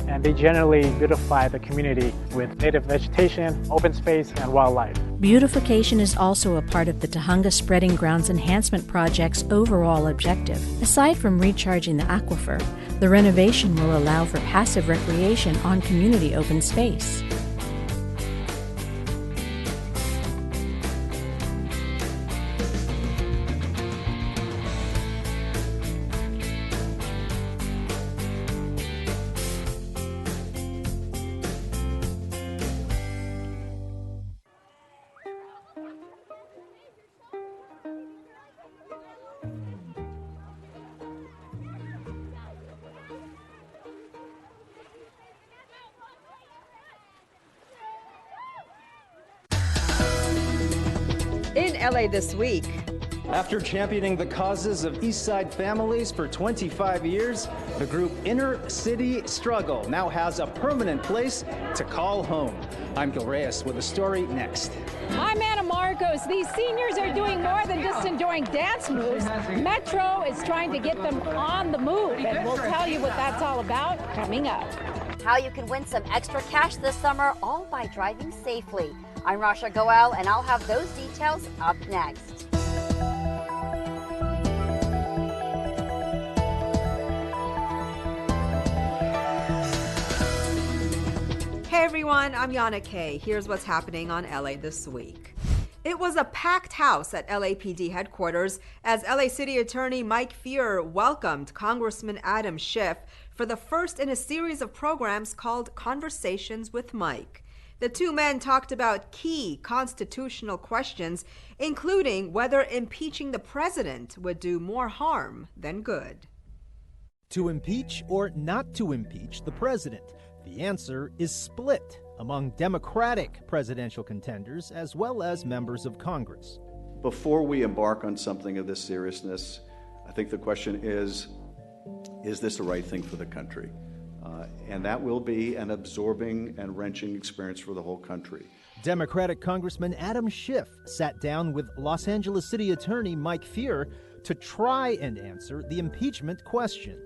and they generally beautify the community with native vegetation, open space, and wildlife. Beautification is also a part of the Tujunga Spreading Grounds Enhancement Project's overall objective. Aside from recharging the aquifer, the renovation will allow for passive recreation on community open space. In LA this week. After championing the causes of East Side families for 25 years, the group Inner City Struggle now has a permanent place to call home. I'm Gil Reyes with a story next. I'm Anna Marcos. These seniors are doing more than just enjoying dance moves. Metro is trying to get them on the move, and we'll tell you what that's all about coming up. How you can win some extra cash this summer, all by driving safely. I'm Rasha Goel, and I'll have those details up next. Hey everyone, I'm Yana Kay. Here's what's happening on LA this week. It was a packed house at LAPD headquarters as LA City Attorney Mike Feuer welcomed Congressman Adam Schiff for the first in a series of programs called Conversations with Mike. The two men talked about key constitutional questions, including whether impeaching the president would do more harm than good. To impeach or not to impeach the president? The answer is split among Democratic presidential contenders as well as members of Congress. Before we embark on something of this seriousness, I think the question is this the right thing for the country? And that will be an absorbing and wrenching experience for the whole country. Democratic Congressman Adam Schiff sat down with Los Angeles City Attorney Mike Feuer to try and answer the impeachment question.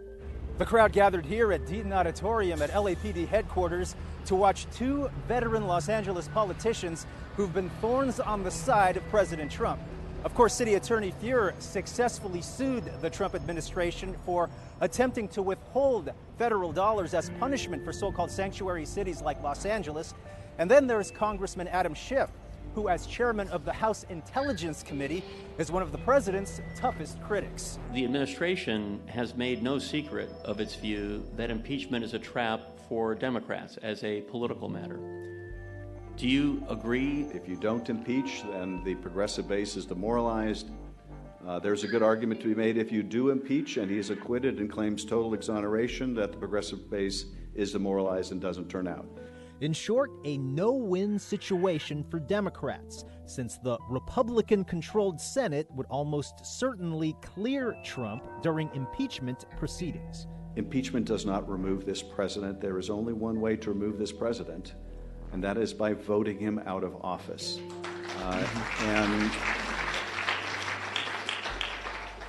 The crowd gathered here at Deaton Auditorium at LAPD headquarters to watch two veteran Los Angeles politicians who've been thorns on the side of President Trump. Of course, City Attorney Feuer successfully sued the Trump administration for attempting to withhold federal dollars as punishment for so-called sanctuary cities like Los Angeles. And then there's Congressman Adam Schiff, who, as chairman of the House Intelligence Committee, is one of the president's toughest critics. The administration has made no secret of its view that impeachment is a trap for Democrats as a political matter. Do you agree? If you don't impeach, then the progressive base is demoralized. There's a good argument to be made if you do impeach and he's acquitted and claims total exoneration, that the progressive base is demoralized and doesn't turn out. In short, a no-win situation for Democrats, since the Republican-controlled Senate would almost certainly clear Trump during impeachment proceedings. Impeachment does not remove this president. There is only one way to remove this president, and that is by voting him out of office. And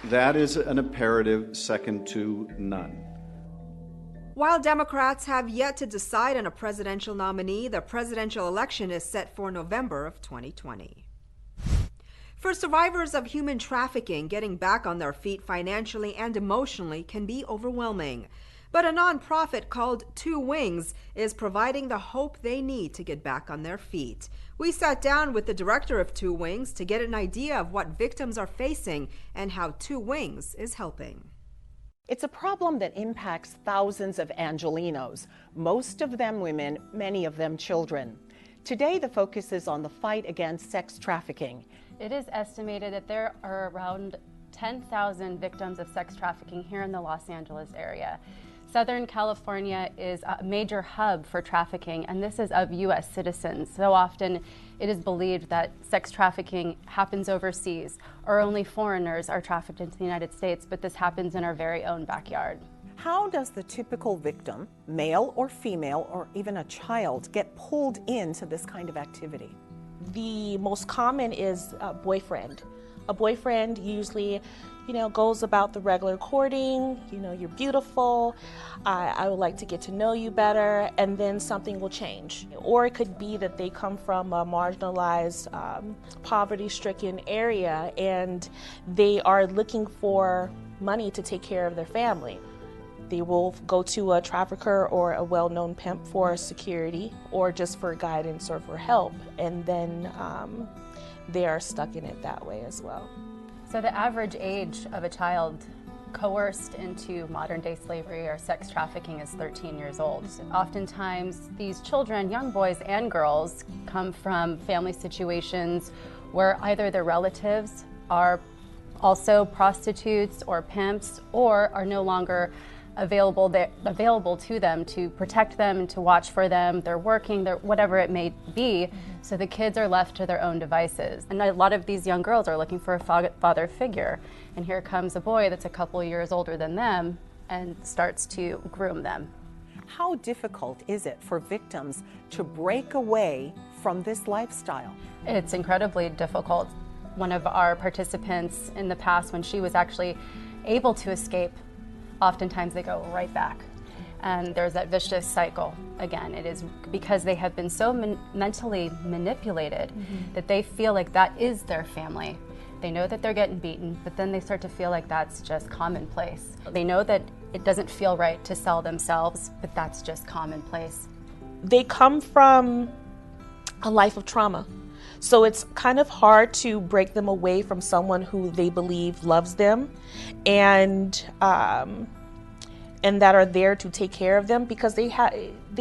that is an imperative second to none. While Democrats have yet to decide on a presidential nominee, the presidential election is set for November of 2020. For survivors of human trafficking, getting back on their feet financially and emotionally can be overwhelming. But a nonprofit called Two Wings is providing the hope they need to get back on their feet. We sat down with the director of Two Wings to get an idea of what victims are facing and how Two Wings is helping. It's a problem that impacts thousands of Angelenos, most of them women, many of them children. Today, the focus is on the fight against sex trafficking. It is estimated that there are around 10,000 victims of sex trafficking here in the Los Angeles area. Southern California is a major hub for trafficking, and this is of U.S. citizens. So often it is believed that sex trafficking happens overseas, or only foreigners are trafficked into the United States, but this happens in our very own backyard. How does the typical victim, male or female, or even a child, get pulled into this kind of activity? The most common is a boyfriend. A boyfriend usually, goes about the regular courting, you're beautiful, I would like to get to know you better, and then something will change. Or it could be that they come from a marginalized, poverty-stricken area, and they are looking for money to take care of their family. They will go to a trafficker or a well-known pimp for security, or just for guidance or for help, and then they are stuck in it that way as well. So the average age of a child coerced into modern-day slavery or sex trafficking is 13 years old. Oftentimes, these children, young boys and girls, come from family situations where either their relatives are also prostitutes or pimps, or are no longer available to them to protect them and to watch for them. They're working, whatever it may be. So the kids are left to their own devices. And a lot of these young girls are looking for a father figure. And here comes a boy that's a couple years older than them and starts to groom them. How difficult is it for victims to break away from this lifestyle? It's incredibly difficult. One of our participants in the past, when she was actually able to escape, oftentimes they go right back. And there's that vicious cycle again. It is because they have been so mentally manipulated that they feel like that is their family. They know that they're getting beaten, but then they start to feel like that's just commonplace. They know that it doesn't feel right to sell themselves, but that's just commonplace. They come from a life of trauma. So it's kind of hard to break them away from someone who they believe loves them and that are there to take care of them, because they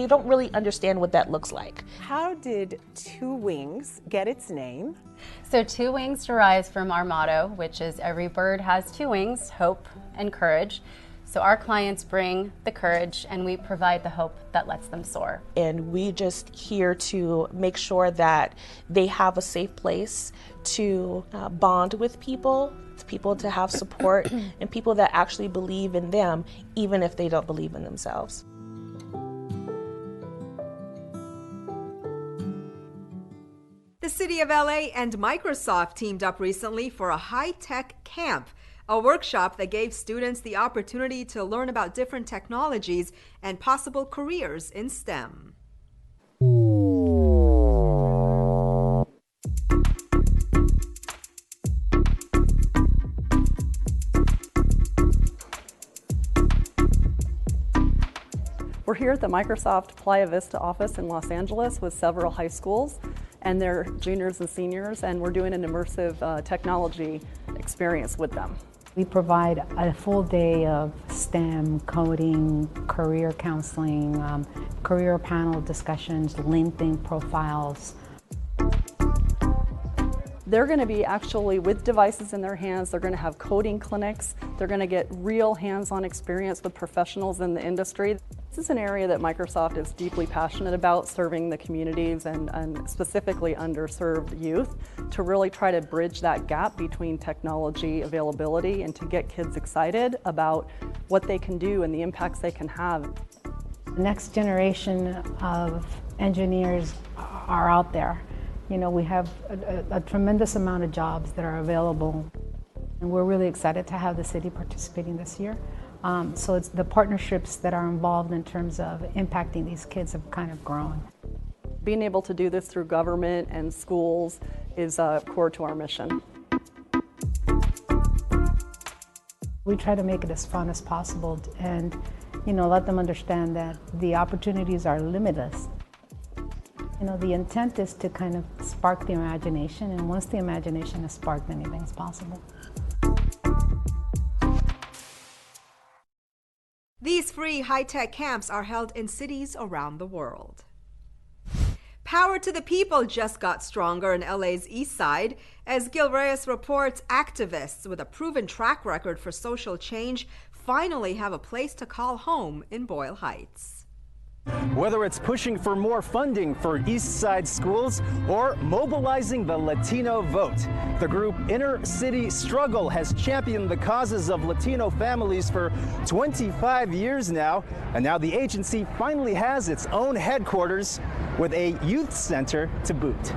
don't really understand what that looks like. How did Two Wings get its name? So Two Wings derives from our motto, which is every bird has two wings, hope and courage. So our clients bring the courage and we provide the hope that lets them soar. And we just here to make sure that they have a safe place to bond with people to have support, and people that actually believe in them, even if they don't believe in themselves. The City of LA and Microsoft teamed up recently for a high-tech camp, a workshop that gave students the opportunity to learn about different technologies and possible careers in STEM. We're here at the Microsoft Playa Vista office in Los Angeles with several high schools and their juniors and seniors, and we're doing an immersive technology experience with them. We provide a full day of STEM, coding, career counseling, career panel discussions, LinkedIn profiles. They're going to be actually with devices in their hands. They're going to have coding clinics. They're going to get real hands-on experience with professionals in the industry. This is an area that Microsoft is deeply passionate about, serving the communities and specifically underserved youth, to really try to bridge that gap between technology availability and to get kids excited about what they can do and the impacts they can have. The next generation of engineers are out there. You know, we have a tremendous amount of jobs that are available, and we're really excited to have the city participating this year. So it's the partnerships that are involved in terms of impacting these kids have kind of grown. Being able to do this through government and schools is core to our mission. We try to make it as fun as possible and, you know, let them understand that the opportunities are limitless. You know, the intent is to kind of spark the imagination, and once the imagination is sparked, anything's possible. These free high-tech camps are held in cities around the world. Power to the people just got stronger in LA's East Side as Gil Reyes reports activists with a proven track record for social change finally have a place to call home in Boyle Heights. Whether it's pushing for more funding for East Side schools or mobilizing the Latino vote, the group Inner City Struggle has championed the causes of Latino families for 25 years now, and now the agency finally has its own headquarters with a youth center to boot.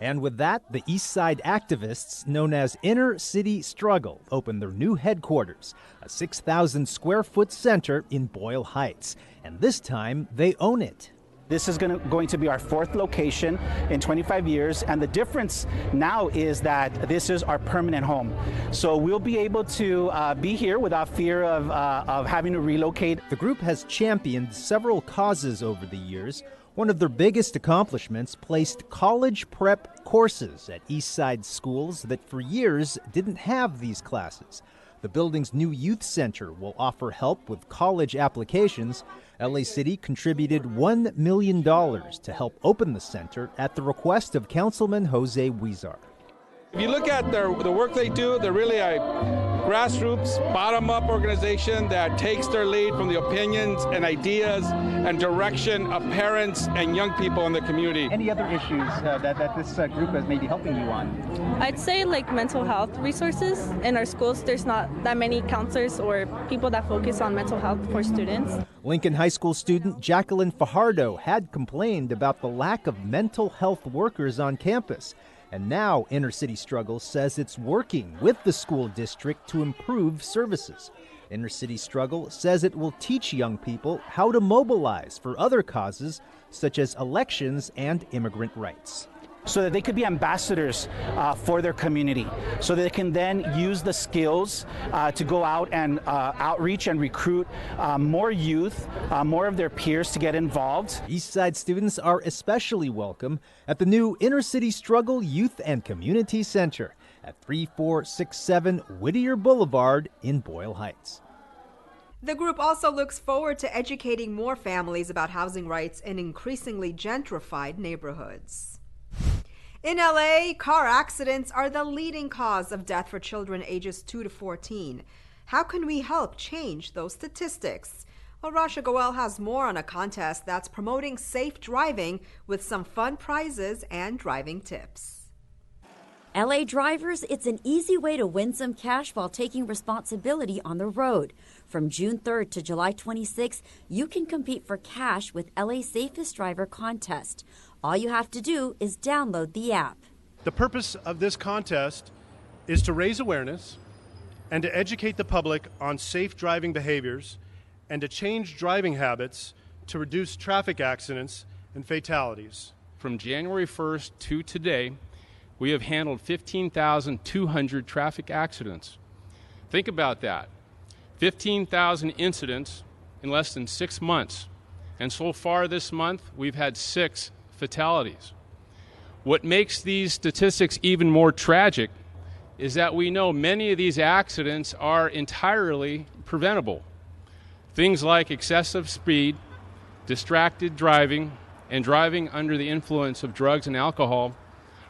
And with that, the East Side activists, known as Inner City Struggle, opened their new headquarters, a 6,000 square foot center in Boyle Heights. And this time, they own it. This is going to be our 4th location in 25 years, and the difference now is that this is our permanent home. So we'll be able to be here without fear of having to relocate. The group has championed several causes over the years. One of their biggest accomplishments placed college prep courses at East Side schools that for years didn't have these classes. The building's new youth center will offer help with college applications. LA City contributed $1 million to help open the center at the request of Councilman Jose Huizar. If you look at the work they do, they're really a grassroots, bottom-up organization that takes their lead from the opinions and ideas and direction of parents and young people in the community. Any other issues that this group is maybe helping you on? I'd say like mental health resources. In our schools, there's not that many counselors or people that focus on mental health for students. Lincoln High School student Jacqueline Fajardo had complained about the lack of mental health workers on campus. And now Inner City Struggle says it's working with the school district to improve services. Inner City Struggle says it will teach young people how to mobilize for other causes such as elections and immigrant rights. So that they could be ambassadors for their community, so that they can then use the skills to go out and outreach and recruit more youth, more of their peers to get involved. East Side students are especially welcome at the new Inner City Struggle Youth and Community Center at 3467 Whittier Boulevard in Boyle Heights. The group also looks forward to educating more families about housing rights in increasingly gentrified neighborhoods. In LA, car accidents are the leading cause of death for children ages 2 to 14. How can we help change those statistics? Well, Rasha Goel has more on a contest that's promoting safe driving with some fun prizes and driving tips. LA drivers, it's an easy way to win some cash while taking responsibility on the road. From June 3rd to July 26th, you can compete for cash with LA's Safest Driver contest. All you have to do is download the app. The purpose of this contest is to raise awareness and to educate the public on safe driving behaviors and to change driving habits to reduce traffic accidents and fatalities. From January 1st to today, we have handled 15,200 traffic accidents. Think about that. 15,000 incidents in less than 6 months. And so far this month, we've had 6 fatalities. What makes these statistics even more tragic is that we know many of these accidents are entirely preventable. Things like excessive speed, distracted driving, and driving under the influence of drugs and alcohol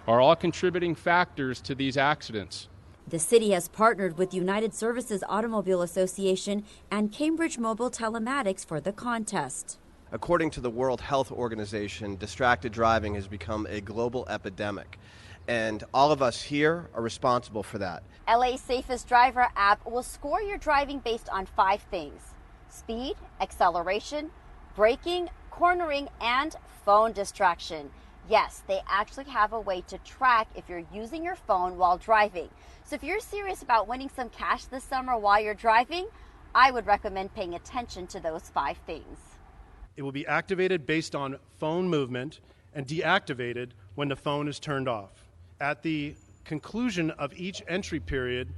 are all contributing factors to these accidents. The city has partnered with United Services Automobile Association and Cambridge Mobile Telematics for the contest. According to the World Health Organization, distracted driving has become a global epidemic, and all of us here are responsible for that. LA's Safest Driver app will score your driving based on 5 things: speed, acceleration, braking, cornering, and phone distraction. Yes, they actually have a way to track if you're using your phone while driving. So if you're serious about winning some cash this summer while you're driving, I would recommend paying attention to those 5 things. It will be activated based on phone movement and deactivated when the phone is turned off. At the conclusion of each entry period,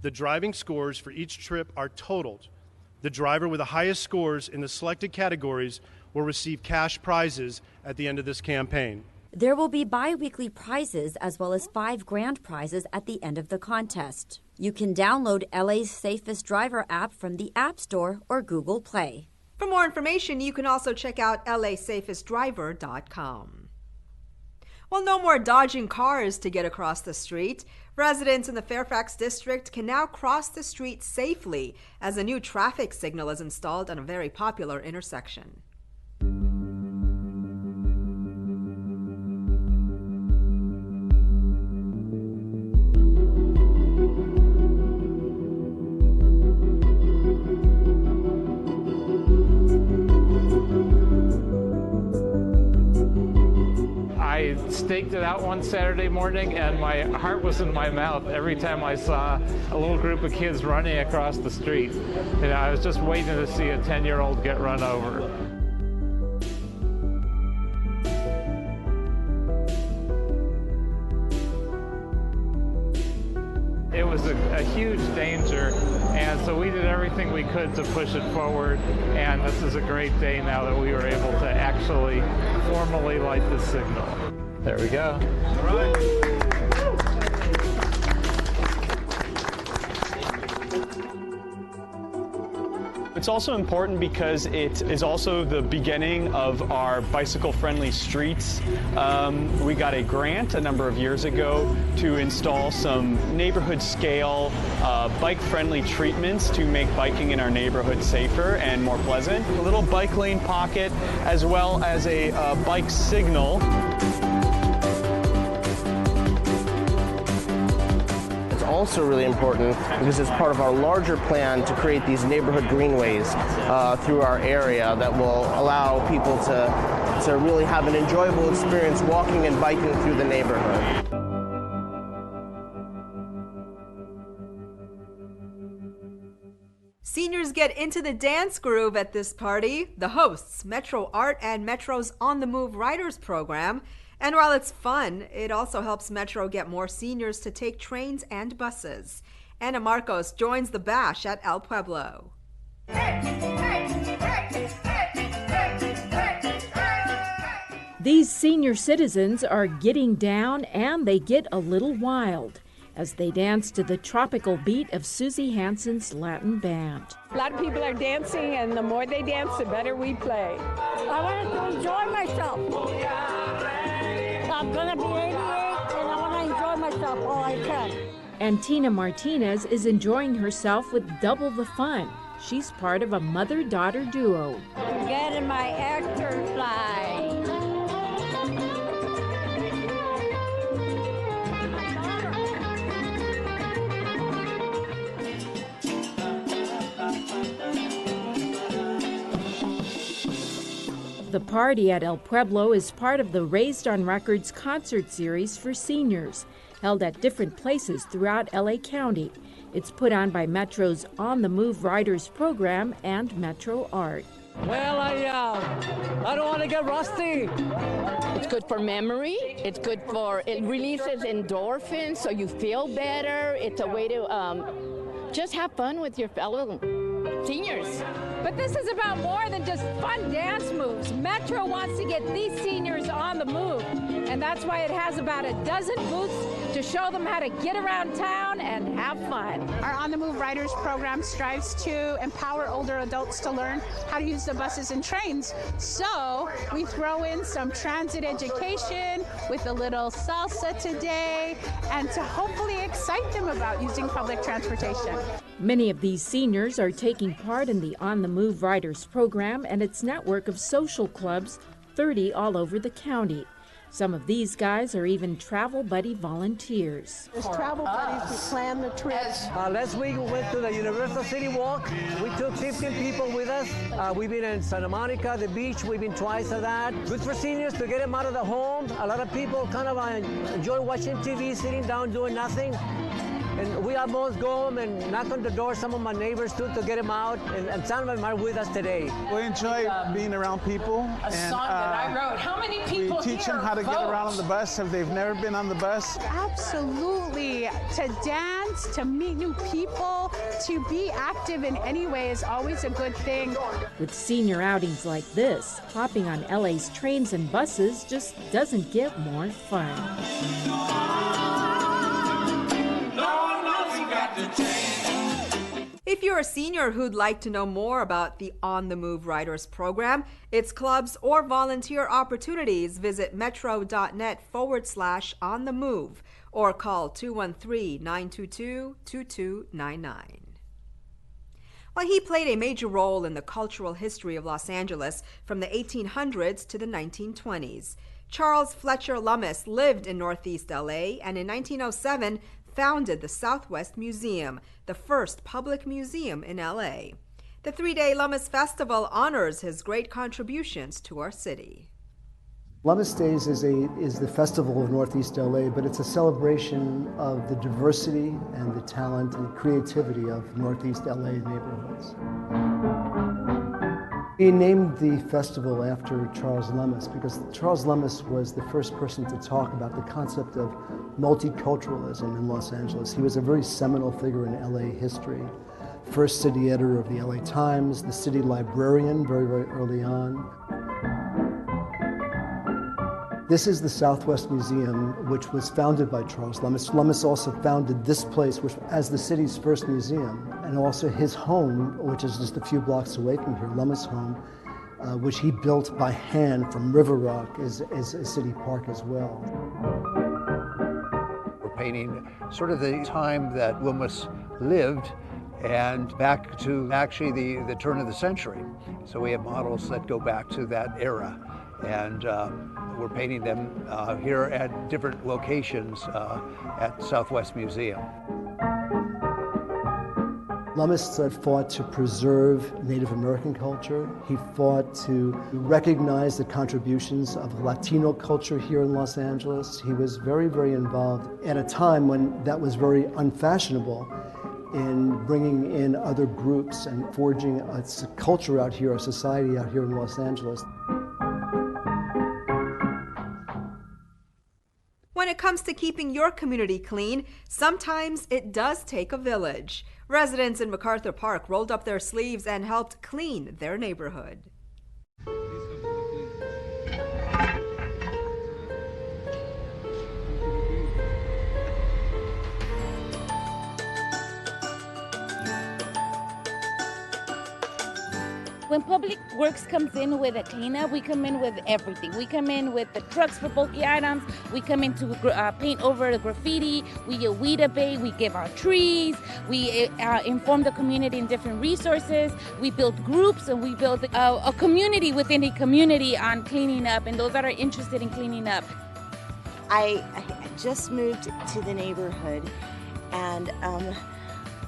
the driving scores for each trip are totaled. The driver with the highest scores in the selected categories will receive cash prizes at the end of this campaign. There will be bi-weekly prizes as well as 5 grand prizes at the end of the contest. You can download LA's Safest Driver app from the App Store or Google Play. For more information, you can also check out lasafestdriver.com. Well, no more dodging cars to get across the street. Residents in the Fairfax district can now cross the street safely as a new traffic signal is installed on a very popular intersection. I staked it out one Saturday morning, and my heart was in my mouth every time I saw a little group of kids running across the street. And I was just waiting to see a 10-year-old get run over. It was a huge danger, and so we did everything we could to push it forward, and this is a great day now that we were able to actually formally light the signal. There we go. All right. It's also important because it is also the beginning of our bicycle-friendly streets. We got a grant a number of years ago to install some neighborhood-scale bike-friendly treatments to make biking in our neighborhood safer and more pleasant. A little bike lane pocket, as well as a bike signal. Also really important because it's part of our larger plan to create these neighborhood greenways through our area that will allow people to really have an enjoyable experience walking and biking through the neighborhood. Seniors get into the dance groove at this party. The hosts, Metro Art and Metro's On the Move Riders program. And while it's fun, it also helps Metro get more seniors to take trains and buses. Anna Marcos joins the bash at El Pueblo. These senior citizens are getting down, and they get a little wild as they dance to the tropical beat of Susie Hansen's Latin band. A lot of people are dancing, and the more they dance, the better we play. I wanted to enjoy myself. I'm going to be 88, and I want to enjoy myself all I can. And Tina Martinez is enjoying herself with double the fun. She's part of a mother-daughter duo. I'm getting my exercise. The party at El Pueblo is part of the Raised on Records concert series for seniors, held at different places throughout LA County. It's put on by Metro's On the Move Riders program and Metro Art. Well, I don't want to get rusty. It's good for memory. It's good for, it releases endorphins so you feel better. It's a way to just have fun with your fellow seniors. But this is about more than just fun dance moves. Metro wants to get these seniors on the move, and that's why it has about a dozen booths to show them how to get around town and have fun. Our On the Move Riders program strives to empower older adults to learn how to use the buses and trains. So we throw in some transit education with a little salsa today, and to hopefully excite them about using public transportation. Many of these seniors are taking part in the On the Move Riders program and its network of social clubs, 30 all over the county. Some of these guys are even travel buddy volunteers. As travel buddies, we plan the trips. Last week we went to the Universal City Walk. We took 15 people with us. We've been in Santa Monica, the beach. We've been twice of that. Good for seniors to get them out of the home. A lot of people kind of enjoy watching TV, sitting down, doing nothing. And we almost go home and knock on the door, some of my neighbors too, to get them out, and some of them are with us today. We enjoy being around people. A song that I wrote. How many people we teach them how to get around on the bus if they've never been on the bus. Absolutely. To dance, to meet new people, to be active in any way is always a good thing. With senior outings like this, hopping on LA's trains and buses just doesn't get more fun. If you're a senior who'd like to know more about the On the Move Riders program, its clubs, or volunteer opportunities, visit metro.net/on the move or call 213-922-2299. Well, he played a major role in the cultural history of Los Angeles from the 1800s to the 1920s. Charles Fletcher Lummis lived in Northeast LA and in 1907 founded the Southwest Museum, the first public museum in LA. The three-day Lummis Festival honors his great contributions to our city. Lummis Days is the festival of Northeast LA, but it's a celebration of the diversity and the talent and creativity of Northeast LA neighborhoods. We named the festival after Charles Lummis because Charles Lummis was the first person to talk about the concept of multiculturalism in Los Angeles. He was a very seminal figure in LA history. First city editor of the LA Times, the city librarian very, very early on. This is the Southwest Museum, which was founded by Charles Lummis. Lummis also founded this place as the city's first museum, and also his home, which is just a few blocks away from here, Lummis Home, which he built by hand from River Rock, is a city park as well. We're painting sort of the time that Lummis lived and back to actually the turn of the century. So we have models that go back to that era. And we're painting them here at different locations at Southwest Museum. Lummis fought to preserve Native American culture. He fought to recognize the contributions of Latino culture here in Los Angeles. He was very, very involved at a time when that was very unfashionable in bringing in other groups and forging a culture out here, a society out here in Los Angeles. When it comes to keeping your community clean, sometimes it does take a village. Residents in MacArthur Park rolled up their sleeves and helped clean their neighborhood. When Public Works comes in with a cleanup, we come in with everything. We come in with the trucks for bulky items. We come in to paint over the graffiti. We weed abate. We give out trees. We inform the community in different resources. We build groups, and we build a community within a community on cleaning up, and those that are interested in cleaning up. I just moved to the neighborhood, and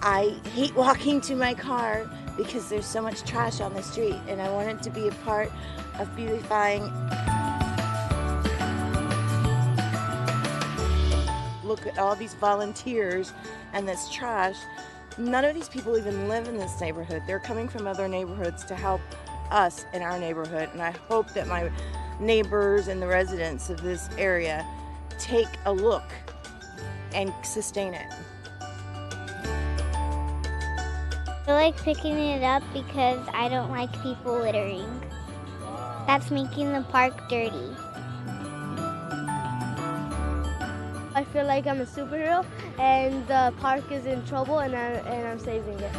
I hate walking to my car because there's so much trash on the street, and I wanted to be a part of beautifying. Look at all these volunteers and this trash. None of these people even live in this neighborhood. They're coming from other neighborhoods to help us in our neighborhood, and I hope that my neighbors and the residents of this area take a look and sustain it. I like picking it up because I don't like people littering. That's making the park dirty. I feel like I'm a superhero and the park is in trouble and I'm saving it.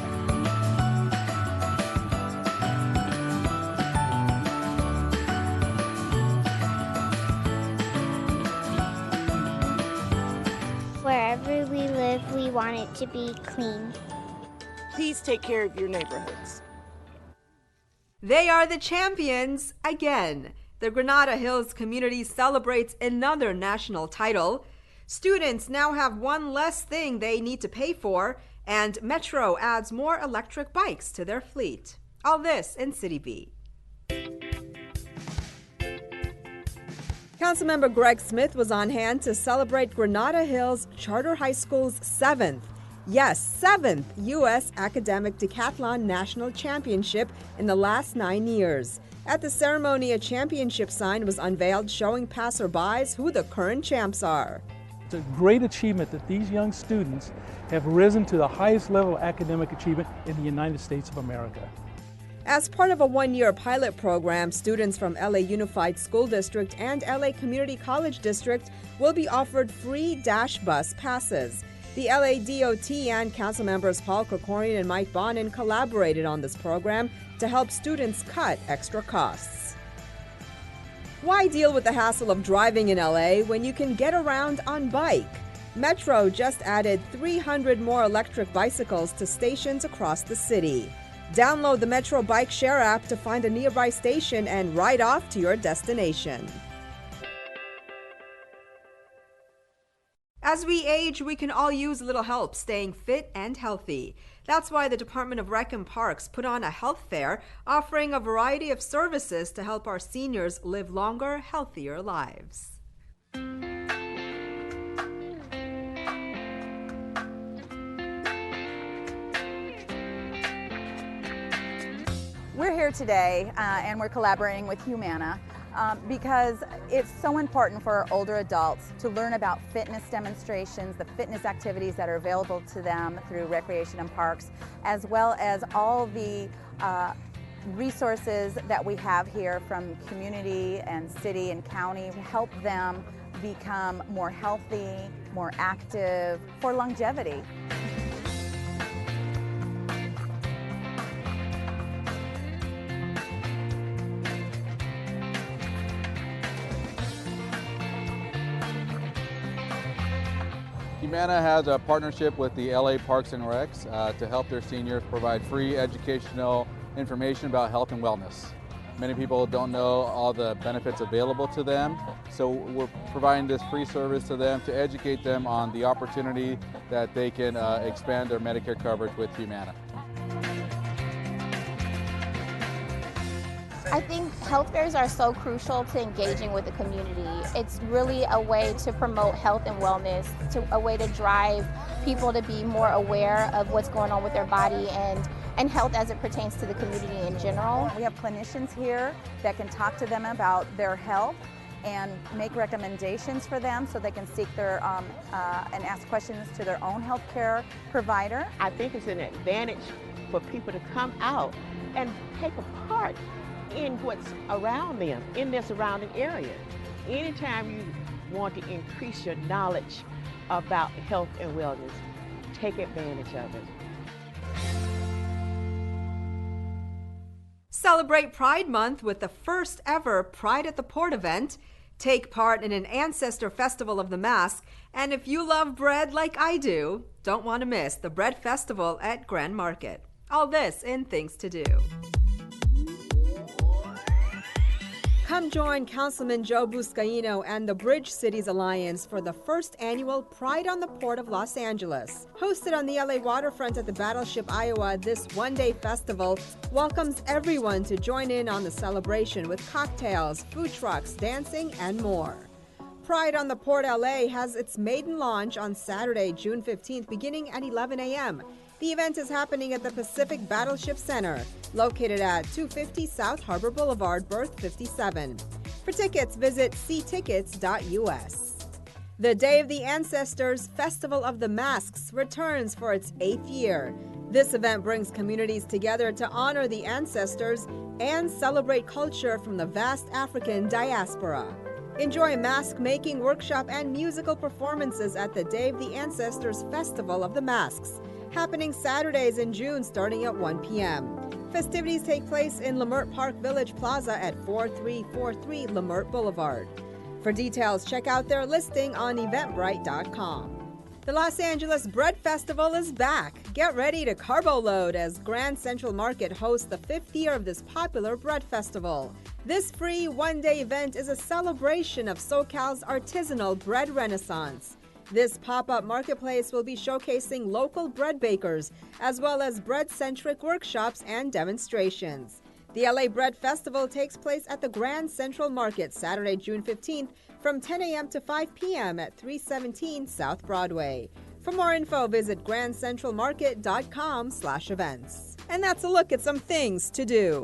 Wherever we live, we want it to be clean. Please take care of your neighborhoods. They are the champions again. The Granada Hills community celebrates another national title. Students now have one less thing they need to pay for, and Metro adds more electric bikes to their fleet. All this in City Beat. Councilmember Greg Smith was on hand to celebrate Granada Hills Charter High School's 7th U.S. Academic Decathlon National Championship in the last 9 years. At the ceremony, a championship sign was unveiled showing passerbys who the current champs are. It's a great achievement that these young students have risen to the highest level of academic achievement in the United States of America. As part of a one-year pilot program, students from LA Unified School District and LA Community College District will be offered free Dash Bus passes. The LA DOT and council members Paul Krikorian and Mike Bonin collaborated on this program to help students cut extra costs. Why deal with the hassle of driving in LA when you can get around on bike? Metro just added 300 more electric bicycles to stations across the city. Download the Metro Bike Share app to find a nearby station and ride off to your destination. As we age, we can all use a little help staying fit and healthy. That's why the Department of Rec and Parks put on a health fair offering a variety of services to help our seniors live longer, healthier lives. We're here today and we're collaborating with Humana because it's so important for our older adults to learn about fitness demonstrations, the fitness activities that are available to them through Recreation and Parks, as well as all the resources that we have here from community and city and county to help them become more healthy, more active for longevity. Humana has a partnership with the LA Parks and Recs to help their seniors provide free educational information about health and wellness. Many people don't know all the benefits available to them, so we're providing this free service to them to educate them on the opportunity that they can expand their Medicare coverage with Humana. I think health fairs are so crucial to engaging with the community. It's really a way to promote health and wellness, a way to drive people to be more aware of what's going on with their body and health as it pertains to the community in general. We have clinicians here that can talk to them about their health and make recommendations for them so they can seek their and ask questions to their own healthcare provider. I think it's an advantage for people to come out and take a part in what's around them, in their surrounding area. Anytime you want to increase your knowledge about health and wellness, take advantage of it. Celebrate Pride Month with the first ever Pride at the Port event. Take part in an Ancestor Festival of the Mask. And if you love bread like I do, don't want to miss the Bread Festival at Grand Market. All this in Things to Do. Come join Councilman Joe Buscaino and the Bridge Cities Alliance for the first annual Pride on the Port of Los Angeles. Hosted on the LA waterfront at the Battleship, Iowa, this one-day festival welcomes everyone to join in on the celebration with cocktails, food trucks, dancing, and more. Pride on the Port LA has its maiden launch on Saturday, June 15th, beginning at 11 a.m. The event is happening at the Pacific Battleship Center, located at 250 South Harbor Boulevard, berth 57. For tickets, visit ctickets.us. The Day of the Ancestors Festival of the Masks returns for its 8th year. This event brings communities together to honor the ancestors and celebrate culture from the vast African diaspora. Enjoy a mask-making workshop and musical performances at the Day of the Ancestors Festival of the Masks, happening Saturdays in June starting at 1 p.m. Festivities take place in Leimert Park Village Plaza at 4343 Leimert Boulevard. For details, check out their listing on Eventbrite.com. The Los Angeles Bread Festival is back. Get ready to carbo load as Grand Central Market hosts the 5th year of this popular bread festival. This free one-day event is a celebration of SoCal's artisanal bread renaissance. This pop-up marketplace will be showcasing local bread bakers, as well as bread-centric workshops and demonstrations. The LA Bread Festival takes place at the Grand Central Market Saturday, June 15th from 10 a.m. to 5 p.m. at 317 South Broadway. For more info, visit grandcentralmarket.com/events. And that's a look at some things to do.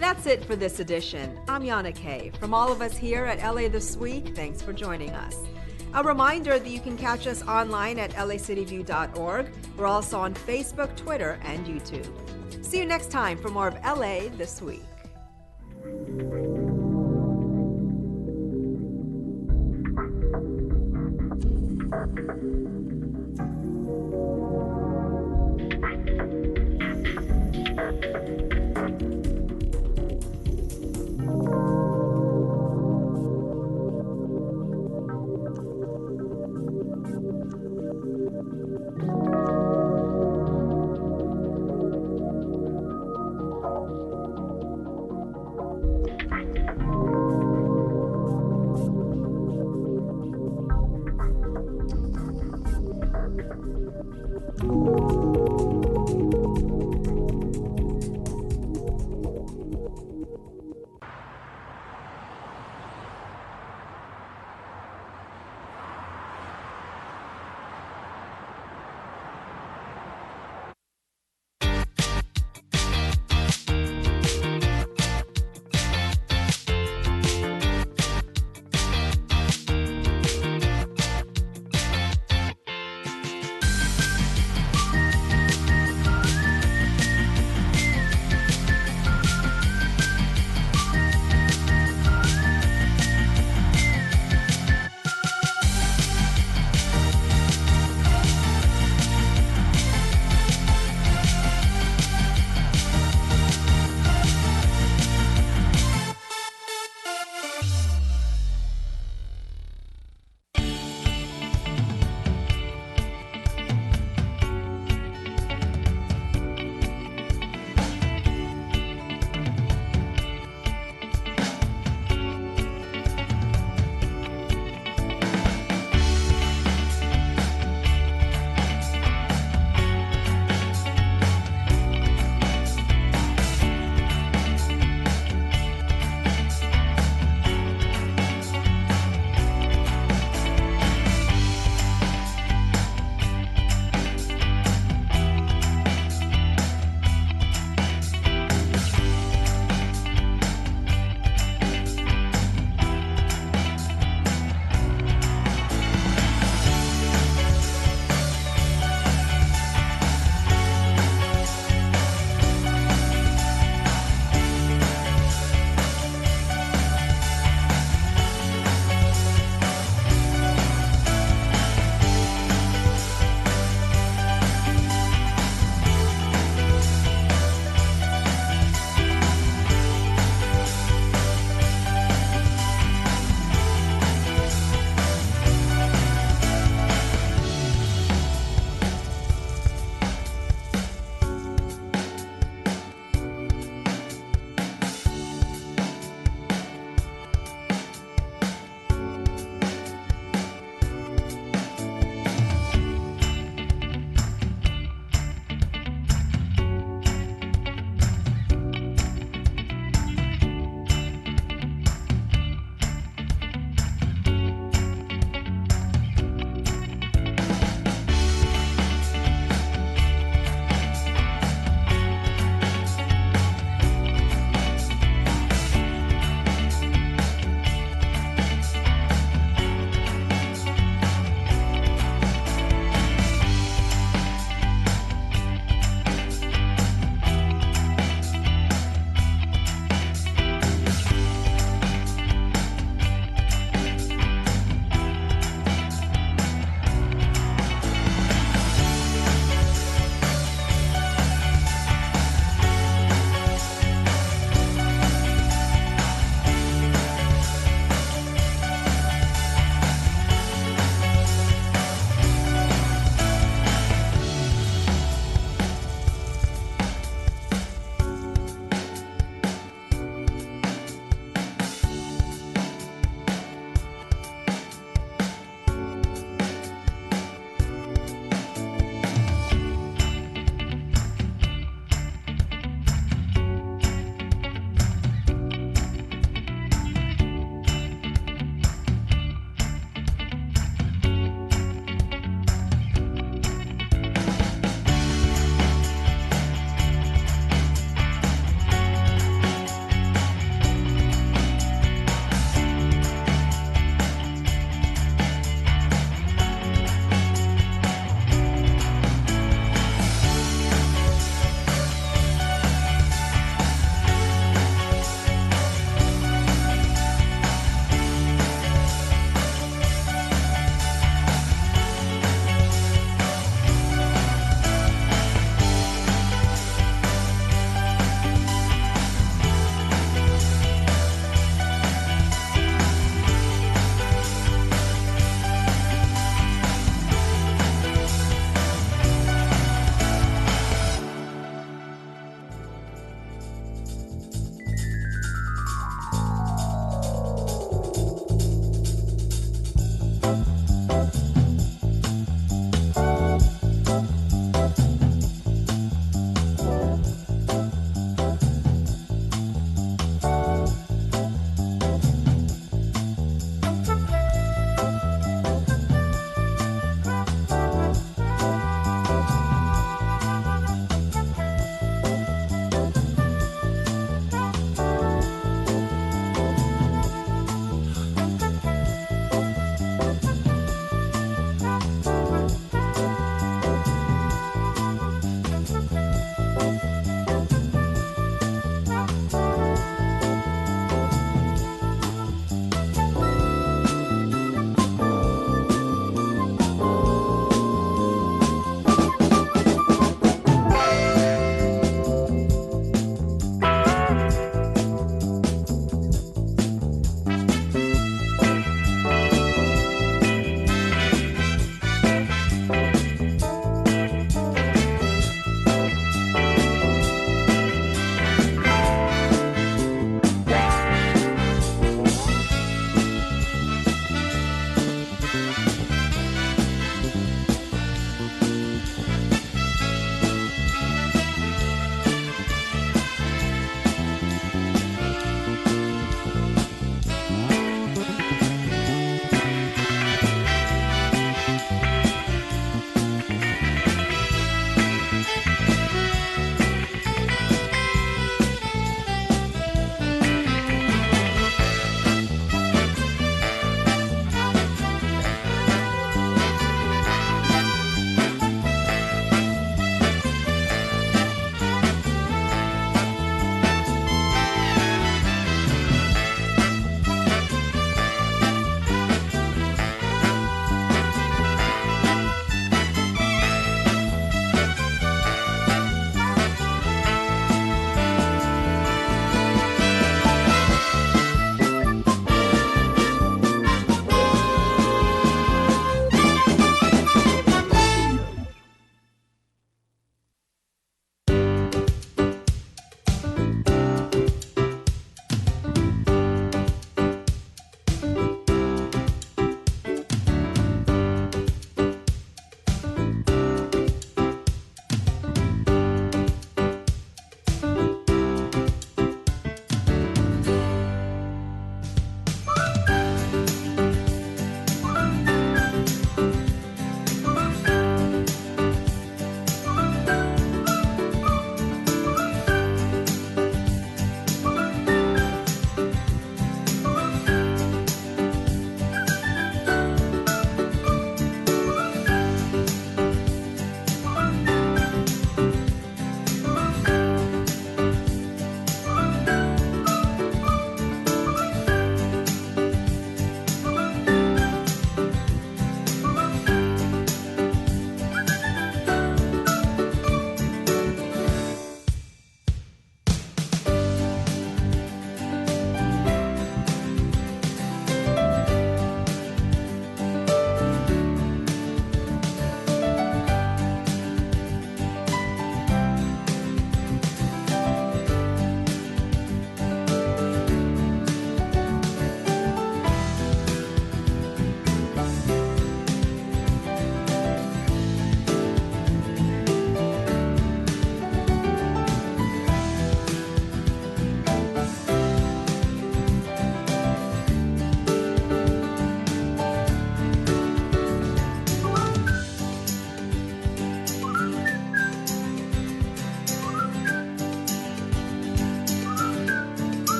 That's it for this edition. I'm Yana Kay. From all of us here at LA This Week, thanks for joining us. A reminder that you can catch us online at lacityview.org. We're also on Facebook, Twitter, and YouTube. See you next time for more of LA This Week.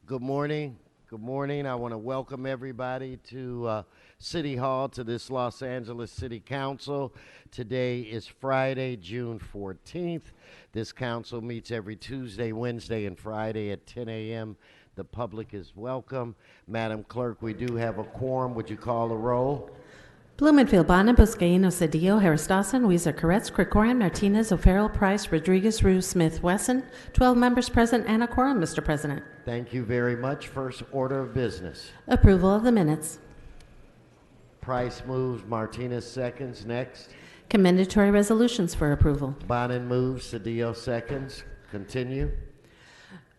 Good morning. Good morning. I want to welcome everybody to City Hall, to this Los Angeles City Council. Today is Friday, June 14th. This council meets every Tuesday, Wednesday, and Friday at 10 a.m. The public is welcome. Madam Clerk, we do have a quorum. Would you call the roll? Blumenfield, Bonin, Buscaino, Cedillo, Harris Dawson, Weezer, Koretz, Krikorian, Martinez, O'Farrell, Price, Rodriguez, Rue, Smith, Wesson. 12 members present and a quorum, Mr. President. Thank you very much. First order of business. Approval of the minutes. Price moves, Martinez seconds. Next. Commendatory resolutions for approval. Bonin moves, Cedillo seconds. Continue.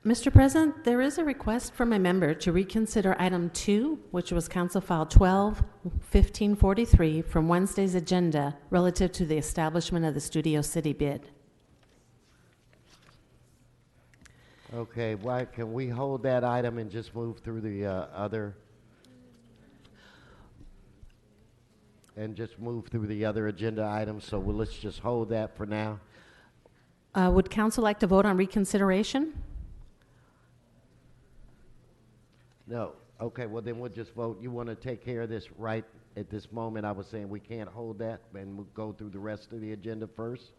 Mr. President, there is a request from a member to reconsider item 2, which was Council File 12-1543 from Wednesday's agenda relative to the establishment of the Studio City bid. Okay, why can we hold that item and just move through the other? And just move through the other agenda items, so let's just hold that for now. Would council like to vote on reconsideration? No. Okay, well then we'll just vote. You want to take care of this right at this moment? I was saying we can't hold that and we'll go through the rest of the agenda first.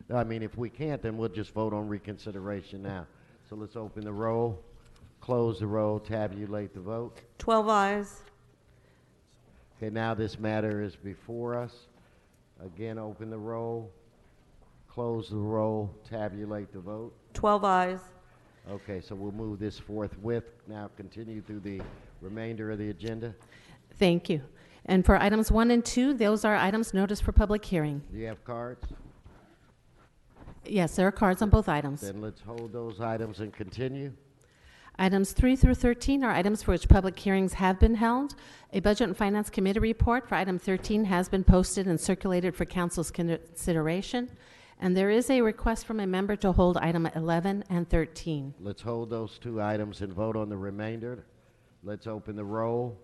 No, I mean, if we can't, then we'll just vote on reconsideration now. So let's open the roll, close the roll, tabulate the vote. 12 ayes. Okay, now this matter is before us. Again, open the roll, close the roll, tabulate the vote. 12 ayes. Okay, so we'll move this forthwith. Now continue through the remainder of the agenda. Thank you. And for items 1 and 2, those are items noticed for public hearing. Do you have cards? Yes, there are cards on both items. Then let's hold those items and continue. Items 3 through 13 are items for which public hearings have been held. A Budget and Finance Committee report for item 13 has been posted and circulated for council's consideration. And there is a request from a member to hold item 11 and 13. Let's hold those two items and vote on the remainder. Let's open the roll,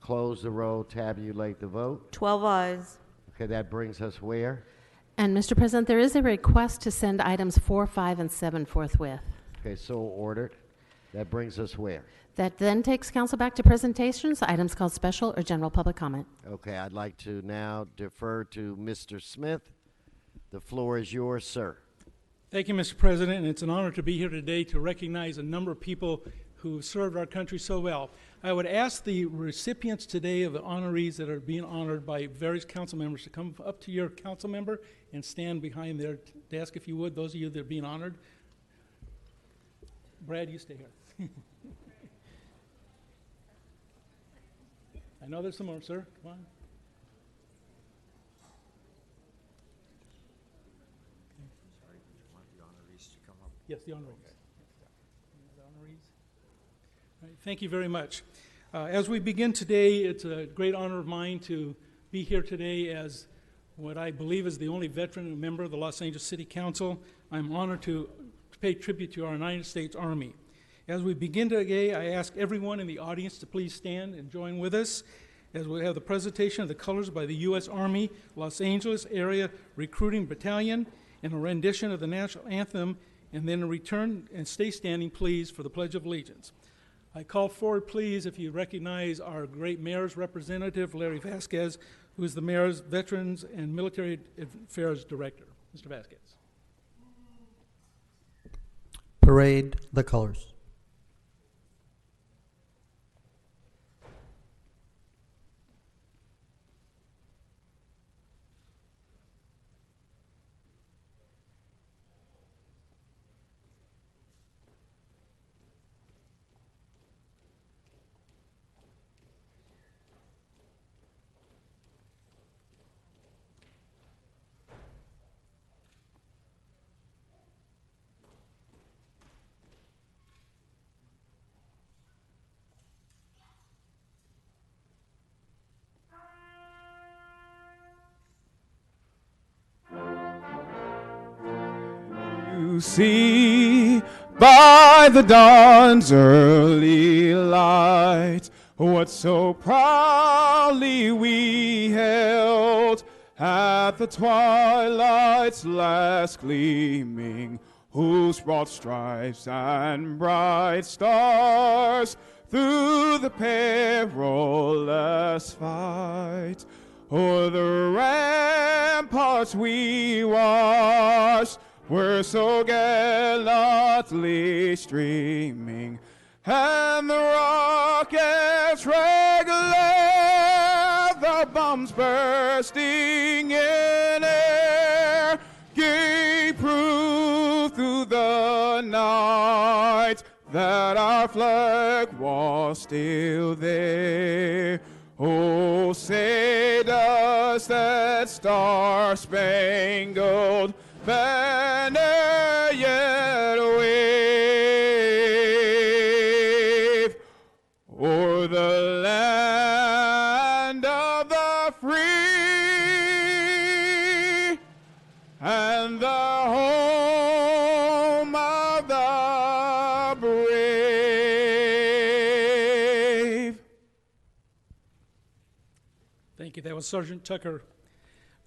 close the roll, tabulate the vote. 12 ayes. Okay, that brings us where? And Mr. President, there is a request to send items 4, 5, and 7 forthwith. Okay, so ordered. That brings us where? That then takes council back to presentations, items called special or general public comment. Okay, I'd like to now defer to Mr. Smith. The floor is yours, sir. Thank you, Mr. President, and it's an honor to be here today to recognize a number of people who served our country so well. I would ask the recipients today of the honorees that are being honored by various council members to come up to your council member and stand behind their desk, if you would, those of you that are being honored. Brad, you stay here. I know there's some more, sir. Come on. Yes, the honorees. The honorees. All right, thank you very much. As we begin today, it's a great honor of mine to be here today as what I believe is the only veteran member of the Los Angeles City Council. I'm honored to pay tribute to our United States Army. As we begin today, I ask everyone in the audience to please stand and join with us as we have the presentation of the colors by the U.S. Army Los Angeles Area Recruiting Battalion and a rendition of the national anthem, and then return and stay standing, please, for the Pledge of Allegiance. I call forward, please, if you recognize our great mayor's representative, Larry Vasquez, who is the mayor's Veterans and Military Affairs Director. Mr. Vasquez. Parade the colors. See by the dawn's early light what so proudly we held at the twilight's last gleaming whose broad stripes and bright stars through the perilous fight. O'er the ramparts we watched were so gallantly streaming, and the rockets regular, the bombs bursting in air, gave proof through the night that our flag was still there. Oh, say does that star-spangled banner yet wave o'er the land of the free and the home of the brave. Thank you. That was Sergeant Tucker.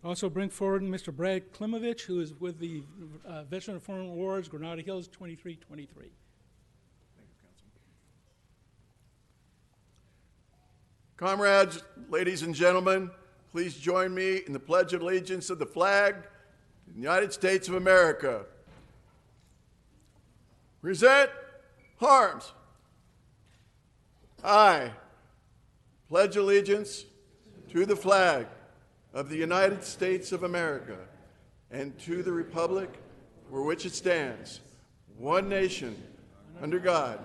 Also bring forward Mr. Brad Klimovich, who is with the Veteran of Foreign Wars, Granada Hills 2323. Comrades, ladies and gentlemen, please join me in the Pledge of Allegiance of the flag of the United States of America. Present arms. I pledge allegiance to the flag of the United States of America and to the republic for which it stands, one nation, under God,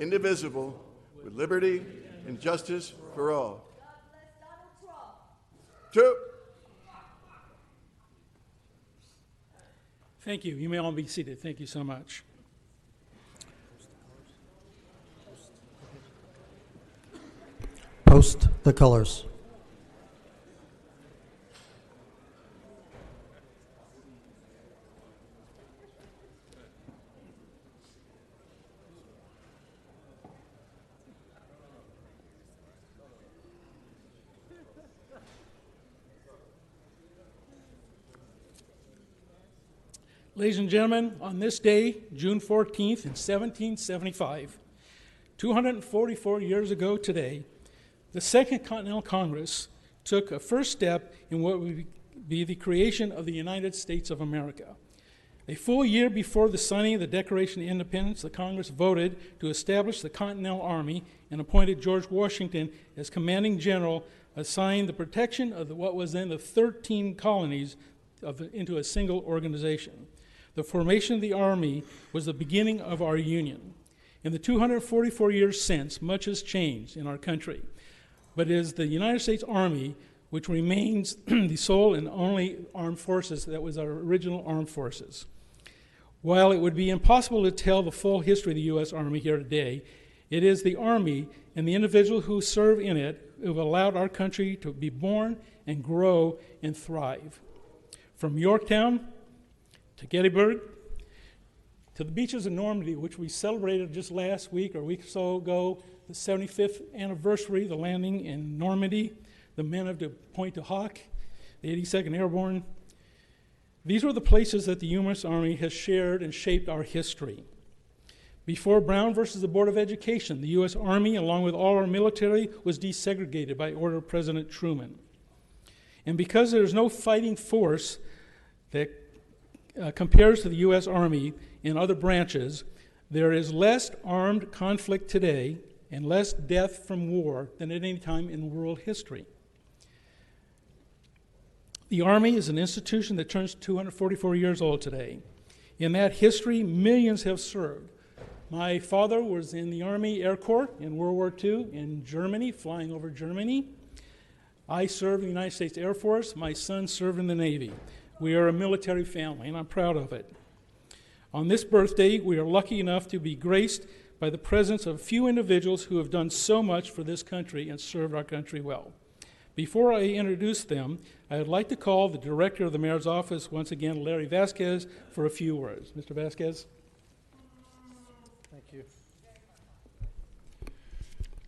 indivisible, with liberty and justice for all. Two. Thank you. You may all be seated. Thank you so much. Post the colors. Ladies and gentlemen, on this day, June 14th in 1775, 244 years ago today, the Second Continental Congress took a first step in what would be the creation of the United States of America. A full year before the signing of the Declaration of Independence, the Congress voted to establish the Continental Army and appointed George Washington as commanding general, assigned the protection of what was then the 13 colonies into a single organization. The formation of the Army was the beginning of our Union. In the 244 years since, much has changed in our country, but it is the United States Army which remains the sole and only armed forces that was our original armed forces. While it would be impossible to tell the full history of the U.S. Army here today, it is the Army and the individuals who serve in it who have allowed our country to be born and grow and thrive. From Yorktown to Gettysburg, to the beaches of Normandy, which we celebrated just last week or a week or so ago, the 75th anniversary of the landing in Normandy, the men of the Pointe du Hoc, the 82nd Airborne. These were the places that the U.S. Army has shared and shaped our history. Before Brown versus the Board of Education, the U.S. Army, along with all our military, was desegregated by order of President Truman. And because there's no fighting force that compares to the U.S. Army in other branches, there is less armed conflict today and less death from war than at any time in world history. The Army is an institution that turns 244 years old today. In that history, millions have served. My father was in the Army Air Corps in World War II in Germany, flying over Germany. I served in the United States Air Force. My son served in the Navy. We are a military family, and I'm proud of it. On this birthday, we are lucky enough to be graced by the presence of a few individuals who have done so much for this country and served our country well. Before I introduce them, I would like to call the Director of the Mayor's Office, once again, Larry Vasquez, for a few words. Mr. Vasquez. Thank you.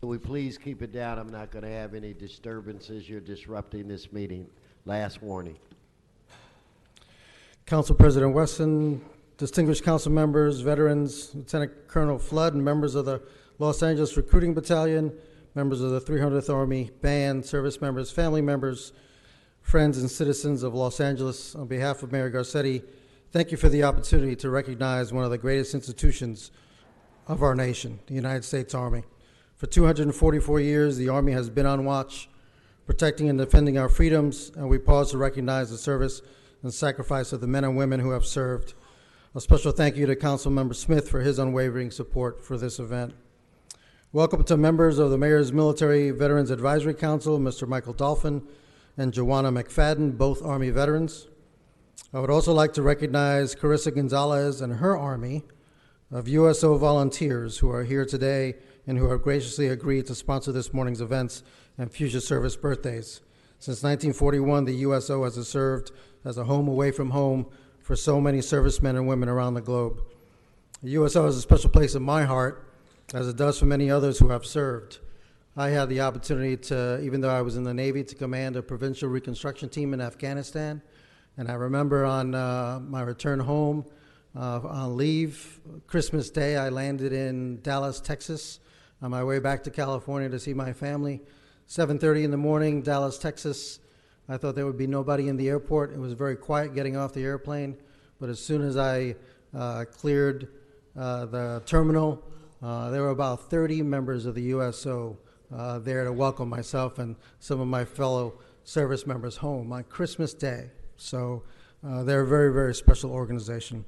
Will we please keep it down? I'm not going to have any disturbances. You're disrupting this meeting. Last warning. Council President Wesson, distinguished council members, veterans, Lieutenant Colonel Flood, and members of the Los Angeles Recruiting Battalion, members of the 300th Army Band, service members, family members, friends and citizens of Los Angeles, on behalf of Mayor Garcetti, thank you for the opportunity to recognize one of the greatest institutions of our nation, the United States Army. For 244 years, the Army has been on watch, protecting and defending our freedoms, and we pause to recognize the service and sacrifice of the men and women who have served. A special thank you to Councilmember Smith for his unwavering support for this event. Welcome to members of the Mayor's Military Veterans Advisory Council, Mr. Michael Dolphin and Joanna McFadden, both Army veterans. I would also like to recognize Carissa Gonzalez and her Army of USO volunteers who are here today and who have graciously agreed to sponsor this morning's events and future service birthdays. Since 1941, the USO has served as a home away from home for so many servicemen and women around the globe. The USO has a special place in my heart, as it does for many others who have served. I had the opportunity to, even though I was in the Navy, to command a provincial reconstruction team in Afghanistan. And I remember on my return home on leave, Christmas Day, I landed in Dallas, Texas, on my way back to California to see my family. 7:30 in the morning, Dallas, Texas. I thought there would be nobody in the airport. It was very quiet getting off the airplane. But as soon as I cleared the terminal, there were about 30 members of the USO there to welcome myself and some of my fellow service members home on Christmas Day. So they're a very, very special organization.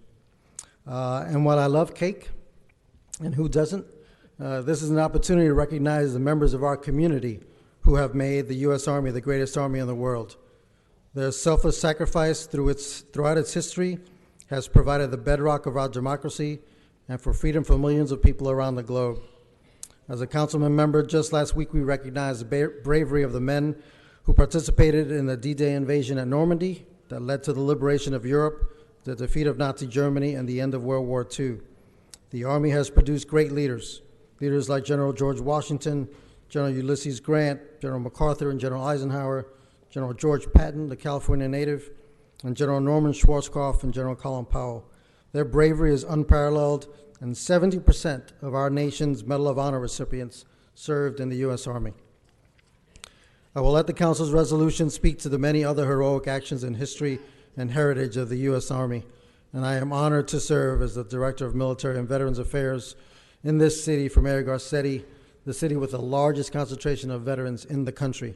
And while I love cake, and who doesn't, this is an opportunity to recognize the members of our community who have made the U.S. Army the greatest army in the world. Their selfless sacrifice throughout its history has provided the bedrock of our democracy and for freedom for millions of people around the globe. As a councilman member, just last week we recognized the bravery of the men who participated in the D-Day invasion at Normandy that led to the liberation of Europe, the defeat of Nazi Germany, and the end of World War II. The Army has produced great leaders like General George Washington, General Ulysses Grant, General MacArthur, and General Eisenhower, General George Patton, the California native, and General Norman Schwarzkopf and General Colin Powell. Their bravery is unparalleled, and 70% of our nation's Medal of Honor recipients served in the U.S. Army. I will let the Council's resolution speak to the many other heroic actions in history and heritage of the U.S. Army, and I am honored to serve as the Director of Military and Veterans Affairs in this city for Mayor Garcetti, the city with the largest concentration of veterans in the country,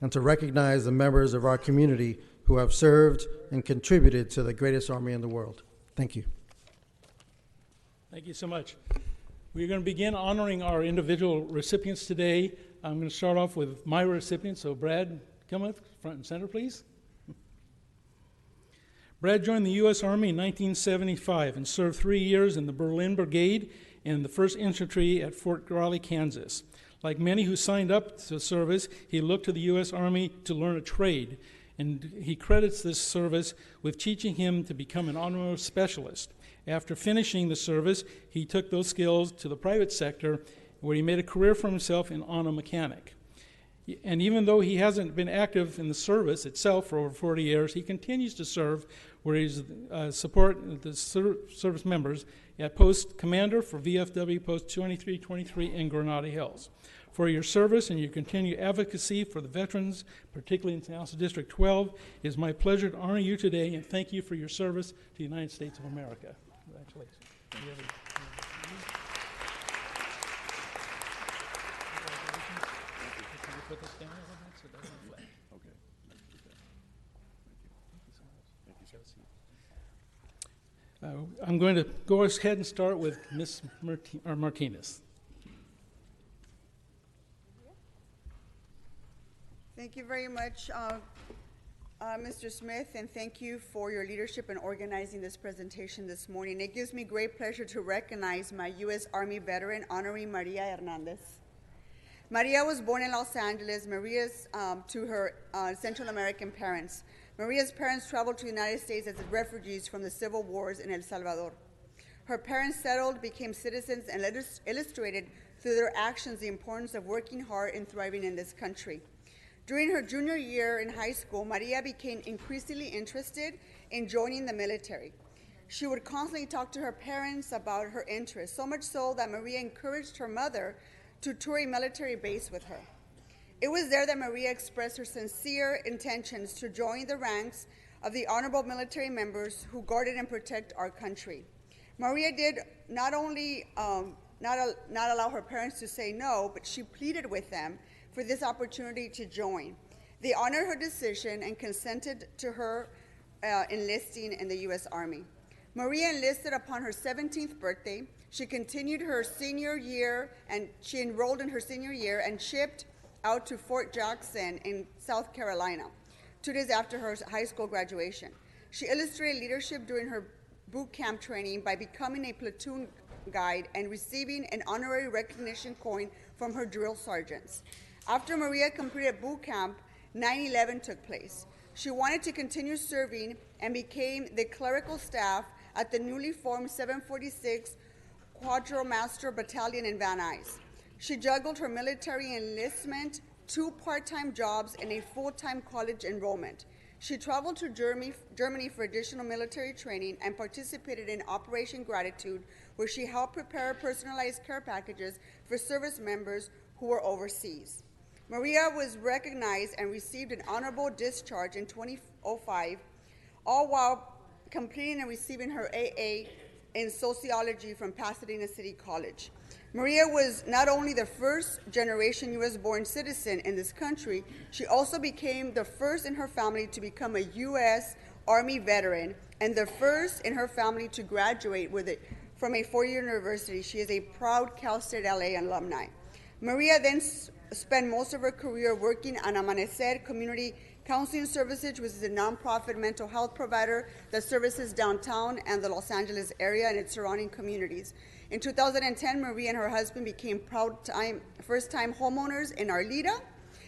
and to recognize the members of our community who have served and contributed to the greatest army in the world. Thank you. Thank you so much. We're going to begin honoring our individual recipients today. I'm going to start off with my recipient. So Brad, come up front and center, please. Brad joined the U.S. Army in 1975 and served 3 years in the Berlin Brigade and the 1st Infantry at Fort Raleigh, Kansas. Like many who signed up to service, he looked to the U.S. Army to learn a trade, and he credits this service with teaching him to become an automotive specialist. After finishing the service, he took those skills to the private sector, where he made a career for himself in auto mechanic. And even though he hasn't been active in the service itself for over 40 years, he continues to serve where he's support the service members at Post Commander for VFW Post 2323 in Granada Hills. For your service and your continued advocacy for the veterans, particularly in Council District 12, it is my pleasure to honor you today and thank you for your service to the United States of America. Congratulations. Put this down a little bit so it doesn't flip. Okay. Thank you. I'm going to go ahead and start with Ms. Martinez. Thank you very much, Mr. Smith, and thank you for your leadership in organizing this presentation this morning. It gives me great pleasure to recognize my U.S. Army veteran, Honoree Maria Hernandez. Maria was born in Los Angeles, to her Central American parents. Maria's parents traveled to the United States as refugees from the civil wars in El Salvador. Her parents settled, became citizens, and illustrated through their actions the importance of working hard and thriving in this country. During her junior year in high school, Maria became increasingly interested in joining the military. She would constantly talk to her parents about her interests, so much so that Maria encouraged her mother to tour a military base with her. It was there that Maria expressed her sincere intentions to join the ranks of the honorable military members who guarded and protect our country. Maria did not only not allow her parents to say no, but she pleaded with them for this opportunity to join. They honored her decision and consented to her enlisting in the U.S. Army. Maria enlisted upon her 17th birthday. She continued her senior year, and she enrolled in her senior year and shipped out to Fort Jackson in South Carolina 2 days after her high school graduation. She illustrated leadership during her boot camp training by becoming a platoon guide and receiving an honorary recognition coin from her drill sergeants. After Maria completed boot camp, 9/11 took place. She wanted to continue serving and became the clerical staff at the newly formed 746 Quartermaster Battalion in Van Nuys. She juggled her military enlistment, 2 part-time jobs, and a full-time college enrollment. She traveled to Germany for additional military training and participated in Operation Gratitude, where she helped prepare personalized care packages for service members who were overseas. Maria was recognized and received an honorable discharge in 2005, all while completing and receiving her AA in sociology from Pasadena City College. Maria was not only the first generation U.S.-born citizen in this country, she also became the first in her family to become a U.S. Army veteran and the first in her family to graduate from a 4-year university. She is a proud Cal State LA alumni. Maria then spent most of her career working on Amanecer Community Counseling Services, which is a nonprofit mental health provider that services downtown and the Los Angeles area and its surrounding communities. In 2010, Maria and her husband became first-time homeowners in Arleta.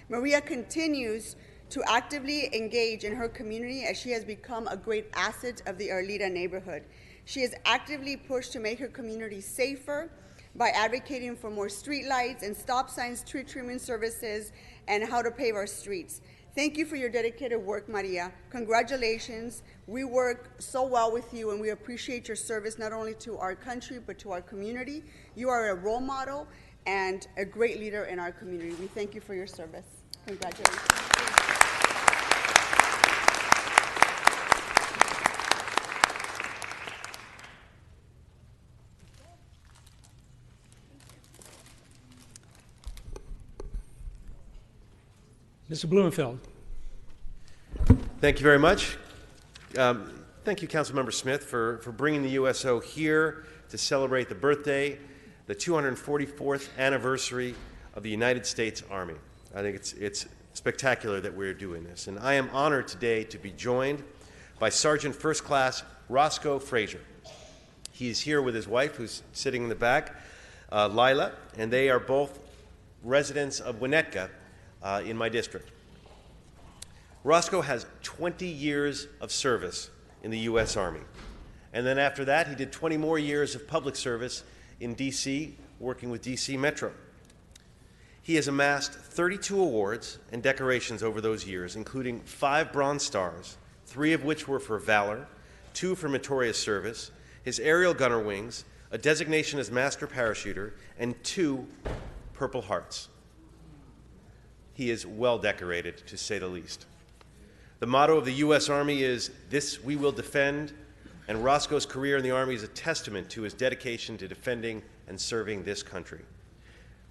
Maria continues to actively engage in her community as she has become a great asset of the Arleta neighborhood. She has actively pushed to make her community safer by advocating for more street lights and stop signs, tree trimming services, and how to pave our streets. Thank you for your dedicated work, Maria. Congratulations. We work so well with you, and we appreciate your service not only to our country, but to our community. You are a role model and a great leader in our community. We thank you for your service. Congratulations. Mr. Blumenfeld. Thank you very much. Thank you, Councilmember Smith, for bringing the USO here to celebrate the birthday, the 244th anniversary of the United States Army. I think it's spectacular that we're doing this. And I am honored today to be joined by Sergeant First Class Roscoe Frazier. He's here with his wife, who's sitting in the back, Lila, and they are both residents of Winnetka in my district. Roscoe has 20 years of service in the U.S. Army. And then after that, he did 20 more years of public service in D.C., working with D.C. Metro. He has amassed 32 awards and decorations over those years, including 5 Bronze Stars, 3 of which were for valor, 2 for meritorious service, his aerial gunner wings, a designation as master parachuter, and 2 Purple Hearts. He is well decorated, to say the least. The motto of the U.S. Army is, "This we will defend," and Roscoe's career in the Army is a testament to his dedication to defending and serving this country.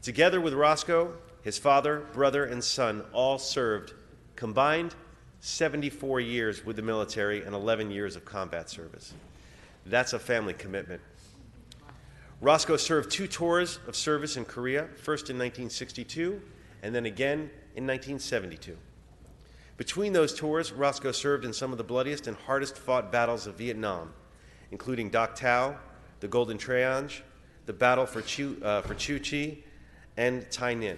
Together with Roscoe, his father, brother, and son all served combined 74 years with the military and 11 years of combat service. That's a family commitment. Roscoe served 2 tours of service in Korea, first in 1962 and then again in 1972. Between those tours, Roscoe served in some of the bloodiest and hardest fought battles of Vietnam, including Doc Tao, the Golden Triangle, the battle for Chu Chi, and Tai Ninh.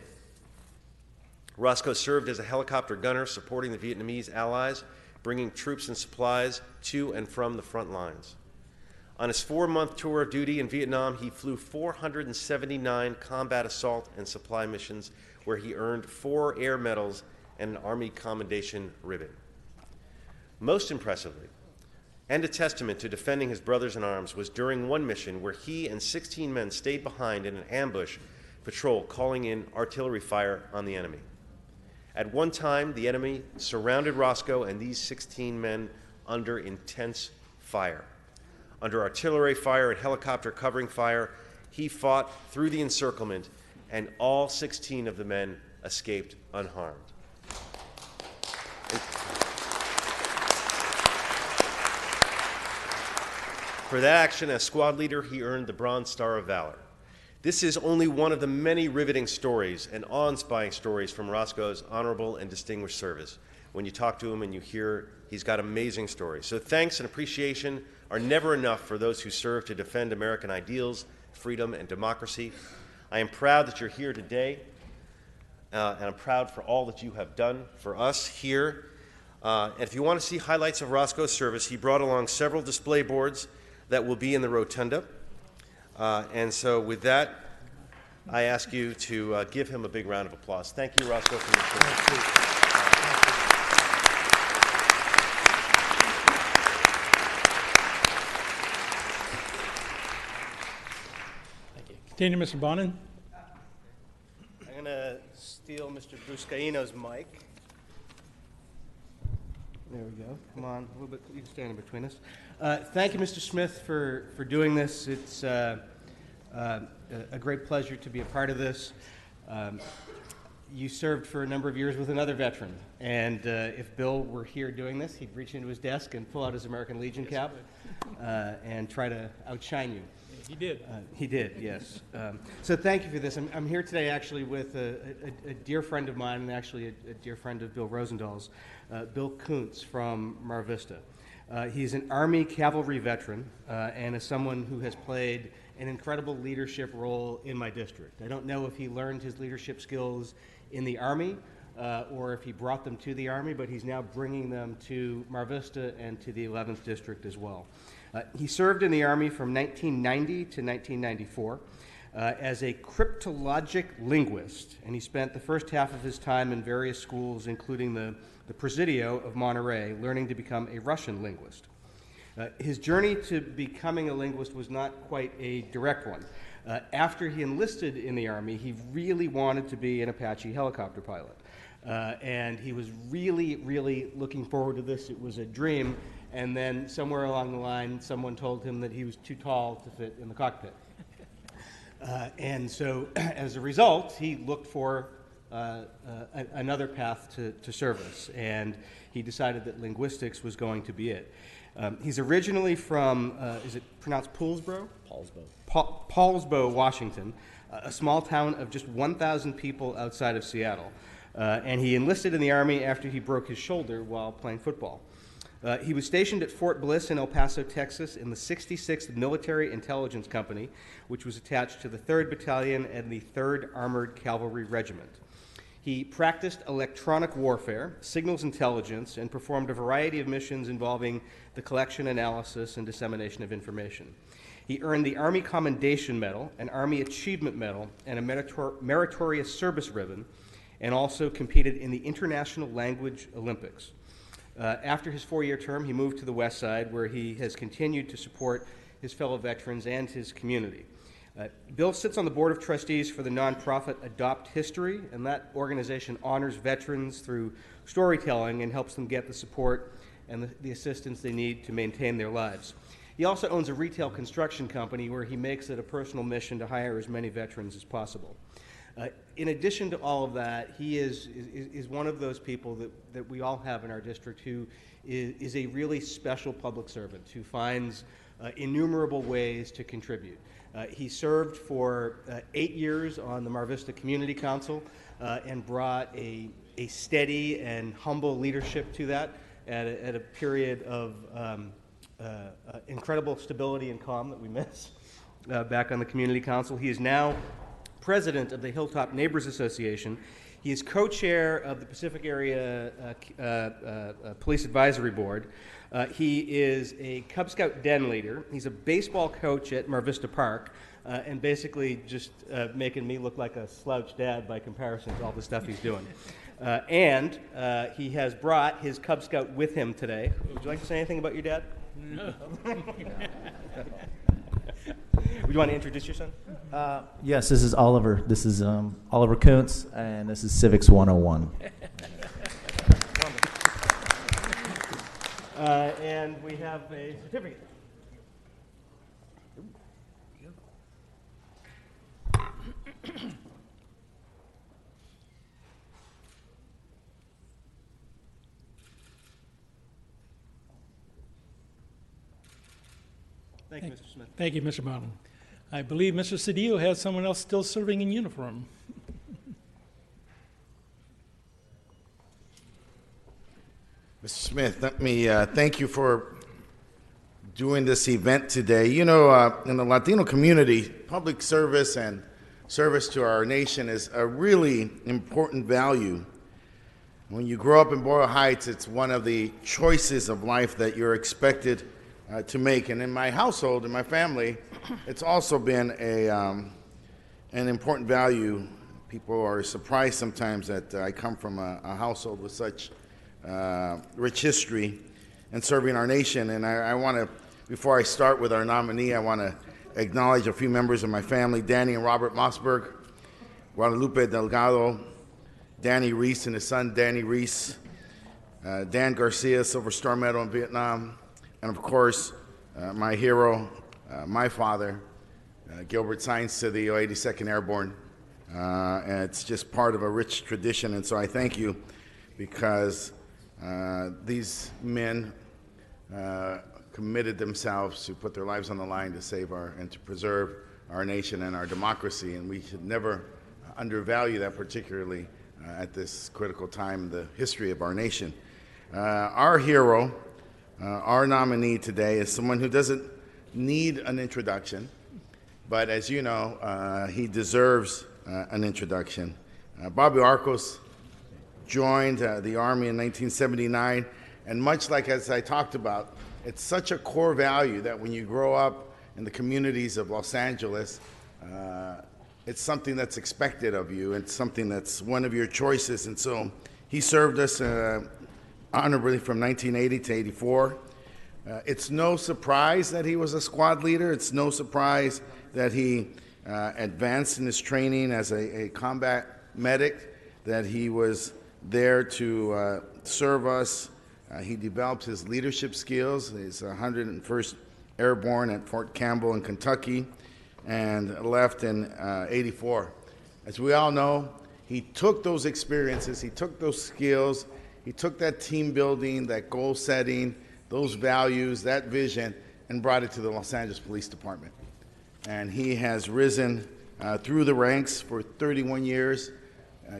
Roscoe served as a helicopter gunner supporting the Vietnamese allies, bringing troops and supplies to and from the front lines. On his 4-month tour of duty in Vietnam, he flew 479 combat assault and supply missions, where he earned 4 air medals and an Army Commendation ribbon. Most impressively, and a testament to defending his brothers in arms was during one mission where he and 16 men stayed behind in an ambush patrol, calling in artillery fire on the enemy. At one time, the enemy surrounded Roscoe and these 16 men under intense fire. Under artillery fire and helicopter covering fire, he fought through the encirclement, and all 16 of the men escaped unharmed. For that action as squad leader, he earned the Bronze Star of Valor. This is only one of the many riveting stories and awe-inspiring stories from Roscoe's honorable and distinguished service. When you talk to him and you hear he's got amazing stories. So thanks and appreciation are never enough for those who serve to defend American ideals, freedom, and democracy. I am proud that you're here today, and I'm proud for all that you have done for us here. And if you want to see highlights of Roscoe's service, he brought along several display boards that will be in the rotunda. And so with that, I ask you to give him a big round of applause. Thank you, Roscoe, for your service. Continue, Mr. Bonin. I'm going to steal Mr. Bruscaino's mic. There we go. Come on, a little bit. You can stand in between us. Thank you, Mr. Smith, for doing this. It's a great pleasure to be a part of this. You served for a number of years with another veteran, and if Bill were here doing this, he'd reach into his desk and pull out his American Legion cap and try to outshine you. He did. He did, yes. So thank you for this. I'm here today actually with a dear friend of mine and actually a dear friend of Bill Rosenthal's, Bill Kuntz from Mar Vista. He's an Army cavalry veteran and is someone who has played an incredible leadership role in my district. I don't know if he learned his leadership skills in the Army or if he brought them to the Army, but he's now bringing them to Mar Vista and to the 11th District as well. He served in the Army from 1990 to 1994 as a cryptologic linguist, and he spent the first half of his time in various schools, including the Presidio of Monterey, learning to become a Russian linguist. His journey to becoming a linguist was not quite a direct one. After he enlisted in the Army, he really wanted to be an Apache helicopter pilot. And he was really, really looking forward to this. It was a dream. And then somewhere along the line, someone told him that he was too tall to fit in the cockpit. And so as a result, he looked for another path to service. And he decided that linguistics was going to be it. He's originally from, is it pronounced Poulsbo? Paulsbo. Paulsbo, Washington, a small town of just 1,000 people outside of Seattle. And he enlisted in the Army after he broke his shoulder while playing football. He was stationed at Fort Bliss in El Paso, Texas, in the 66th Military Intelligence Company, which was attached to the 3rd Battalion and the 3rd Armored Cavalry Regiment. He practiced electronic warfare, signals intelligence, and performed a variety of missions involving the collection, analysis, and dissemination of information. He earned the Army Commendation Medal, an Army Achievement Medal, and a Meritorious Service Ribbon, and also competed in the International Language Olympics. After his 4-year term, he moved to the West Side, where he has continued to support his fellow veterans and his community. Bill sits on the board of trustees for the nonprofit Adopt History, and that organization honors veterans through storytelling and helps them get the support and the assistance they need to maintain their lives. He also owns a retail construction company where he makes it a personal mission to hire as many veterans as possible. In addition to all of that, he is one of those people that we all have in our district who is a really special public servant who finds innumerable ways to contribute. He served for 8 years on the Mar Vista Community Council and brought a steady and humble leadership to that at a period of incredible stability and calm that we miss back on the Community Council. He is now president of the Hilltop Neighbors Association. He is co-chair of the Pacific Area Police Advisory Board. He is a Cub Scout den leader. He's a baseball coach at Mar Vista Park, and basically just making me look like a slouch dad by comparison to all the stuff he's doing. And he has brought his Cub Scout with him today. Would you like to say anything about your dad? Would you want to introduce your son? Yes, this is Oliver. This is Oliver Kuntz, and this is Civics 101. And we have a certificate. Thank you, Mr. Smith. Thank you, Mr. Bowden. I believe Mr. Cedillo has someone else still serving in uniform. Mr. Smith, let me thank you for doing this event today. You know, in the Latino community, public service and service to our nation is a really important value. When you grow up in Boyle Heights, it's one of the choices of life that you're expected to make. And in my household, in my family, it's also been an important value. People are surprised sometimes that I come from a household with such rich history in serving our nation. And I want to, before I start with our nominee, I want to acknowledge a few members of my family: Danny and Robert Mossberg, Guadalupe Delgado, Danny Reese and his son Danny Reese, Dan Garcia, Silver Star Medal in Vietnam, and of course, my hero, my father, Gilbert Sainz Cedillo, 82nd Airborne. And it's just part of a rich tradition, and so I thank you because these men committed themselves to put their lives on the line to save and to preserve our nation and our democracy, and we should never undervalue that, particularly at this critical time in the history of our nation. Our hero, our nominee today, is someone who doesn't need an introduction, but as you know, he deserves an introduction. Bobby Arcos joined the Army in 1979, and much like as I talked about, it's such a core value that when you grow up in the communities of Los Angeles, it's something that's expected of you. It's something that's one of your choices. And so he served us honorably from 1980 to 84. It's no surprise that he was a squad leader. It's no surprise that he advanced in his training as a combat medic, that he was there to serve us. He developed his leadership skills. He's 101st Airborne at Fort Campbell in Kentucky and left in 84. As we all know, he took those experiences, he took those skills, he took that team building, that goal setting, those values, that vision, and brought it to the Los Angeles Police Department. And he has risen through the ranks for 31 years,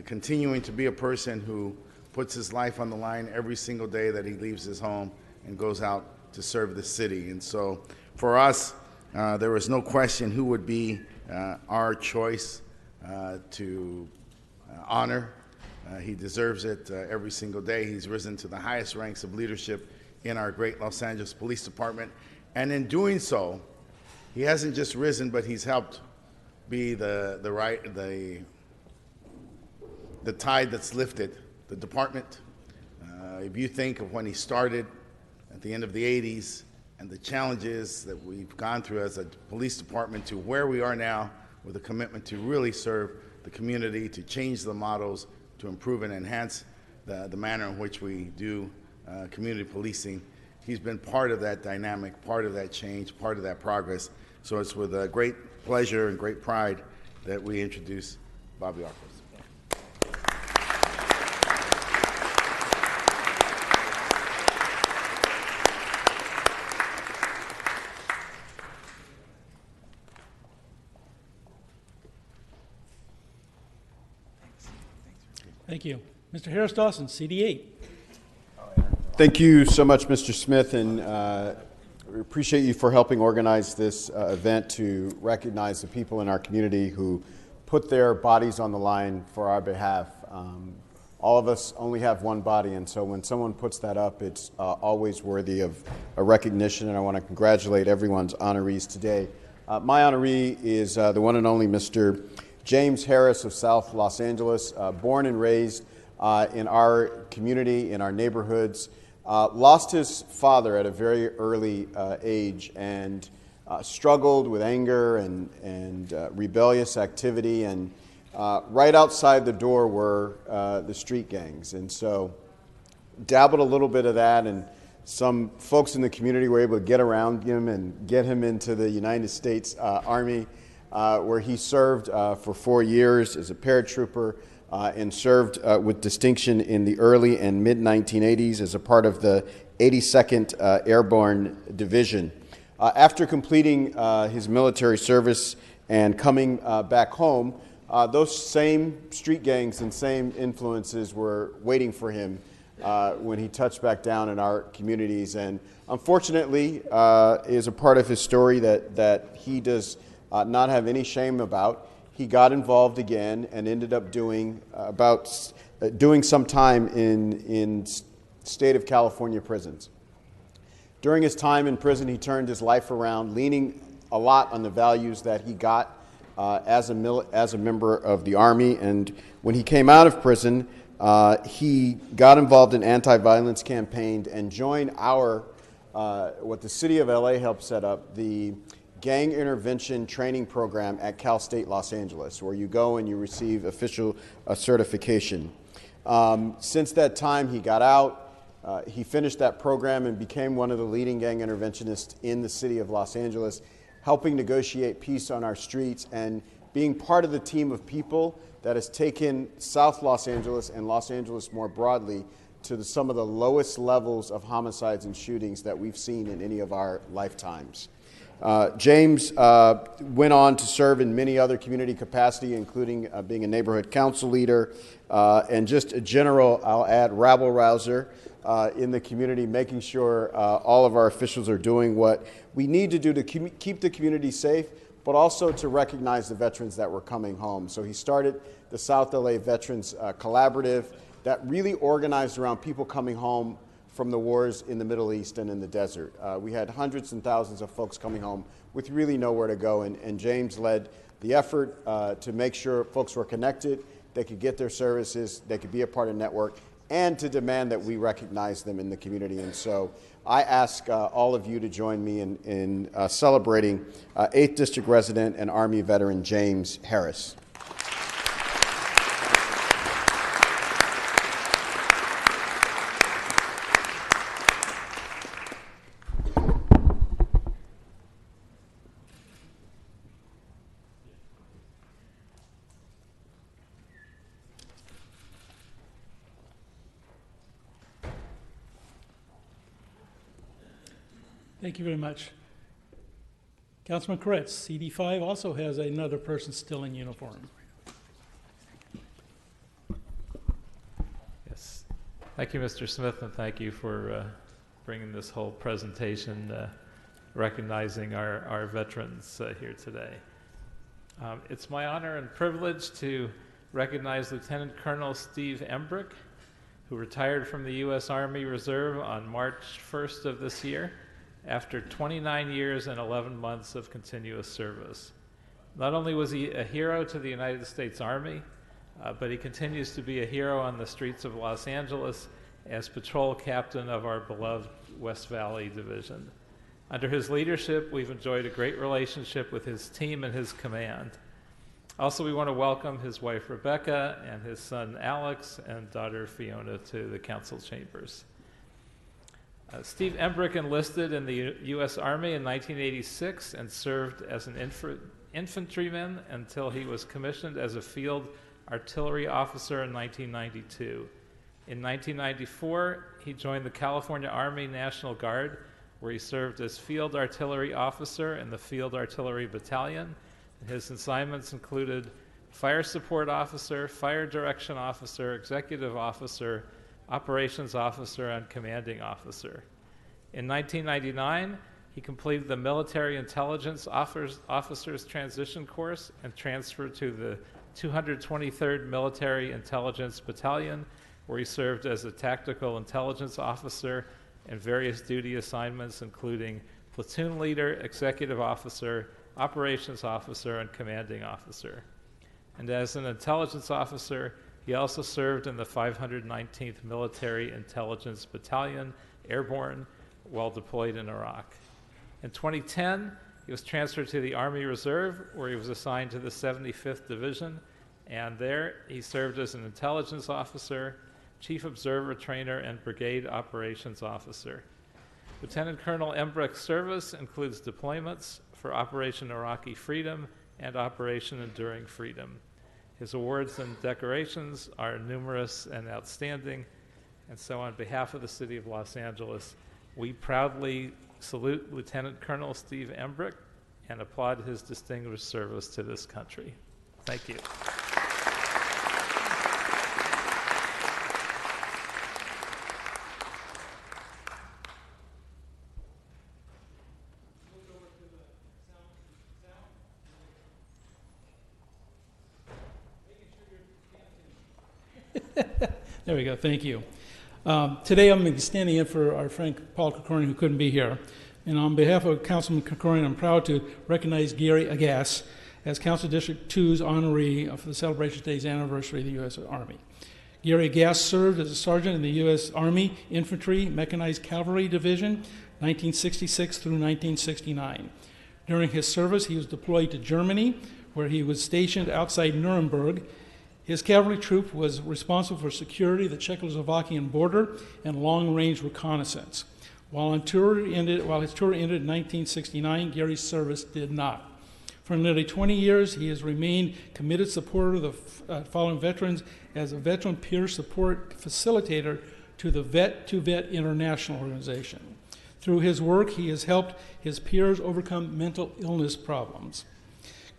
continuing to be a person who puts his life on the line every single day that he leaves his home and goes out to serve the city. And so for us, there was no question who would be our choice to honor. He deserves it every single day. He's risen to the highest ranks of leadership in our great Los Angeles Police Department. And in doing so, he hasn't just risen, but he's helped be the tide that's lifted the department. If you think of when he started at the end of the 80s and the challenges that we've gone through as a police department to where we are now with a commitment to really serve the community, to change the models, to improve and enhance the manner in which we do community policing. He's been part of that dynamic, part of that change, part of that progress. So it's with great pleasure and great pride that we introduce Bobby Arcos. Thank you. Mr. Harris Dawson, CD8. Thank you so much, Mr. Smith, and we appreciate you for helping organize this event to recognize the people in our community who put their bodies on the line for our behalf. All of us only have one body, and so when someone puts that up, it's always worthy of a recognition, and I want to congratulate everyone's honorees today. My honoree is the one and only Mr. James Harris of South Los Angeles, born and raised in our community, in our neighborhoods, lost his father at a very early age and struggled with anger and rebellious activity. And right outside the door were the street gangs. And so dabbled a little bit of that, and some folks in the community were able to get around him and get him into the United States Army, where he served for 4 years as a paratrooper and served with distinction in the early and mid-1980s as a part of the 82nd Airborne Division. After completing his military service and coming back home, those same street gangs and same influences were waiting for him when he touched back down in our communities. And unfortunately, is a part of his story that he does not have any shame about. He got involved again and ended up doing some time in state of California prisons. During his time in prison, he turned his life around, leaning a lot on the values that he got as a member of the Army. And when he came out of prison, he got involved in anti-violence campaigns and joined what the city of LA helped set up, the Gang Intervention Training Program at Cal State Los Angeles, where you go and you receive official certification. Since that time, he got out. He finished that program and became one of the leading gang interventionists in the city of Los Angeles, helping negotiate peace on our streets and being part of the team of people that has taken South Los Angeles and Los Angeles more broadly to some of the lowest levels of homicides and shootings that we've seen in any of our lifetimes. James went on to serve in many other community capacity, including being a neighborhood council leader and just a general, I'll add, rabble-rouser in the community, making sure all of our officials are doing what we need to do to keep the community safe, but also to recognize the veterans that were coming home. So he started the South LA Veterans Collaborative that really organized around people coming home from the wars in the Middle East and in the desert. We had hundreds and thousands of folks coming home with really nowhere to go, and James led the effort to make sure folks were connected, they could get their services, they could be a part of the network, and to demand that we recognize them in the community. And so I ask all of you to join me in celebrating 8th District resident and Army veteran James Harris. Thank you very much. Councilman Koretz, CD5 also has another person still in uniform. Yes. Thank you, Mr. Smith, and thank you for bringing this whole presentation, recognizing our veterans here today. It's my honor and privilege to recognize Lieutenant Colonel Steve Embrick, who retired from the U.S. Army Reserve on March 1st of this year, after 29 years and 11 months of continuous service. Not only was he a hero to the United States Army, but he continues to be a hero on the streets of Los Angeles as patrol captain of our beloved West Valley Division. Under his leadership, we've enjoyed a great relationship with his team and his command. Also, we want to welcome his wife Rebecca and his son Alex and daughter Fiona to the council chambers. Steve Embrick enlisted in the U.S. Army in 1986 and served as an infantryman until he was commissioned as a field artillery officer in 1992. In 1994, he joined the California Army National Guard, where he served as field artillery officer in the Field Artillery Battalion. His assignments included fire support officer, fire direction officer, executive officer, operations officer, and commanding officer. In 1999, he completed the Military Intelligence Officers Transition Course and transferred to the 223rd Military Intelligence Battalion, where he served as a tactical intelligence officer in various duty assignments, including platoon leader, executive officer, operations officer, and commanding officer. And as an intelligence officer, he also served in the 519th Military Intelligence Battalion airborne while deployed in Iraq. In 2010, he was transferred to the Army Reserve, where he was assigned to the 75th Division, and there he served as an intelligence officer, chief observer trainer, and brigade operations officer. Lieutenant Colonel Embrick's service includes deployments for Operation Iraqi Freedom and Operation Enduring Freedom. His awards and decorations are numerous and outstanding, and so on behalf of the City of Los Angeles, we proudly salute Lieutenant Colonel Steve Embrick and applaud his distinguished service to this country. Thank you. There we go. Thank you. Today I'm going to be standing in for our friend Paul Krikorian, who couldn't be here. And on behalf of Councilman Krikorian, I'm proud to recognize Gary Agass as Council District 2's honoree for the celebration of today's anniversary of the U.S. Army. Gary Agass served as a sergeant in the U.S. Army Infantry Mechanized Cavalry Division, 1966 through 1969. During his service, he was deployed to Germany, where he was stationed outside Nuremberg. His cavalry troop was responsible for security of the Czechoslovakian border and long-range reconnaissance. While his tour ended in 1969, Gary's service did not. For nearly 20 years, he has remained committed supporter of the following veterans as a veteran peer support facilitator to the Vet2Vet International Organization. Through his work, he has helped his peers overcome mental illness problems.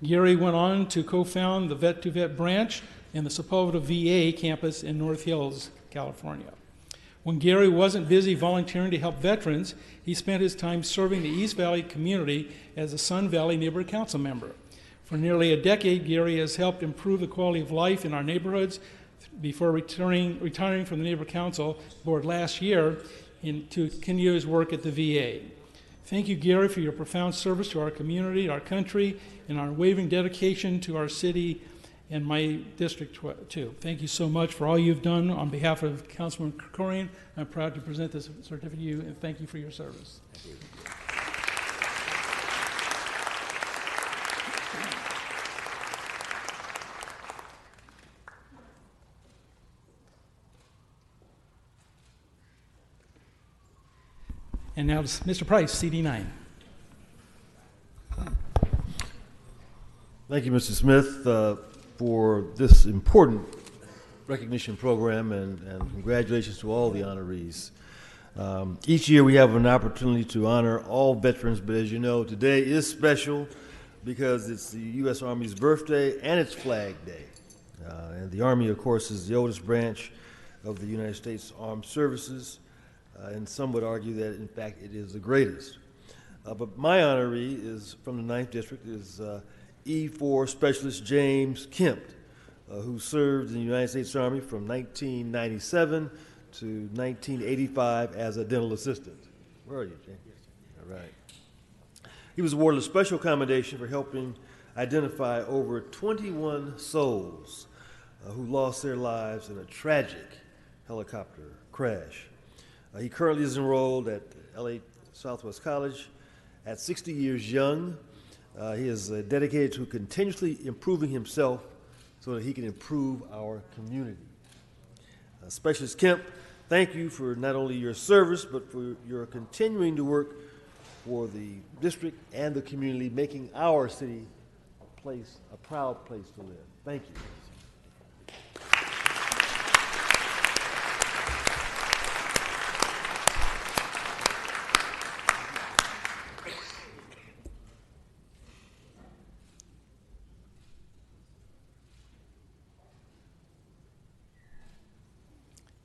Gary went on to co-found the Vet2Vet branch in the Sepulveda VA campus in North Hills, California. When Gary wasn't busy volunteering to help veterans, he spent his time serving the East Valley community as a Sun Valley Neighborhood Council member. For nearly a decade, Gary has helped improve the quality of life in our neighborhoods before retiring from the Neighborhood Council board last year to continue his work at the VA. Thank you, Gary, for your profound service to our community, our country, and our unwavering dedication to our city and my district too. Thank you so much for all you've done. On behalf of Councilman Krikorian, I'm proud to present this certificate to you, and thank you for your service. Thank you. And now to Mr. Price, CD9. Thank you, Mr. Smith, for this important recognition program, and congratulations to all the honorees. Each year we have an opportunity to honor all veterans, but as you know, today is special because it's the U.S. Army's birthday and it's Flag Day. And the Army, of course, is the oldest branch of the United States Armed Services, and some would argue that, in fact, it is the greatest. But my honoree is from the 9th District, is E4 Specialist James Kemp, who served in the United States Army from 1997 to 1985 as a dental assistant. Where are you, James? All right. He was awarded a special commendation for helping identify over 21 souls who lost their lives in a tragic helicopter crash. He currently is enrolled at LA Southwest College at 60 years young. He is dedicated to continuously improving himself so that he can improve our community. Specialist Kemp, thank you for not only your service, but for your continuing to work for the district and the community, making our city a proud place to live. Thank you.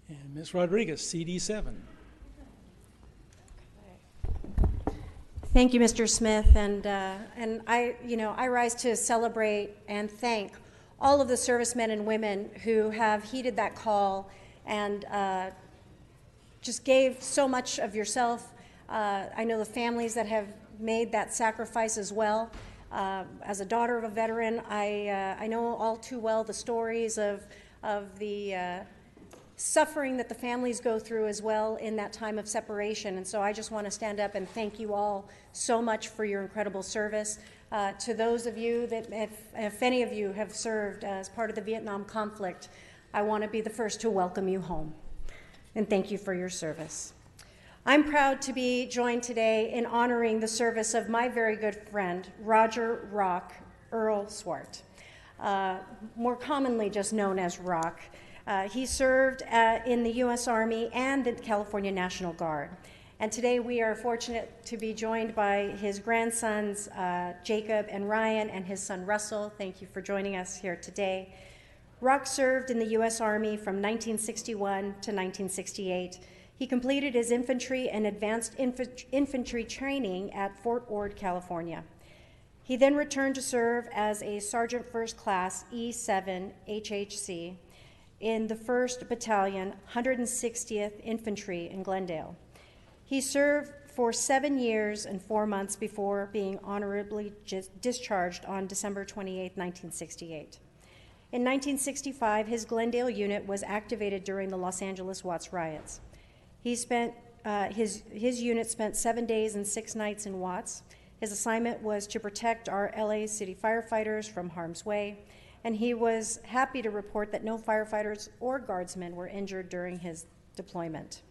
And Ms. Rodriguez, CD7. Thank you, Mr. Smith, and I rise to celebrate and thank all of the servicemen and women who have heeded that call and just gave so much of yourself. I know the families that have made that sacrifice as well. As a daughter of a veteran, I know all too well the stories of the suffering that the families go through as well in that time of separation. And so I just want to stand up and thank you all so much for your incredible service. To those of you that, if any of you have served as part of the Vietnam conflict, I want to be the first to welcome you home. And thank you for your service. I'm proud to be joined today in honoring the service of my very good friend, Roger Rock Earl Swart, more commonly just known as Rock. He served in the U.S. Army and the California National Guard. And today we are fortunate to be joined by his grandsons, Jacob and Ryan, and his son, Russell. Thank you for joining us here today. Rock served in the U.S. Army from 1961 to 1968. He completed his infantry and advanced infantry training at Fort Ord, California. He then returned to serve as a Sergeant First Class E7 HHC in the 1st Battalion, 160th Infantry in Glendale. He served for 7 years and 4 months before being honorably discharged on December 28, 1968. In 1965, his Glendale unit was activated during the Los Angeles Watts riots. He spent, his unit spent 7 days and 6 nights in Watts. His assignment was to protect our LA City firefighters from harm's way, and he was happy to report that no firefighters or guardsmen were injured during his deployment.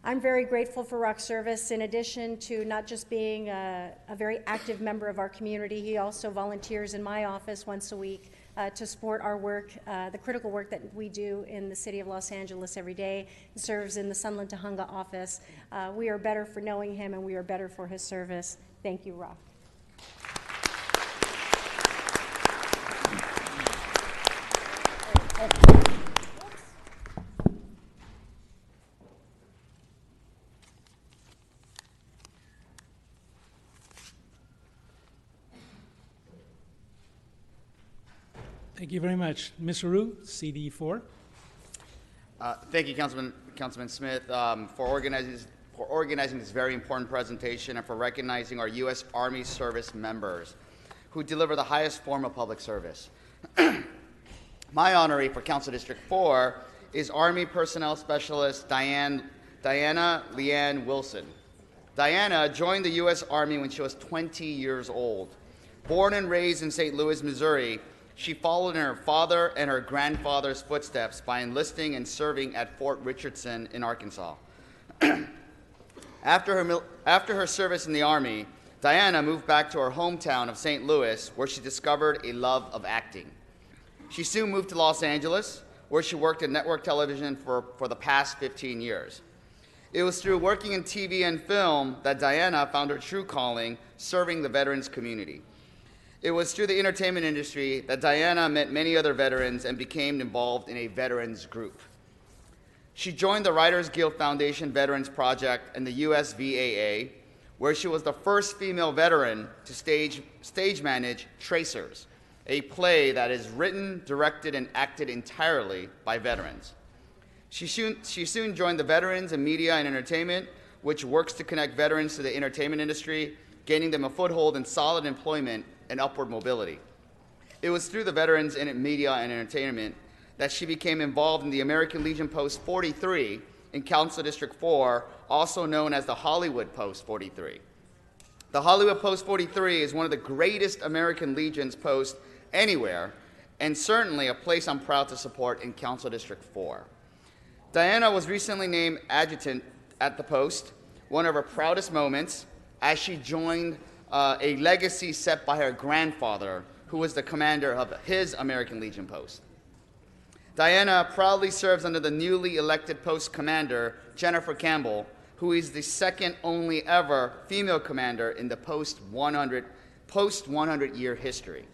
I'm very grateful for Rock's service. In addition to not just being a very active member of our community, he also volunteers in my office once a week to support our work, the critical work that we do in the city of Los Angeles every day. He serves in the Sunland Tujunga office. We are better for knowing him, and we are better for his service. Thank you, Rock. Thank you very much. Ms. Rue, CD4. Thank you, Councilman Smith, for organizing this very important presentation and for recognizing our U.S. Army service members who deliver the highest form of public service. My honoree for Council District 4 is Army Personnel Specialist Diana Leanne Wilson. Diana joined the U.S. Army when she was 20 years old. Born and raised in St. Louis, Missouri, she followed in her father and her grandfather's footsteps by enlisting and serving at Fort Richardson in Arkansas. After her service in the Army, Diana moved back to her hometown of St. Louis, where she discovered a love of acting. She soon moved to Los Angeles, where she worked in network television for the past 15 years. It was through working in TV and film that Diana found her true calling, serving the veterans community. It was through the entertainment industry that Diana met many other veterans and became involved in a veterans group. She joined the Writers Guild Foundation Veterans Project and the USVAA, where she was the first female veteran to stage manage Tracers, a play that is written, directed, and acted entirely by veterans. She soon joined the Veterans in Media and Entertainment, which works to connect veterans to the entertainment industry, gaining them a foothold in solid employment and upward mobility. It was through the Veterans in Media and Entertainment that she became involved in the American Legion Post 43 in Council District 4, also known as the Hollywood Post 43. The Hollywood Post 43 is one of the greatest American Legions posts anywhere, and certainly a place I'm proud to support in Council District 4. Diana was recently named adjutant at the post, one of her proudest moments, as she joined a legacy set by her grandfather, who was the commander of his American Legion post. Diana proudly serves under the newly elected post commander, Jennifer Campbell, who is the second only ever female commander in the post 100 year history.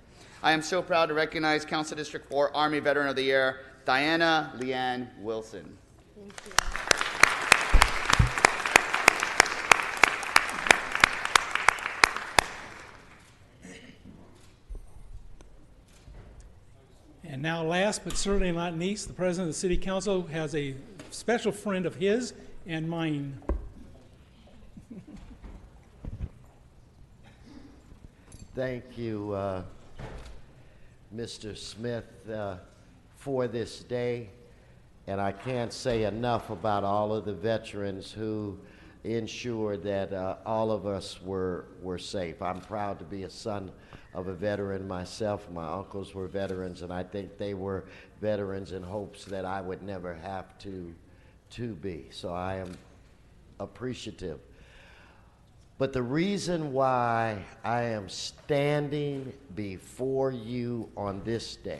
I am so proud to recognize Council District 4 Army Veteran of the Year, Diana Leanne Wilson. Thank you. And now, last but certainly not least, the President of the City Council has a special friend of his and mine. Thank you, Mr. Smith, for this day. And I can't say enough about all of the veterans who ensured that all of us were safe. I'm proud to be a son of a veteran myself. My uncles were veterans, and I think they were veterans in hopes that I would never have to be. So I am appreciative. But the reason why I am standing before you on this day,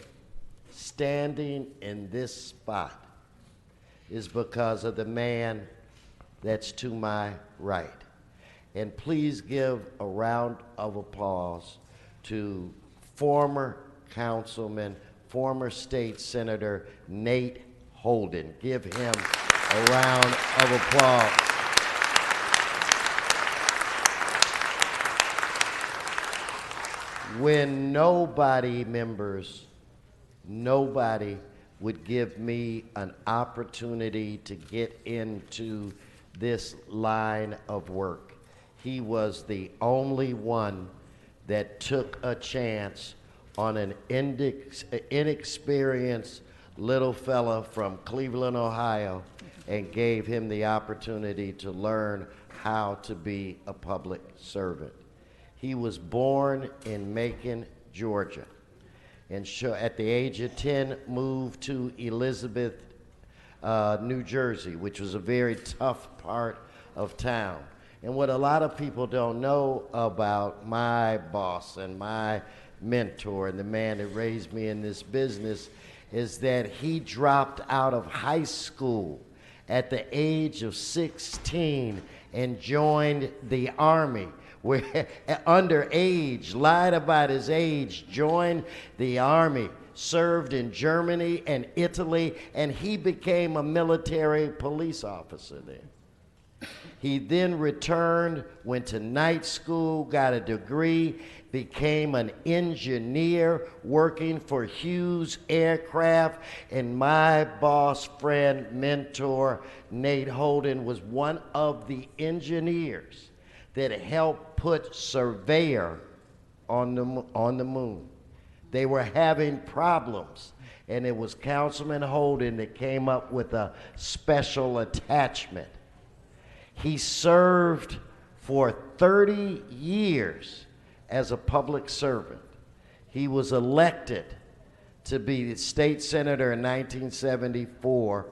standing in this spot, is because of the man that's to my right. And please give a round of applause to former Councilman, former State Senator Nate Holden. Give him a round of applause. When nobody, members, nobody would give me an opportunity to get into this line of work, he was the only one that took a chance on an inexperienced little fella from Cleveland, Ohio, and gave him the opportunity to learn how to be a public servant. He was born in Macon, Georgia, and at the age of 10 moved to Elizabeth, New Jersey, which was a very tough part of town. And what a lot of people don't know about my boss and my mentor and the man that raised me in this business is that he dropped out of high school at the age of 16 and joined the Army. Where underage, lied about his age, joined the Army, served in Germany and Italy, and he became a military police officer there. He then returned, went to night school, got a degree, became an engineer working for Hughes Aircraft, and my boss, friend, mentor, Nate Holden, was one of the engineers that helped put Surveyor on the moon. They were having problems, and it was Councilman Holden that came up with a special attachment. He served for 30 years as a public servant. He was elected to be the state senator in 1974,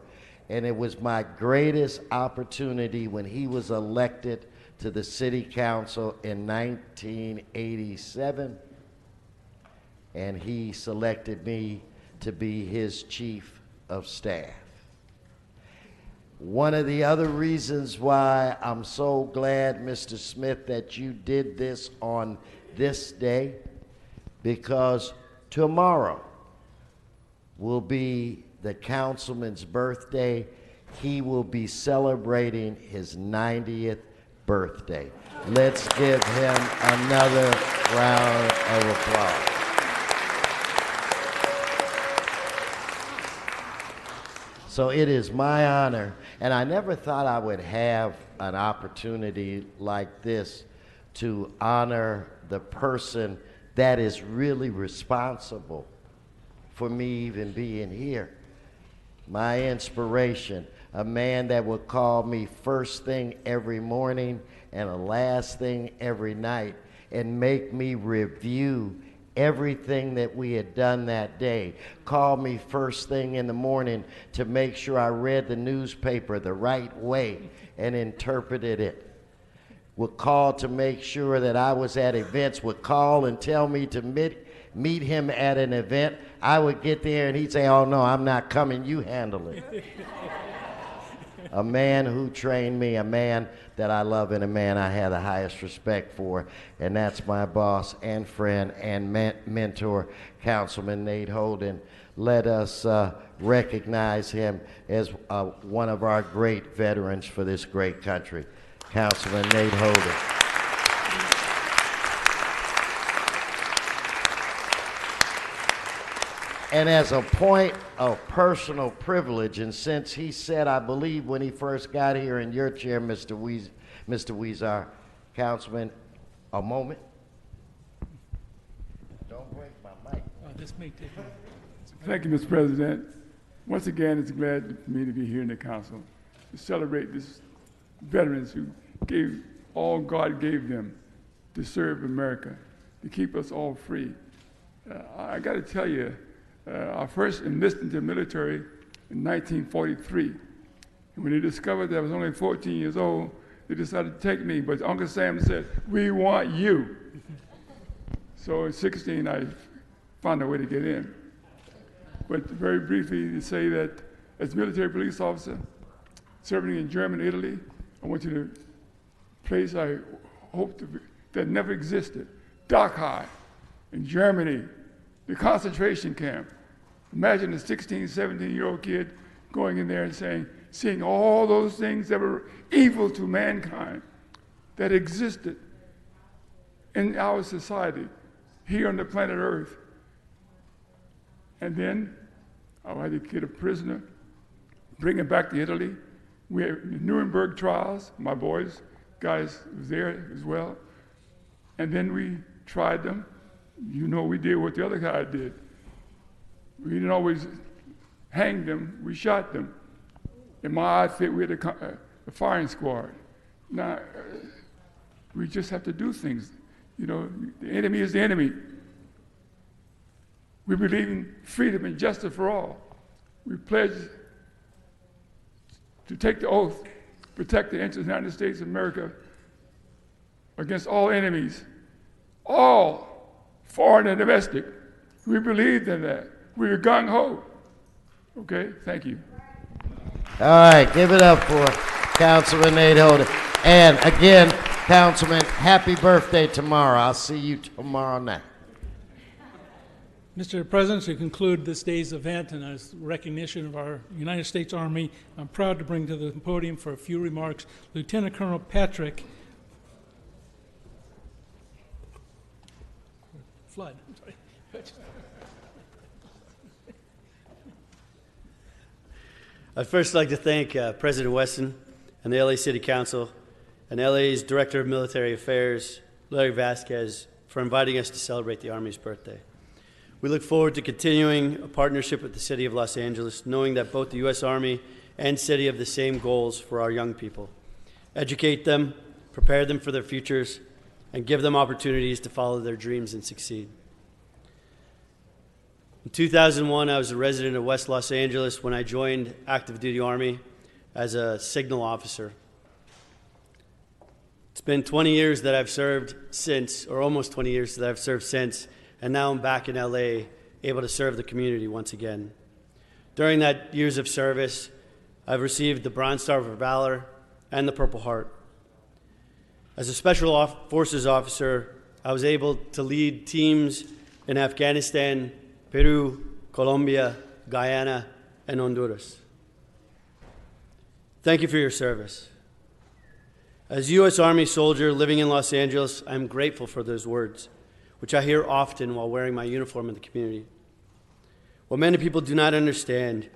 and it was my greatest opportunity when he was elected to the city council in 1987, and he selected me to be his chief of staff. One of the other reasons why I'm so glad, Mr. Smith, that you did this on this day, because tomorrow will be the councilman's birthday. He will be celebrating his 90th birthday. Let's give him another round of applause. So it is my honor, and I never thought I would have an opportunity like this to honor the person that is really responsible for me even being here. My inspiration, a man that would call me first thing every morning and a last thing every night and make me review everything that we had done that day. Call me first thing in the morning to make sure I read the newspaper the right way and interpreted it. Would call to make sure that I was at events, would call and tell me to meet him at an event. I would get there and he'd say, "Oh no, I'm not coming, you handle it." A man who trained me, a man that I love, and a man I have the highest respect for, and that's my boss and friend and mentor, Councilman Nate Holden. Let us recognize him as one of our great veterans for this great country, Councilman Nate Holden. And as a point of personal privilege, and since he said, I believe when he first got here in your chair, Mr. Weezer, Councilman, a moment. Don't break my mic. This may take Thank you, Mr. President. Once again, it's glad for me to be here in the council to celebrate these veterans who gave all God gave them to serve America, to keep us all free. I got to tell you, I first enlisted in the military in 1943. And when they discovered that I was only 14 years old, they decided to take me. But Uncle Sam said, "We want you." So at 16, I found a way to get in. But very briefly, to say that as a military police officer, serving in Germany, Italy, I went to the place I hoped to be, that never existed, Dachau in Germany, the concentration camp. Imagine a 16, 17-year-old kid going in there and seeing all those things that were evil to mankind that existed in our society here on the planet Earth. And then I had to get a prisoner, bring him back to Italy. We had the Nuremberg trials. My guys was there as well. And then we tried them. You know, we did what the other guy did. We didn't always hang them, we shot them. In my outfit, we had a firing squad. Now, we just have to do things. You know, the enemy is the enemy. We believe in freedom and justice for all. We pledge to take the oath, protect the interests of the United States of America against all enemies, all foreign and domestic. We believed in that. We were gung-ho. Okay, thank you. All right, give it up for Councilman Nate Holder. And again, Councilman, happy birthday tomorrow. I'll see you tomorrow night. Mr. President, to conclude this day's event and as recognition of our United States Army, I'm proud to bring to the podium for a few remarks Lieutenant Colonel Patrick Flood. I'm sorry. I'd first like to thank President Weston and the LA City Council and LA's Director of Military Affairs, Larry Vasquez, for inviting us to celebrate the Army's birthday. We look forward to continuing a partnership with the City of Los Angeles, knowing that both the U.S. Army and City have the same goals for our young people. Educate them, prepare them for their futures, and give them opportunities to follow their dreams and succeed. In 2001, I was a resident of West Los Angeles when I joined active duty Army as a signal officer. It's been 20 years that I've served since, or almost 20 years that I've served since, and now I'm back in LA, able to serve the community once again. During that years of service, I've received the Bronze Star for Valor and the Purple Heart. As a Special Forces officer, I was able to lead teams in Afghanistan, Peru, Colombia, Guyana, and Honduras. Thank you for your service. As a U.S. Army soldier living in Los Angeles, I'm grateful for those words, which I hear often while wearing my uniform in the community. What many people do not understand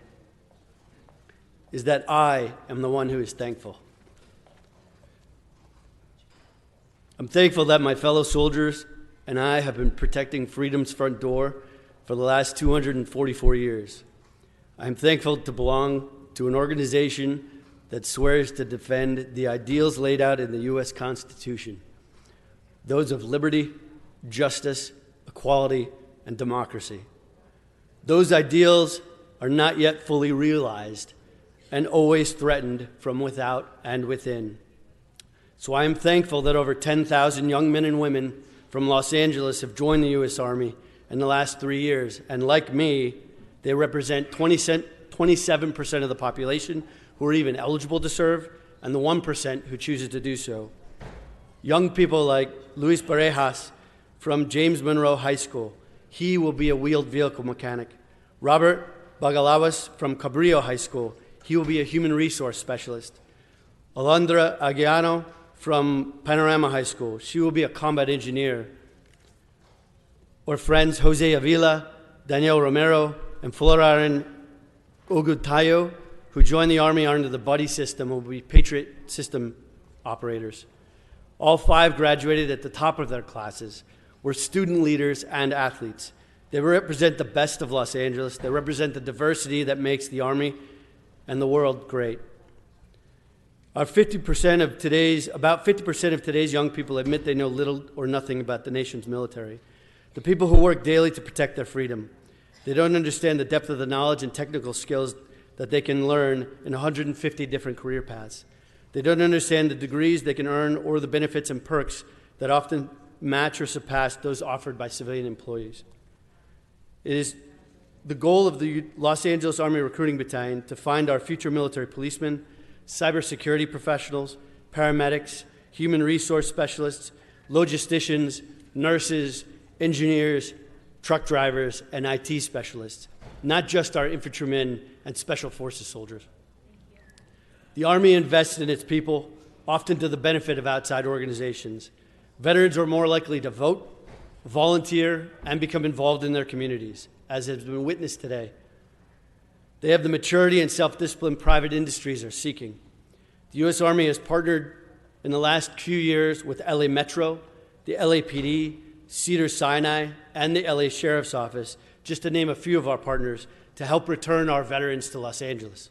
is that I am the one who is thankful. I'm thankful that my fellow soldiers and I have been protecting freedom's front door for the last 244 years. I'm thankful to belong to an organization that swears to defend the ideals laid out in the U.S. Constitution, those of liberty, justice, equality, and democracy. Those ideals are not yet fully realized and always threatened from without and within. So I am thankful that over 10,000 young men and women from Los Angeles have joined the U.S. Army in the last 3 years, and like me, they represent 27% of the population who are even eligible to serve, and the 1% who chooses to do so. Young people like Luis Parejas from James Monroe High School, he will be a wheeled vehicle mechanic. Robert Bagalavas from Cabrillo High School, he will be a human resource specialist. Alondra Aguiano from Panorama High School, she will be a combat engineer. Or friends Jose Avila, Daniel Romero, and Floraren Ogutayo, who joined the Army under the buddy system, will be Patriot system operators. All 5 graduated at the top of their classes, were student leaders and athletes. They represent the best of Los Angeles. They represent the diversity that makes the Army and the world great. About 50% of today's young people admit they know little or nothing about the nation's military. The people who work daily to protect their freedom. They don't understand the depth of the knowledge and technical skills that they can learn in 150 different career paths. They don't understand the degrees they can earn or the benefits and perks that often match or surpass those offered by civilian employees. It is the goal of the Los Angeles Army Recruiting Battalion to find our future military policemen, cybersecurity professionals, paramedics, human resource specialists, logisticians, nurses, engineers, truck drivers, and IT specialists, not just our infantrymen and special forces soldiers. The Army invests in its people, often to the benefit of outside organizations. Veterans are more likely to vote, volunteer, and become involved in their communities, as has been witnessed today. They have the maturity and self-discipline private industries are seeking. The U.S. Army has partnered in the last few years with LA Metro, the LAPD, Cedars-Sinai, and the LA Sheriff's Office, just to name a few of our partners, to help return our veterans to Los Angeles.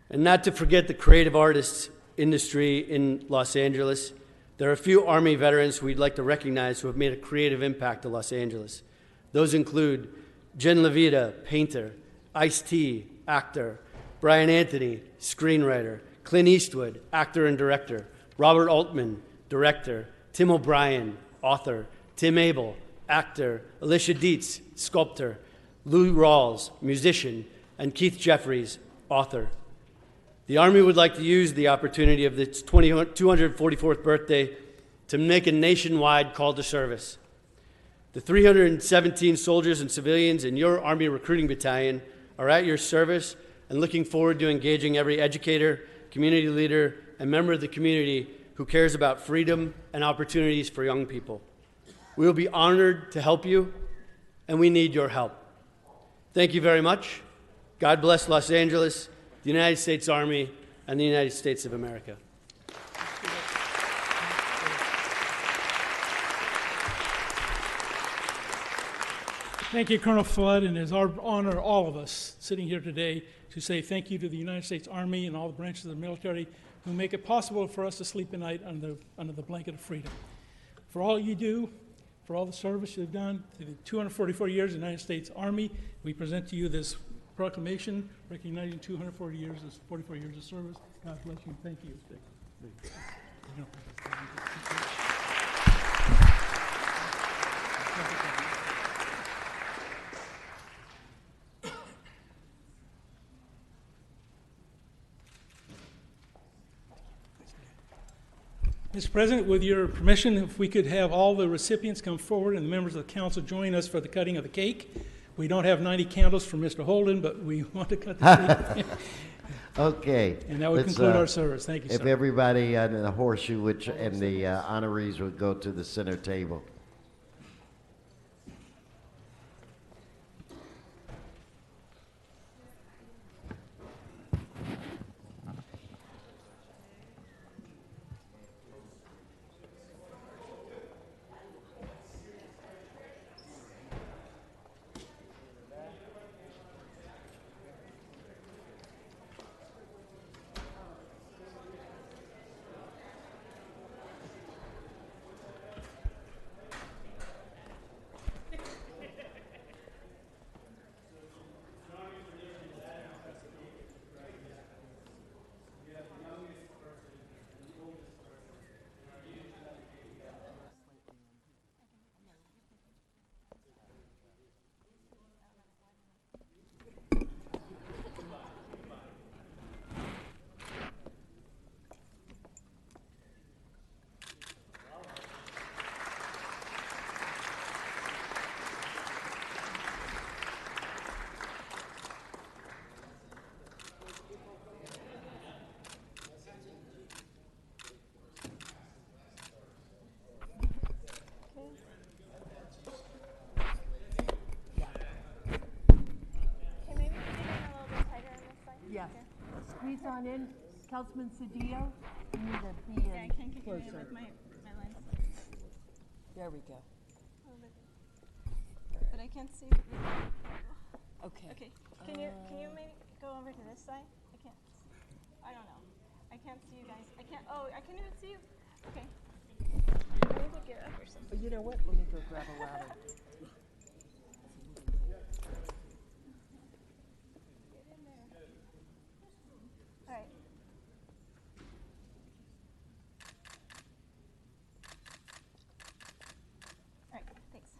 And not to forget the creative artists industry in Los Angeles. There are a few Army veterans who we'd like to recognize who have made a creative impact to Los Angeles. Those include Jen LaVita, painter, Ice-T, actor, Brian Anthony, screenwriter, Clint Eastwood, actor and director, Robert Altman, director, Tim O'Brien, author, Tim Abel, actor, Alicia Dietz, sculptor, Lou Rawls, musician, and Keith Jeffries, author. The Army would like to use the opportunity of its 244th birthday to make a nationwide call to service. The 317 soldiers and civilians in your Army Recruiting Battalion are at your service and looking forward to engaging every educator, community leader, and member of the community who cares about freedom and opportunities for young people. We will be honored to help you, and we need your help. Thank you very much. God bless Los Angeles, the United States Army, and the United States of America. Thank you, Colonel Flood, and it's our honor, all of us sitting here today, to say thank you to the United States Army and all the branches of the military who make it possible for us to sleep at night under the blanket of freedom. For all you do, for all the service you've done, to the 244 years of the United States Army, we present to you this proclamation recognizing 44 years of service. God bless you. Thank you. Mr. President, with your permission, if we could have all the recipients come forward and the members of the council join us for the cutting of the cake. We don't have 90 candles for Mr. Holden, but we want to cut the cake. Okay. And that would conclude our service. Thank you, If sir. everybody in the horseshoe and the honorees would go to the center table. Yes. Squeeze on in. Councilman Cedillo, you need to be in Can you closer. with my lens? There we go. can't see. Okay. Okay. Can you maybe go over to this side? I can't. I don't know. I can't see you guys. I can't. Oh, I can't even see you. Okay. Maybe get up or something. You know what? Let me go grab a ladder. All right. All right. Thanks.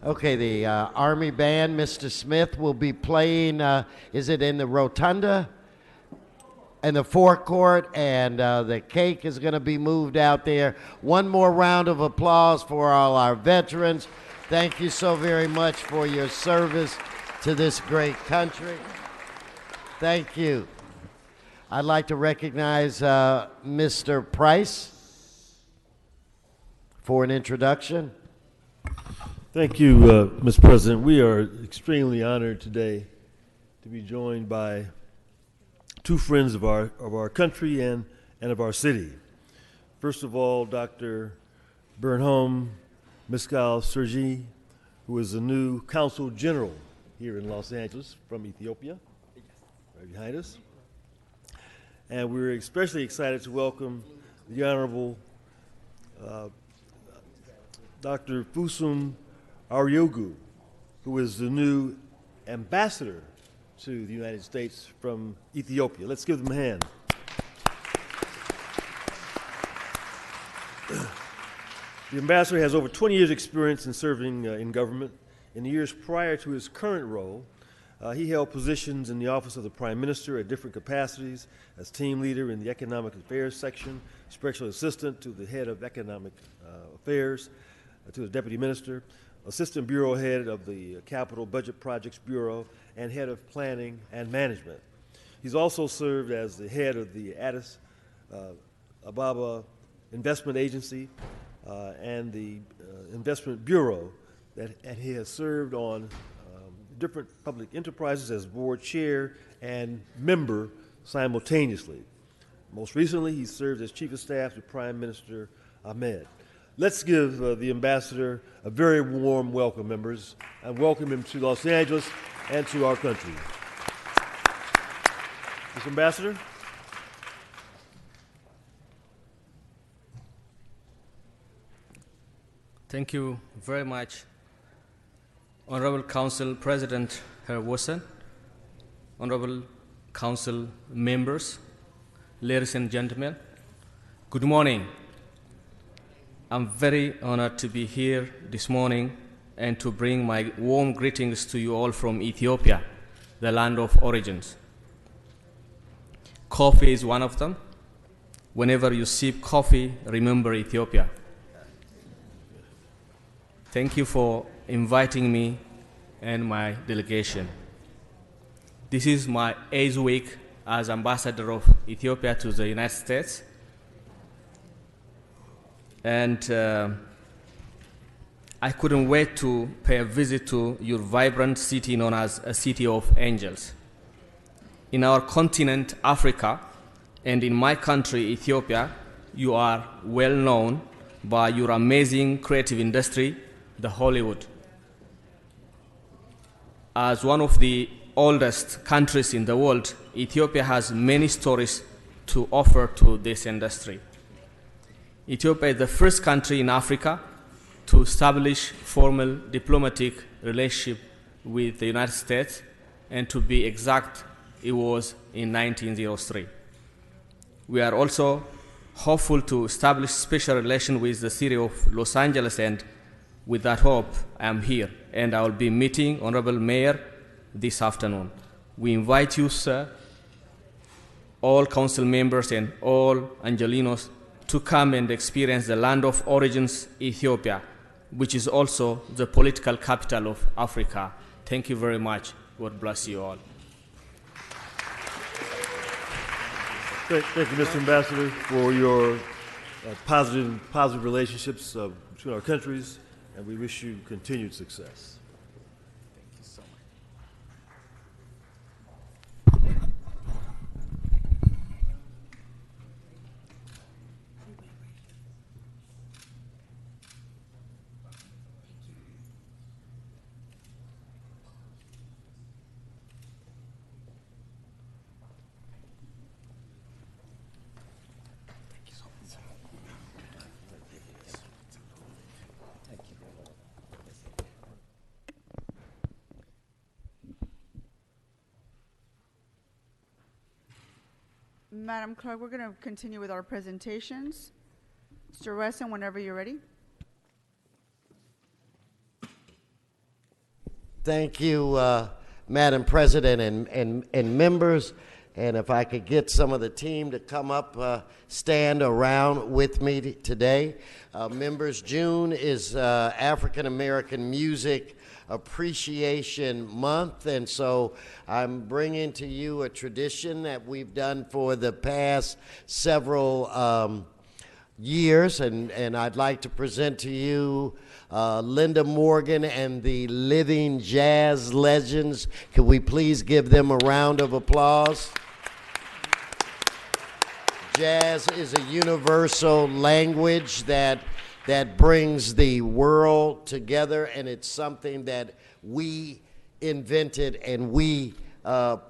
Okay, the Army Band, Mr. Smith, will be playing, is it in the rotunda? In the forecourt, and the cake is going to be moved out there. One more round of applause for all our veterans. Thank you so very much for your service to this great country. Thank you. I'd like to recognize Mr. Price for an introduction. Thank you, Mr. President. We are extremely honored today to be joined by two friends of our country and of our city. First of all, Dr. Burnham Mescal Sergi, who is the new Consul General here in Los Angeles from Ethiopia, right behind us. And we're especially excited to welcome the Honorable Dr. Fusum Aryogu, who is the new ambassador to the United States from Ethiopia. Let's give them a hand. The ambassador has over 20 years' experience in serving in government. In the years prior to his current role, he held positions in the office of the Prime Minister at different capacities, as team leader in the Economic Affairs section, special assistant to the head of Economic Affairs, to the Deputy Minister, Assistant Bureau Head of the Capital Budget Projects Bureau, and Head of Planning and Management. He's also served as the head of the Addis Ababa Investment Agency and the Investment Bureau, and he has served on different public enterprises as board chair and member simultaneously. Most recently, he served as Chief of Staff to Prime Minister Ahmed. Let's give the ambassador a very warm welcome, members, and welcome him to Los Angeles and to our country. Mr. Ambassador. Thank you very much, Honorable Council President Herr Wilson, Honorable Council members, ladies and gentlemen, good morning. I'm very honored to be here this morning and to bring my warm greetings to you all from Ethiopia, the land of origins. Coffee is one of them. Whenever you sip coffee, remember Ethiopia. Thank you for inviting me and my delegation. This is my 8th week as Ambassador of Ethiopia to the United States. And I couldn't wait to pay a visit to your vibrant city known as a City of Angels. In our continent, Africa, and in my country, Ethiopia, you are well known by your amazing creative industry, the Hollywood. As one of the oldest countries in the world, Ethiopia has many stories to offer to this industry. Ethiopia is the first country in Africa to establish formal diplomatic relationship with the United States, and to be exact, it was in 1903. We are also hopeful to establish special relation with the city of Los Angeles, and with that hope, I am here, and I will be meeting Honorable Mayor this afternoon. We invite you, sir, all council members and all Angelinos to come and experience the land of origins, Ethiopia, which is also the political capital of Africa. Thank you very much. God bless you all. Thank you, Mr. Ambassador, for your positive relationships between our countries, and we wish you continued success. Thank you so much. Madam Clerk, we're going to continue with our presentations. Mr. Wesson, whenever you're ready. Thank you, Madam President and members. And if I could get some of the team to come up, stand around with me today. Members, June is African American Music Appreciation Month, and so I'm bringing to you a tradition that we've done for the past several years, and I'd like to present to you Linda Morgan and the Living Jazz Legends. Could we please give them a round of applause? Jazz is a universal language that brings the world together, and it's something that we invented and we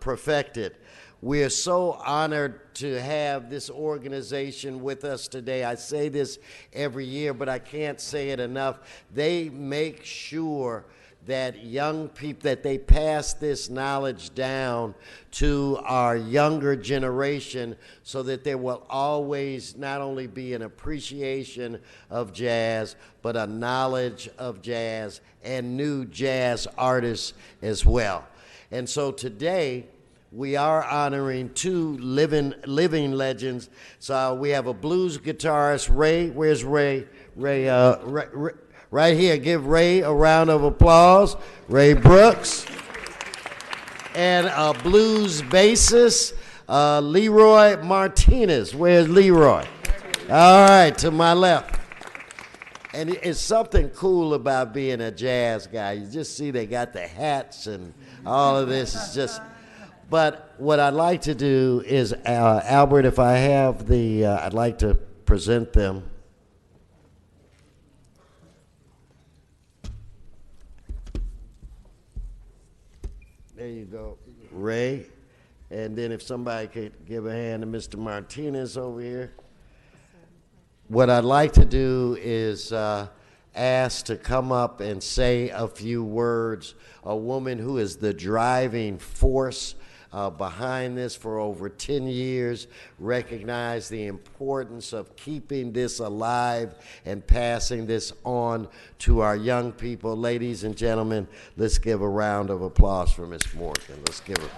perfected. We are so honored to have this organization with us today. I say this every year, but I can't say it enough. They make sure that young people, that they pass this knowledge down to our younger generation so that there will always not only be an appreciation of jazz, but a knowledge of jazz and new jazz artists as well. And so today, we are honoring two living legends. So we have a blues guitarist, Ray. Where's Ray? Ray, right here. Give Ray a round of applause. Ray Brooks. And a blues bassist, Leroy Martinez. Where's Leroy? All right, to my left. And it's something cool about being a jazz guy. You just see they got the hats and all of this. It's just... But what I'd like to do is, Albert, if I have the, I'd like to present them. There you go, Ray. And then if somebody could give a hand to Mr. Martinez over here. What I'd like to do is ask to come up and say a few words. A woman who is the driving force behind this for over 10 years, recognize the importance of keeping this alive and passing this on to our young people. Ladies and gentlemen, let's give a round of applause for Miss Morgan. Let's give her.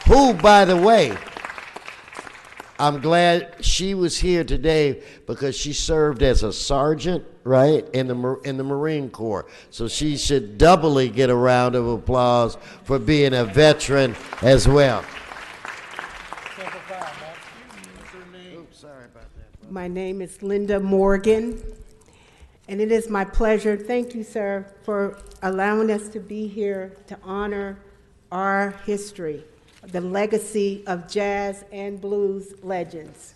Who, by the way, I'm glad she was here today because she served as a sergeant, right, in the Marine Corps. So she should doubly get a round of applause for being a veteran as well. My name is Linda Morgan, and it is my pleasure, thank you, sir, for allowing us to be here to honor our history, the legacy of jazz and blues legends.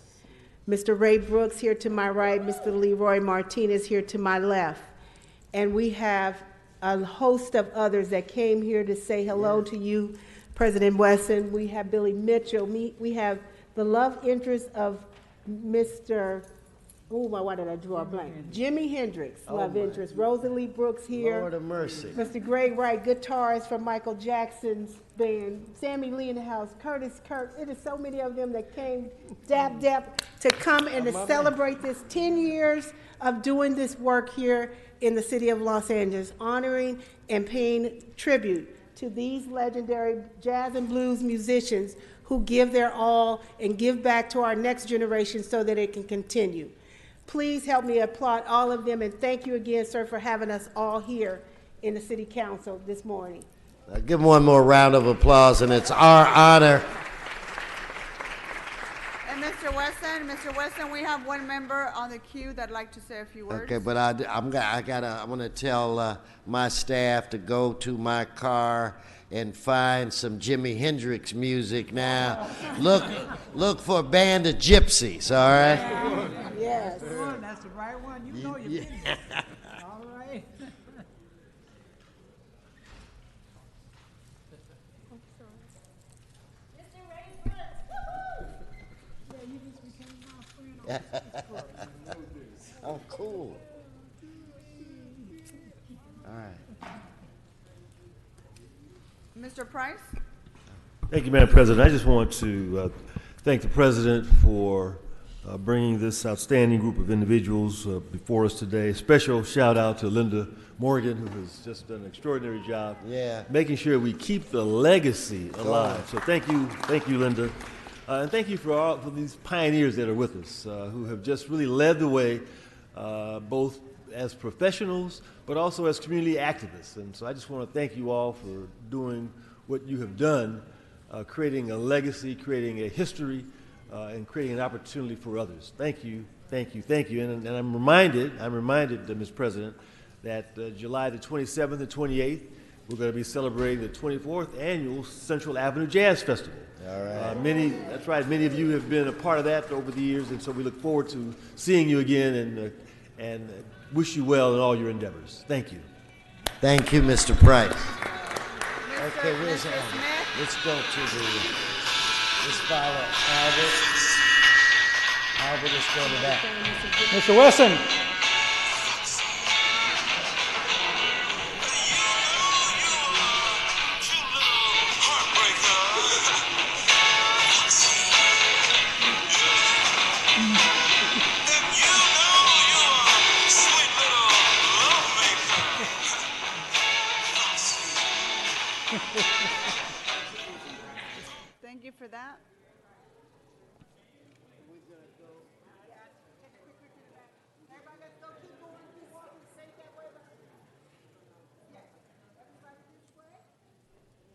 Mr. Ray Brooks here to my right, Mr. Leroy Martinez here to my left. And we have a host of others that came here to say hello to you, President Wesson. We have Billy Mitchell. We have the love interest of Mr. why did I draw a blank? Jimi Hendrix, love interest. Rosalie Brooks here. Lord of mercy. Mr. Greg Wright, guitarist for Michael Jackson's band. Sammy Lee in the house. Curtis Kirk. It is so many of them that came dap to come and to celebrate this 10 years of doing this work here in the city of Los Angeles, honoring and paying tribute to these legendary jazz and blues musicians who give their all and give back to our next generation so that it can continue. Please help me applaud all of them, and thank you again, sir, for having us all here in the City Council this morning. Give them one more round of applause, and it's our honor. And Mr. Weston, we have one member on the queue that'd like to say a few words. Okay, but I'm gonna tell my staff to go to my car and find some Jimi Hendrix music now. Look for a band of gypsies, all right? Yes. That's the right one. You know your business. All right. Oh, cool. All right. Mr. Price? Thank you, Madam President. I just want to thank the President for bringing this outstanding group of individuals before us today. Special shout out to Linda Morgan, who has just done an extraordinary job making sure we keep the legacy alive. So thank you, Linda. And thank you for these pioneers that are with us, who have just really led the way, both as professionals, but also as community activists. And so I just want to thank you all for doing what you have done, creating a legacy, creating a history, and creating an opportunity for others. Thank you, thank you, thank you. And I'm reminded, Ms. President, that July the 27th and 28th, we're going to be celebrating the 24th annual Central Avenue Jazz Festival. All right. That's right. Many of you have been a part of that over the years, and so we look forward to seeing you again and wish you well in all your endeavors. Thank you. Thank you, Mr. Price. Okay, where's Albert? Let's go to let's follow Albert. Albert, let's go to that. Mr. Wesson. Thank you for that.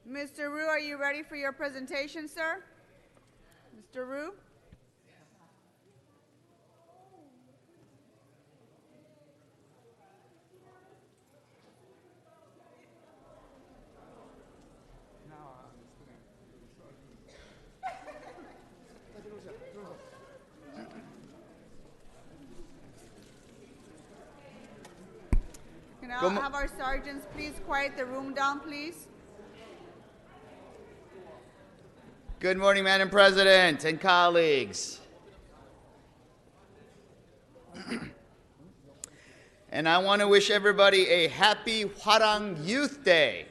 Mr. Rue, are you ready for your presentation, sir? Mr. Rue? Can I have our sergeants please quiet the room down, please? Good morning, Madam President and colleagues. And I want to wish everybody a happy Hwarang Youth Day.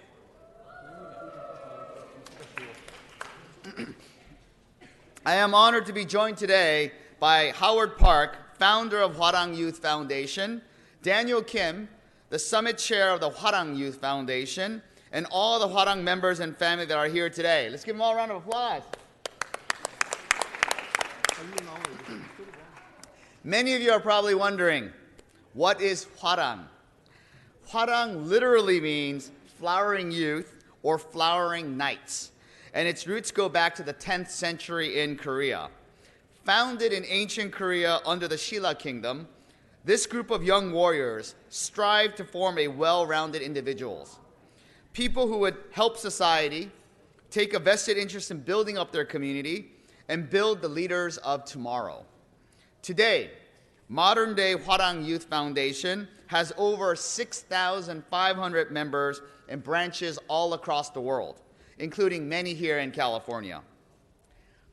I am honored to be joined today by Howard Park, founder of Hwarang Youth Foundation, Daniel Kim, the summit chair of the Hwarang Youth Foundation, and all the Hwarang members and family that are here today. Let's give them all a round of applause. Many of you are probably wondering, what is Hwarang? Hwarang literally means flowering youth or flowering knights, and its roots go back to the 10th century in Korea. Founded in ancient Korea under the Shilla Kingdom, this group of young warriors strive to form a well-rounded individuals. People who would help society, take a vested interest in building up their community, and build the leaders of tomorrow. Today, modern-day Hwarang Youth Foundation has over 6,500 members and branches all across the world, including many here in California.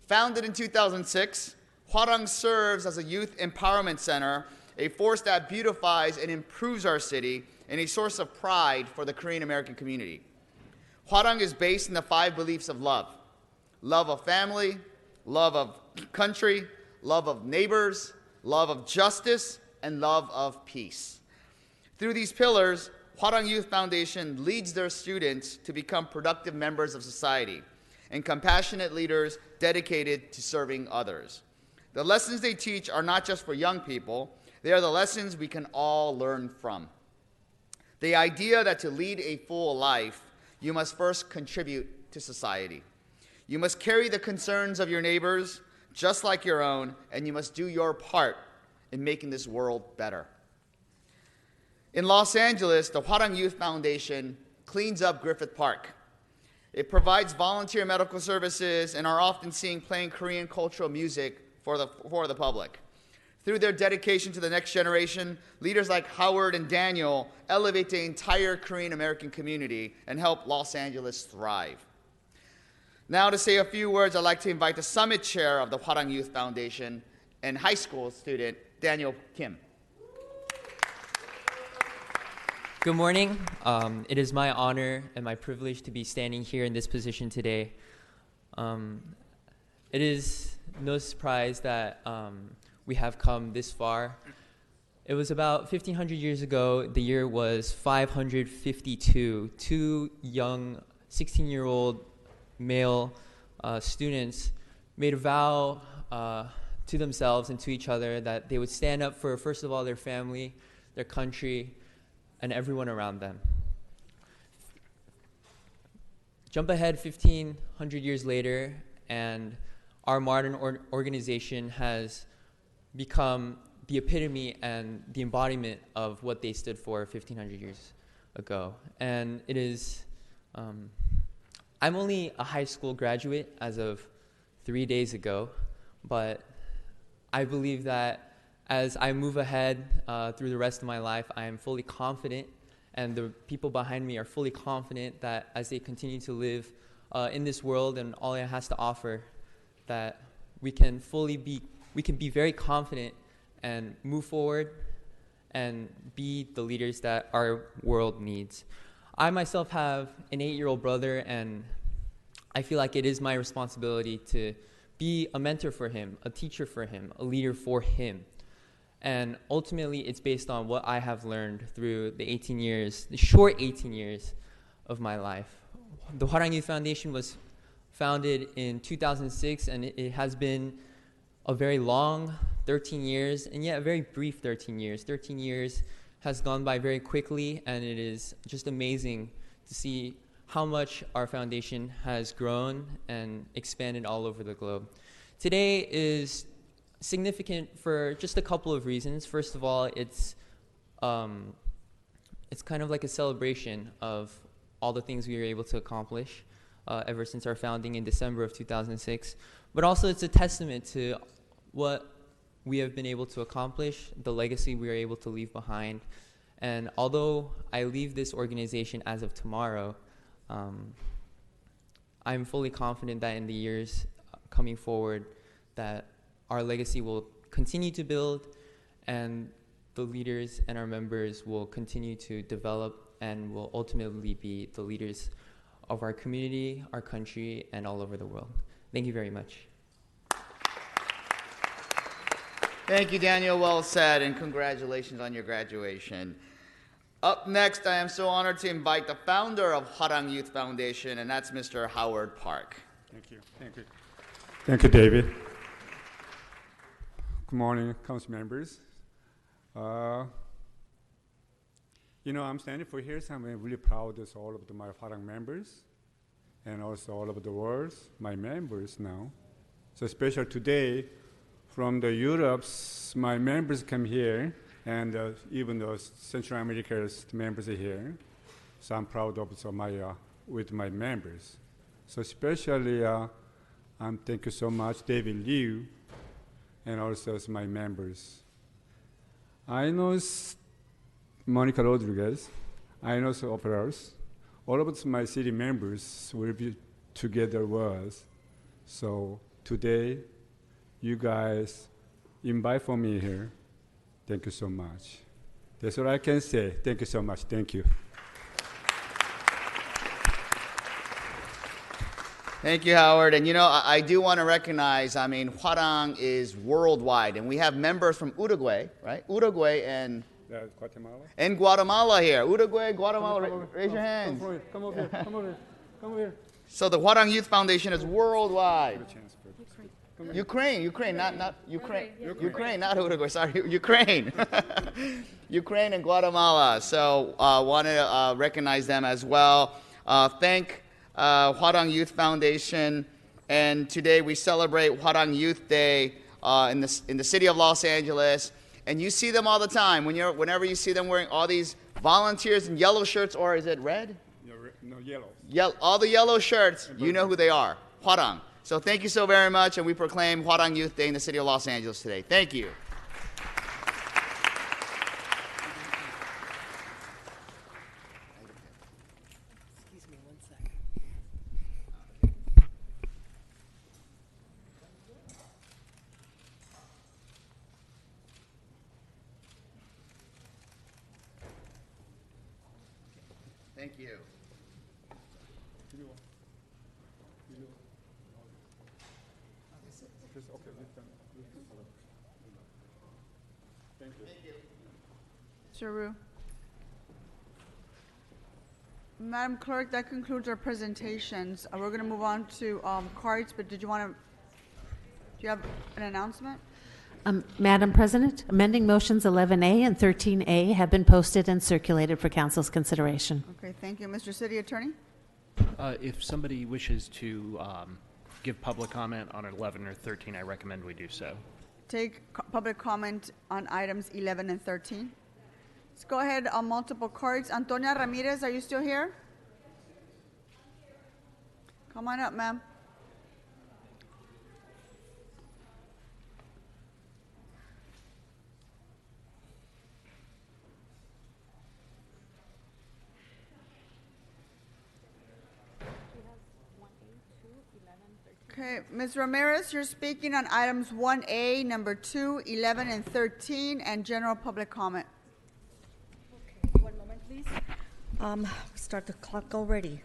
Founded in 2006, Hwarang serves as a youth empowerment center, a force that beautifies and improves our city, and a source of pride for the Korean American community. Hwarang is based in the 5 beliefs of love: love of family, love of country, love of neighbors, love of justice, and love of peace. Through these pillars, Hwarang Youth Foundation leads their students to become productive members of society and compassionate leaders dedicated to serving others. The lessons they teach are not just for young people, they are the lessons we can all learn from. The idea that to lead a full life, you must first contribute to society. You must carry the concerns of your neighbors just like your own, and you must do your part in making this world better. In Los Angeles, the Hwarang Youth Foundation cleans up Griffith Park. It provides volunteer medical services and are often seen playing Korean cultural music for the public. Through their dedication to the next generation, leaders like Howard and Daniel elevate the entire Korean American community and help Los Angeles thrive. Now to say a few words, I'd like to invite the Summit Chair of the Hwarang Youth Foundation and high school student, Daniel Kim. Good morning. It is my honor and my privilege to be standing here in this position today. It is no surprise that we have come this far. It was about 1,500 years ago. The year was 552. 2 young 16-year-old male students made a vow to themselves and to each other that they would stand up for, first of all, their family, their country, and everyone around them. Jump ahead 1,500 years later, and our modern organization has become the epitome and the embodiment of what they stood for 1,500 years ago. And it is, I'm only a high school graduate as of 3 days ago, but I believe that as I move ahead through the rest of my life, I am fully confident, and the people behind me are fully confident that as they continue to live in this world and all it has to offer, that we can be very confident and move forward and be the leaders that our world needs. I myself have an 8-year-old brother, and I feel like it is my responsibility to be a mentor for him, a teacher for him, a leader for him. And ultimately, it's based on what I have learned through the short 18 years of my life. The Hwarang Youth Foundation was founded in 2006, and it has been a very long 13 years, and yet a very brief 13 years. 13 years has gone by very quickly, and it is just amazing to see how much our foundation has grown and expanded all over the globe. Today is significant for just a couple of reasons. First of all, it's kind of like a celebration of all the things we were able to accomplish ever since our founding in December of 2006. But also it's a testament to what we have been able to accomplish, the legacy we are able to leave behind. And although I leave this organization as of tomorrow, I'm fully confident that in the years coming forward that our legacy will continue to build, and the leaders and our members will continue to develop and will ultimately be the leaders of our community, our country, and all over the world. Thank you very much. Thank you, Daniel. Well said, and congratulations on your graduation. Up next, I am so honored to invite the founder of Hwarang Youth Foundation, and that's Mr. Howard Park. Thank you. Thank you. Thank you, David. Good morning, council members. I'm standing for here, so I'm really proud of all of my Hwarang members and also all over the world, my members now. So especially today, from the Europe's, my members come here, and even the Central America's members are here. So I'm proud of with my members. So especially, thank you so much, David Liu, and also my members. I know Monica Rodriguez. I know the operators. All of my city members will be together with us. So today, you guys invite for me here. Thank you so much. That's what I can say. Thank you so much. Thank you. Thank you, Howard. And you know, I do want to recognize, I mean, Hwarang is worldwide, and we have members from Uruguay, right? Uruguay and Guatemala. And Guatemala here. Uruguay, Guatemala, raise your hands. Come over here. Come over here. Come over here. So the Hwarang Youth Foundation is worldwide. Ukraine, not Ukraine. Ukraine, not Uruguay, sorry, Ukraine. Ukraine and Guatemala. So want to recognize them as well. Thank Hwarang Youth Foundation. And today we celebrate Hwarang Youth Day in the city of Los Angeles. And you see them all the time. Whenever you see them wearing all these volunteers in yellow shirts, or is it red? No, yellow. All the yellow shirts, you know who they are, Hwarang. So thank you so very much, and we proclaim Hwarang Youth Day in the city of Los Angeles today. Thank you. Excuse me 1 second. Thank you. Sharu. Madam Clerk, that concludes our presentations. We're going to move on to cards, but do you have an announcement? Madam President, amending motions 11A and 13A have been posted and circulated for council's consideration. Okay, thank you. Mr. City Attorney? If somebody wishes to give public comment on 11 or 13, I recommend we do so. Take public comment on items 11 and 13. Let's go ahead on multiple cards. Antonia Ramirez, are you still here? Come on up, ma'am. Okay, Ms. Ramirez, you're speaking on items 1A, number 2, 11, and 13, and general public comment. Okay, 1 moment, please. Start the clock already.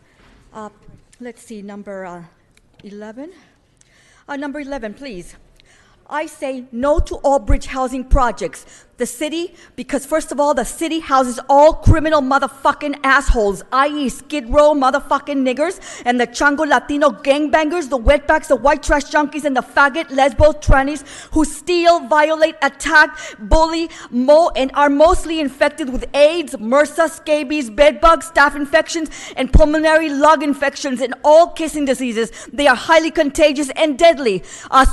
Let's see, number 11. Number 11, please. I say no to all bridge housing projects. The city, because first of all, the city houses all criminal motherfucking assholes, i.e. Skid Row motherfucking niggers, and the Chango Latino gangbangers, the wetbacks, the white trash junkies, and the faggot lesbo trannies who steal, violate, attack, bully, and are mostly infected with AIDS, MRSA, scabies, bedbugs, staph infections, and pulmonary lung infections, and all kissing diseases. They are highly contagious and deadly.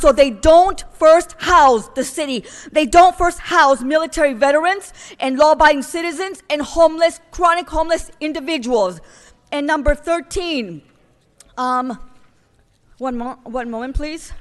So they don't first house the city. They don't first house military veterans and law-abiding citizens and homeless, chronic homeless individuals. And number 13, one moment, please.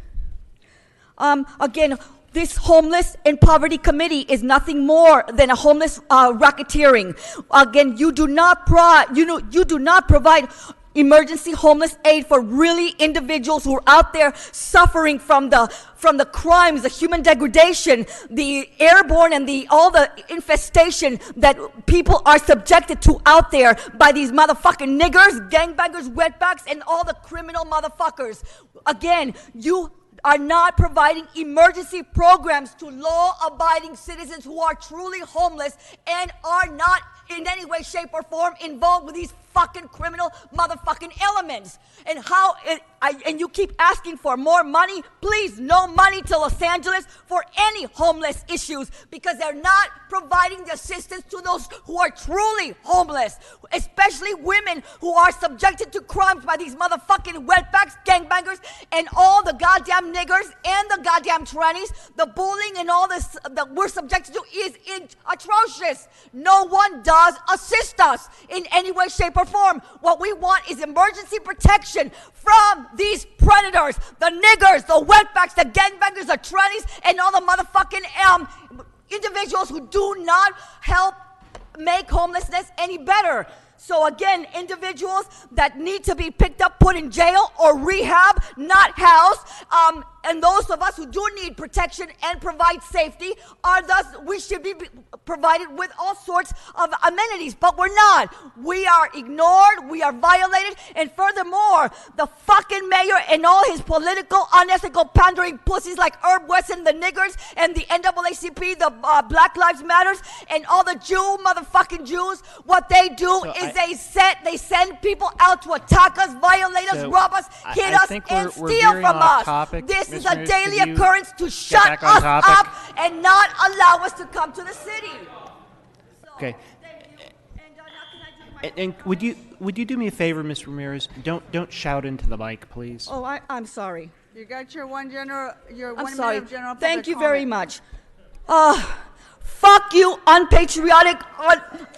Again, this homeless and poverty committee is nothing more than a homeless racketeering. Again, you do not provide emergency homeless aid for really individuals who are out there suffering from the crimes, the human degradation, the airborne, and all the infestation that people are subjected to out there by these motherfucking niggers, gangbangers, wetbacks, and all the criminal motherfuckers. Again, you are not providing emergency programs to law-abiding citizens who are truly homeless and are not in any way, shape, or form involved with these fucking criminal motherfucking elements. And you keep asking for more money. Please, no money to Los Angeles for any homeless issues, because they're not providing the assistance to those who are truly homeless, especially women who are subjected to crimes by these motherfucking wetbacks, gangbangers, and all the goddamn niggers and the goddamn trannies. The bullying and all this that we're subjected to is atrocious. No one does assist us in any way, shape, or form. What we want is emergency protection from these predators, the niggers, the wetbacks, the gangbangers, the trannies, and all the motherfucking individuals who do not help make homelessness any better. So again, individuals that need to be picked up, put in jail or rehab, not housed, and those of us who do need protection and provide safety are thus, we should be provided with all sorts of amenities, but we're not. We are ignored, we are violated, and furthermore, the fucking mayor and all his political, unethical, pandering pussies like Herb Wesson, the niggers, and the NAACP, the Black Lives Matters, and all the motherfucking Jews, what they do is they send people out to attack us, violate us, rob us, hit us, and steal from us. This is a daily occurrence to shut us up and not allow us to come to the city. Okay. And would you do me a favor, Ms. Ramirez? Don't shout into the mic, please. Oh, I'm sorry. You got your one minute of general public Thank you comment. very much. Fuck you, unpatriotic,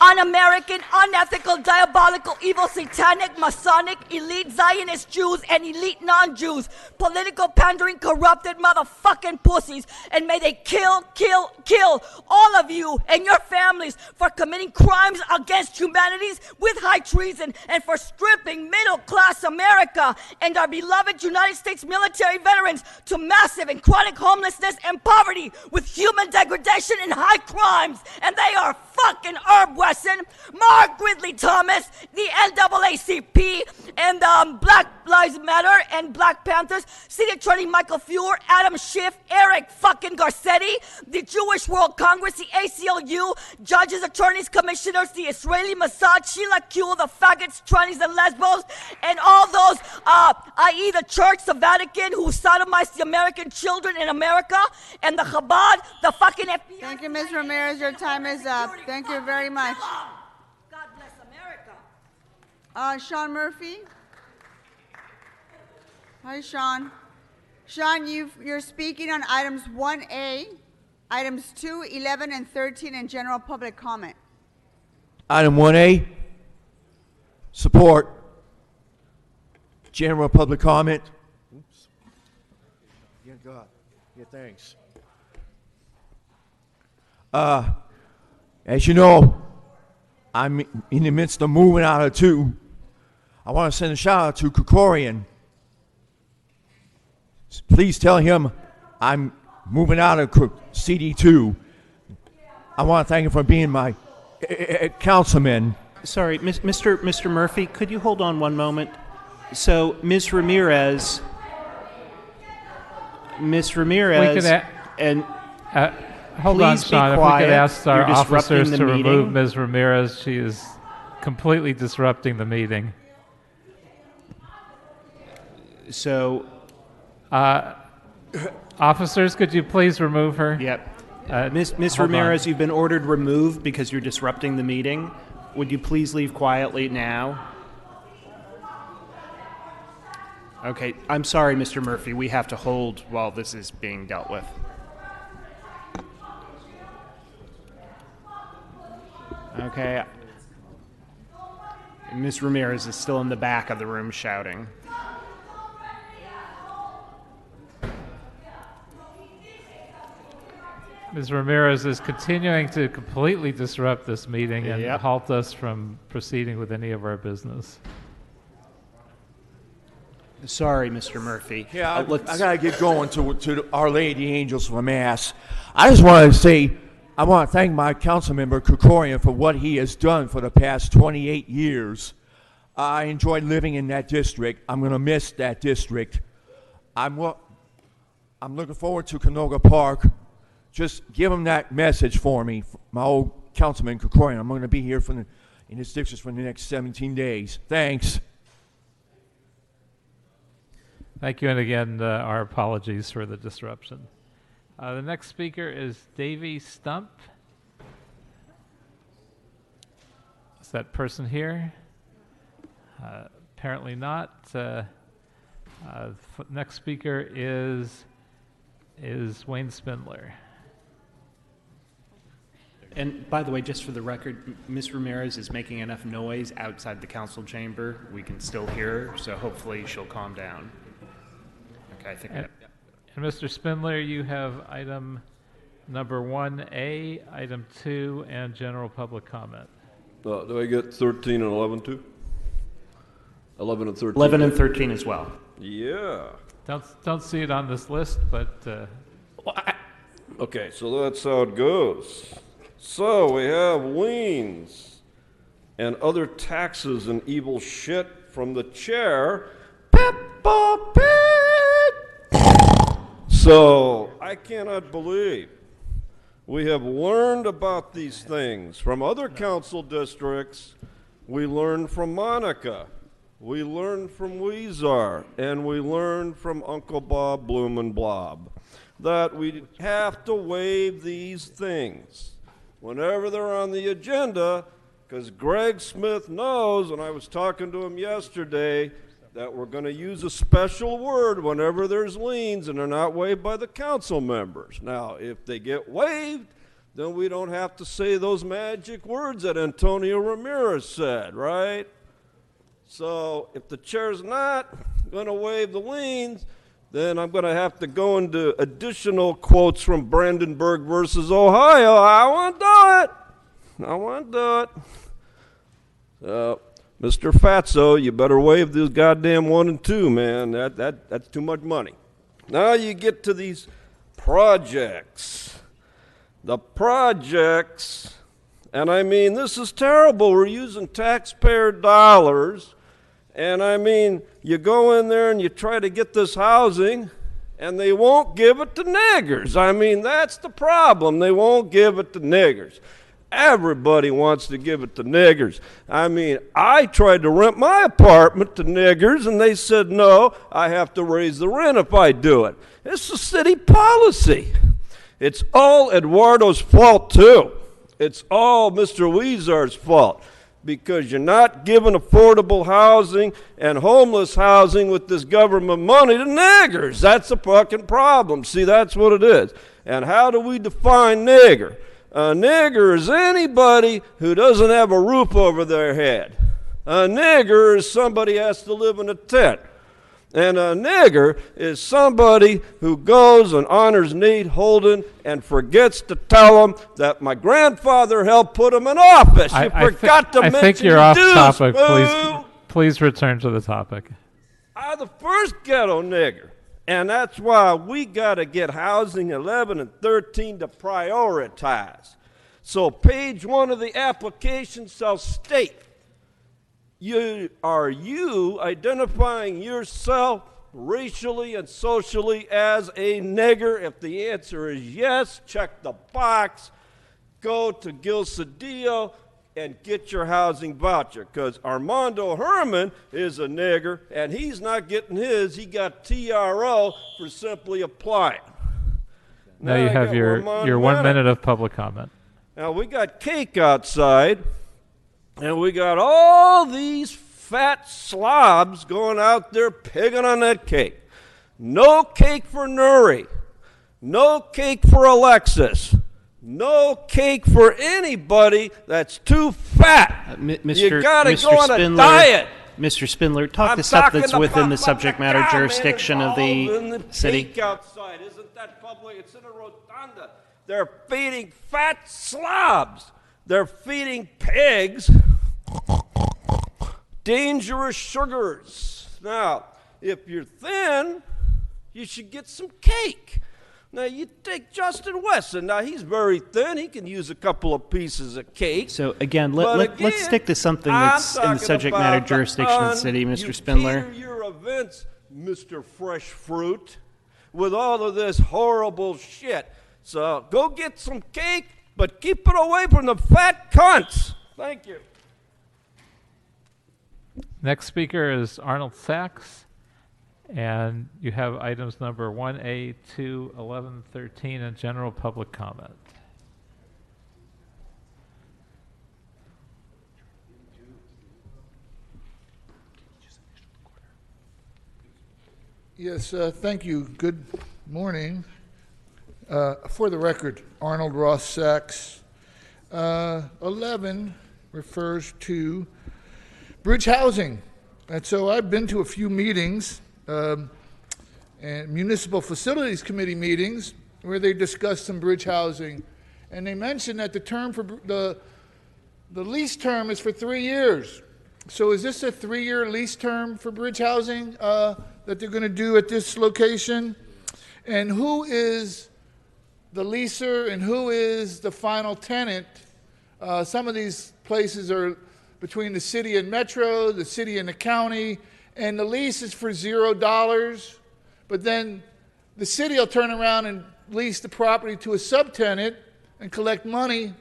un-American, unethical, diabolical, evil, satanic, Masonic, elite Zionist Jews and elite non-Jews, political pandering, corrupted motherfucking pussies, and may they kill all of you and your families for committing crimes against humanity with high treason and for stripping middle-class America and our beloved United States military veterans to massive and chronic homelessness and poverty with human degradation and high crimes, and they are fucking Herb Wesson, Mark Ridley Thomas, the NAACP, and Black Lives Matter and Black Panthers, City Attorney Michael Fuhr, Adam Schiff, Eric fucking Garcetti, the Jewish World Congress, the ACLU, judges, attorneys, commissioners, the Israeli Mossad, Sheila Kuehl, the faggots, trannies, and lesbos, and all those, i.e. the Church, the Vatican, who sodomized the American children in America, and the Chabad, the fucking FBI. Thank you, Ms. Ramirez. Your time is up. Thank you very much. God bless America. Sean Murphy. Hi, Sean. Sean, you're speaking on items 1A, items 2, 11, and 13 in general public comment. Item 1A, support. General public comment. Oops. Yeah, God. Yeah, thanks. As you know, I'm in the midst of moving out of 2. I want to send a shout out to Krikorian. Please tell him I'm moving out of CD2. I want to thank him for being my councilman. Sorry, Mr. Murphy, could you hold on one moment? So, Ms. Ramirez, and hold on, please Sean. be If quiet. we could ask our You're disrupting officers the to meeting. remove Ms. Ramirez. She is completely disrupting the meeting. So, officers, could you please remove her? Yep. Ms. Hold Ramirez, on. you've been ordered removed because you're disrupting the meeting. Would you please leave quietly now? Okay, I'm sorry, Mr. Murphy. We have to hold while this is being dealt with. Okay. Ms. Ramirez is still in the back of the room shouting. Ms. Ramirez is continuing to completely disrupt this meeting and Yep. halt us from proceeding with any of our business. Sorry, Mr. Murphy. Yeah, I got to get going to Our Lady Angels for Mass. I just want to say, I want to thank my council member, Krikorian, for what he has done for the past 28 years. I enjoyed living in that district. I'm going to miss that district. I'm looking forward to Canoga Park. Just give him that message for me, my old councilman, Krikorian. I'm going to be here in this district for the next 17 days. Thanks. Thank you, and again, our apologies for the disruption. The next speaker is Davy Stump. Is that person here? Apparently not. Next speaker is Wayne Spindler. And by the way, just for the record, Ms. Ramirez is making enough noise outside the council chamber. We can still hear her, so hopefully she'll calm down. Okay, I think. And Mr. Spindler, you have item number 1A, item 2, and general public comment. Do I get 13 and 11 too? 11 and 13. 11 and 13 as well. Yeah. Don't see it on this list, but Okay, so that's how it goes. So we have liens and other taxes and evil shit from the chair. Peppa Pig! So I cannot believe we have learned about these things from other council districts. We learned from Monica. We learned from Weezer, and we learned from Uncle Bob Bloom that we have to waive these things whenever they're on the agenda, because Greg Smith knows, and I was talking to him yesterday, that we're going to use a special word whenever there's liens and they're not waived by the council members. Now, if they get waived, then we don't have to say those magic words that Antonio Ramirez said, right? So if the chair's not going to waive the liens, then I'm going to have to go into additional quotes from Brandenburg versus Ohio. I won't do it. I won't do it. So, Mr. Fatso, you better waive these goddamn 1 and 2, man. That's too much money. Now you get to these projects. The projects, and I mean, this is terrible. We're using taxpayer dollars. And I mean, you go in there and you try to get this housing, and they won't give it to niggers. I mean, that's the problem. They won't give it to niggers. Everybody wants to give it to niggers. I mean, I tried to rent my apartment to niggers, and they said, no, I have to raise the rent if I do it. It's a city policy. It's all Eduardo's fault, too. It's all Mr. Weezer's fault, because you're not giving affordable housing and homeless housing with this government money to niggers. That's a fucking problem. See, that's what it is. And how do we define nigger? A nigger is anybody who doesn't have a roof over their head. A nigger is somebody who has to live in a tent. And a nigger is somebody who goes and honors Nate Holden and forgets to tell him that my grandfather helped put him in office. You forgot to mention I think you're off dues, topic. boo. Please return to the topic. I'm the first ghetto nigger. And that's why we got to get housing 11 and 13 to prioritize. So page 1 of the application shall state, are you identifying yourself racially and socially as a nigger? If the answer is yes, check the box. Go to Gil Cedillo and get your housing voucher, because Armando Herman is a nigger, and he's not getting his. He got TRO for simply applying. Now you have your 1 minute of public comment. Now we got cake outside, and we got all these fat slobs going out there pigging on that cake. No cake for Nuri. No cake for Alexis. No cake for anybody that's too fat. You gotta go on a diet. Mr. Spindler, talk to stuff that's within the subject matter jurisdiction of the city. Cake outside, isn't that public? It's in a rotunda. They're feeding fat slobs. They're feeding pigs dangerous sugars. Now, if you're thin, you should get some cake. Now, you take Justin Wesson. Now, he's very thin. He can use a couple of pieces of cake. So, again, let's stick to something that's in the subject matter jurisdiction of the city, Mr. Spindler. You your events, Mr. Fresh Fruit, with all of this horrible shit. So, go get some cake, but keep it away from the fat cunts. Thank you. Next speaker is Arnold Sachs, and you have items number 1A, 2, 11, 13, and general public comment. Yes, thank you. Good morning. For the record, Arnold Ross Sachs. 11 refers to bridge housing. And so I've been to a few meetings, and municipal facilities committee meetings, where they discussed some bridge housing. And they mentioned that the term for the lease term is for 3 years. So is this a 3-year lease term for bridge housing, that they're going to do at this location? And who is the leaser and who is the final tenant? Some of these places are between the city and Metro, the city and the county, and the lease is for $0, but then the city will turn around and lease the property to a subtenant and collect money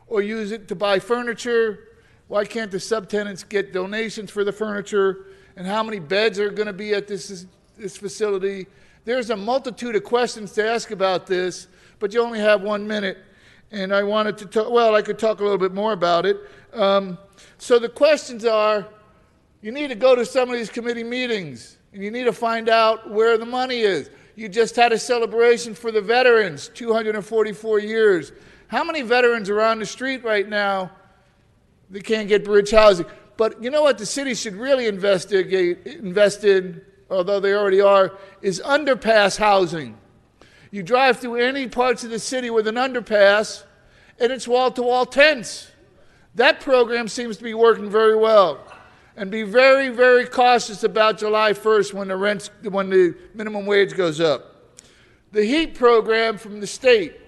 or use it to buy furniture. Why can't the subtenants get donations for the furniture? And how many beds are going to be at this facility? There's a multitude of questions to ask about this, but you only have 1 minute. And I wanted to talk, well, I could talk a little bit more about it. So the questions are, you need to go to some of these committee meetings, and you need to find out where the money is. You just had a celebration for the veterans, 244 years. How many veterans are on the street right now that can't get bridge housing? But you know what the city should really invest in, although they already are, is underpass housing. You drive through any parts of the city with an underpass, and it's wall-to-wall tents. That program seems to be working very well. And be very, very cautious about July 1st when the minimum wage goes up. The HEAP program from the state,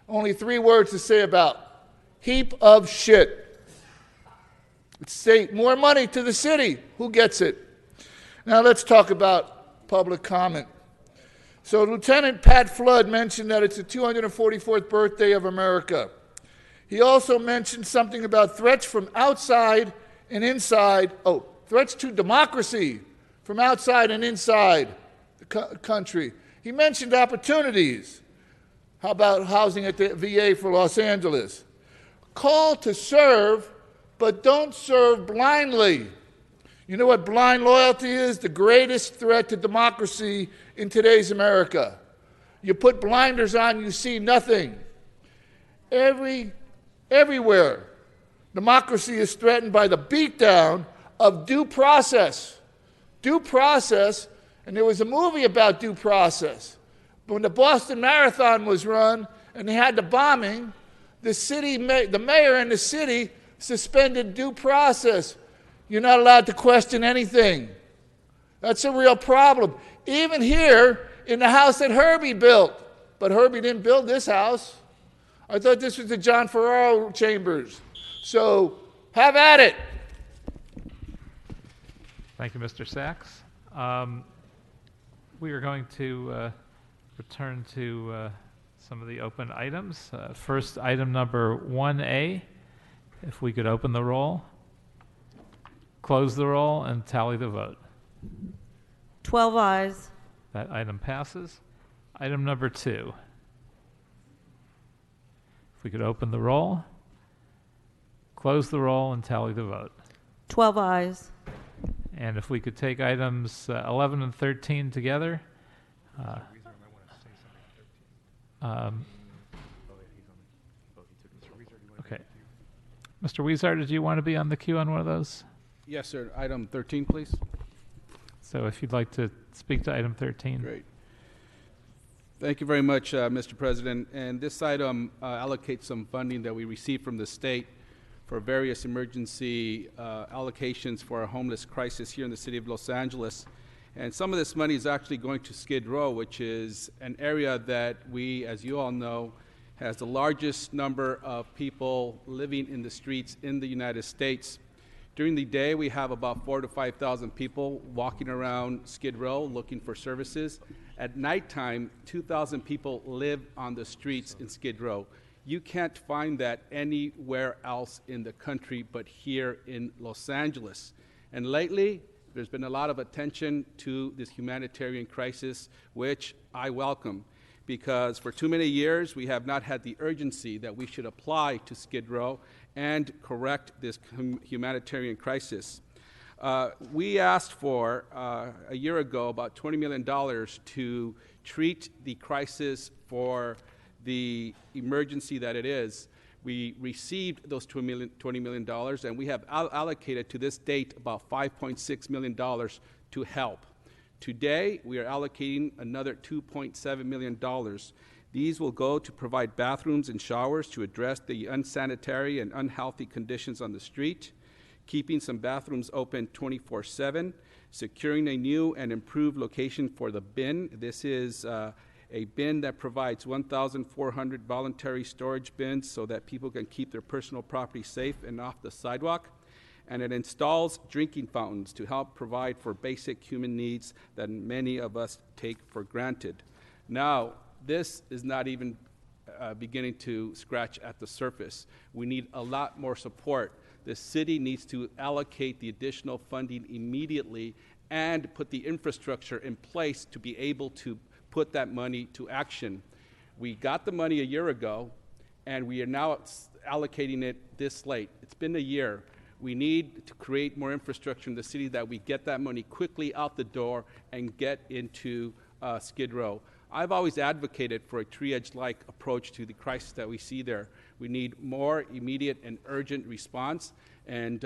only 3 words to say about. Heap of shit. State, more money to the city. Who gets it? Now let's talk about public comment. So Lieutenant Pat Flood mentioned that it's the 244th birthday of America. He also mentioned something about threats from outside and inside, threats to democracy from outside and inside the country. He mentioned opportunities. How about housing at the VA for Los Angeles? Call to serve, but don't serve blindly. You know what blind loyalty is? The greatest threat to democracy in today's America. You put blinders on, you see nothing. Everywhere, democracy is threatened by the beatdown of due process. Due process, and there was a movie about due process. When the Boston Marathon was run and they had the bombing, the mayor and the city suspended due process. You're not allowed to question anything. That's a real problem. Even here in the house that Herbie built. But Herbie didn't build this house. I thought this was the John Ferraro chambers. So have at it. Thank you, Mr. Sachs. We are going to return to some of the open items. First, item number 1A. If we could open the roll, close the roll, and tally the vote. 12 ayes. That item passes. Item number 2. If we could open the roll, close the roll, and tally the vote. 12 ayes. And if we could take items 11 and 13 together. Okay. Mr. Weezar, did you want to be on the queue on one of those? Yes, sir. Item 13, please. So if you'd like to speak to item 13. Great. Thank you very much, Mr. President. And this item allocates some funding that we received from the state for various emergency allocations for our homeless crisis here in the city of Los Angeles. And some of this money is actually going to Skid Row, which is an area that we, as you all know, has the largest number of people living in the streets in the United States. During the day, we have about 4,000 to 5,000 people walking around Skid Row looking for services. At nighttime, 2,000 people live on the streets in Skid Row. You can't find that anywhere else in the country but here in Los Angeles. And lately, there's been a lot of attention to this humanitarian crisis, which I welcome, because for too many years we have not had the urgency that we should apply to Skid Row and correct this humanitarian crisis. We asked for, a year ago, about $20 million to treat the crisis for the emergency that it is. We received those $20 million, and we have allocated to this date about $5.6 million to help. Today, we are allocating another $2.7 million. These will go to provide bathrooms and showers to address the unsanitary and unhealthy conditions on the street, keeping some bathrooms open 24/7. securing a new and improved location for the bin. This is a bin that provides 1,400 voluntary storage bins so that people can keep their personal property safe and off the sidewalk. And it installs drinking fountains to help provide for basic human needs that many of us take for granted. Now, this is not even beginning to scratch at the surface. We need a lot more support. The city needs to allocate the additional funding immediately and put the infrastructure in place to be able to put that money to action. We got the money a year ago, and we are now allocating it this late. It's been a year. We need to create more infrastructure in the city that we get that money quickly out the door and get into Skid Row. I've always advocated for a triage-like approach to the crisis that we see there. We need more immediate and urgent response. And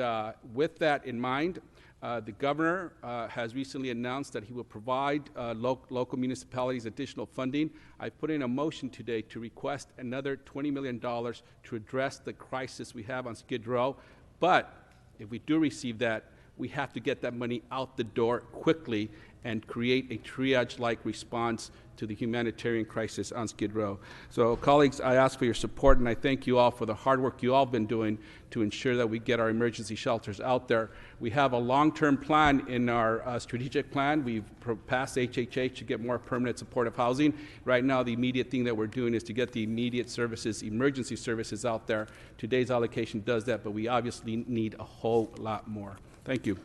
with that in mind, the governor has recently announced that he will provide local municipalities additional funding. I put in a motion today to request another $20 million to address the crisis we have on Skid Row. But if we do receive that, we have to get that money out the door quickly and create a triage-like response to the humanitarian crisis on Skid Row. So, colleagues, I ask for your support, and I thank you all for the hard work you all have been doing to ensure that we get our emergency shelters out there. We have a long-term plan in our strategic plan. We've passed HHH to get more permanent supportive housing. Right now, the immediate thing that we're doing is to get the immediate services, emergency services out there. Today's allocation does that, but we obviously need a whole lot more. Thank you.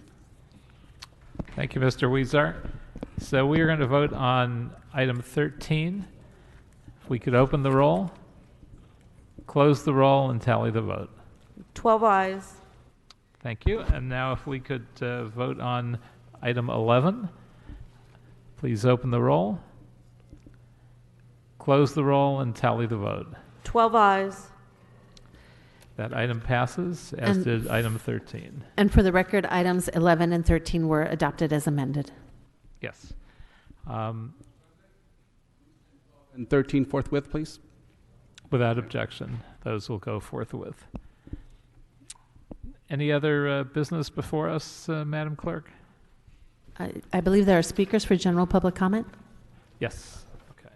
Thank you, Mr. Weezer. So we are going to vote on item 13. If we could open the roll, close the roll, and tally the vote. 12 ayes. Thank you. And now if we could vote on item 11, please open the roll, close the roll, and tally the vote. 12 ayes. That item passes, as did item 13. And for the record, items 11 and 13 were adopted as amended. Yes. And 13 forthwith, please. Without objection, those will go forthwith. Any other business before us, Madam Clerk? I believe there are speakers for general public comment. Yes. Okay.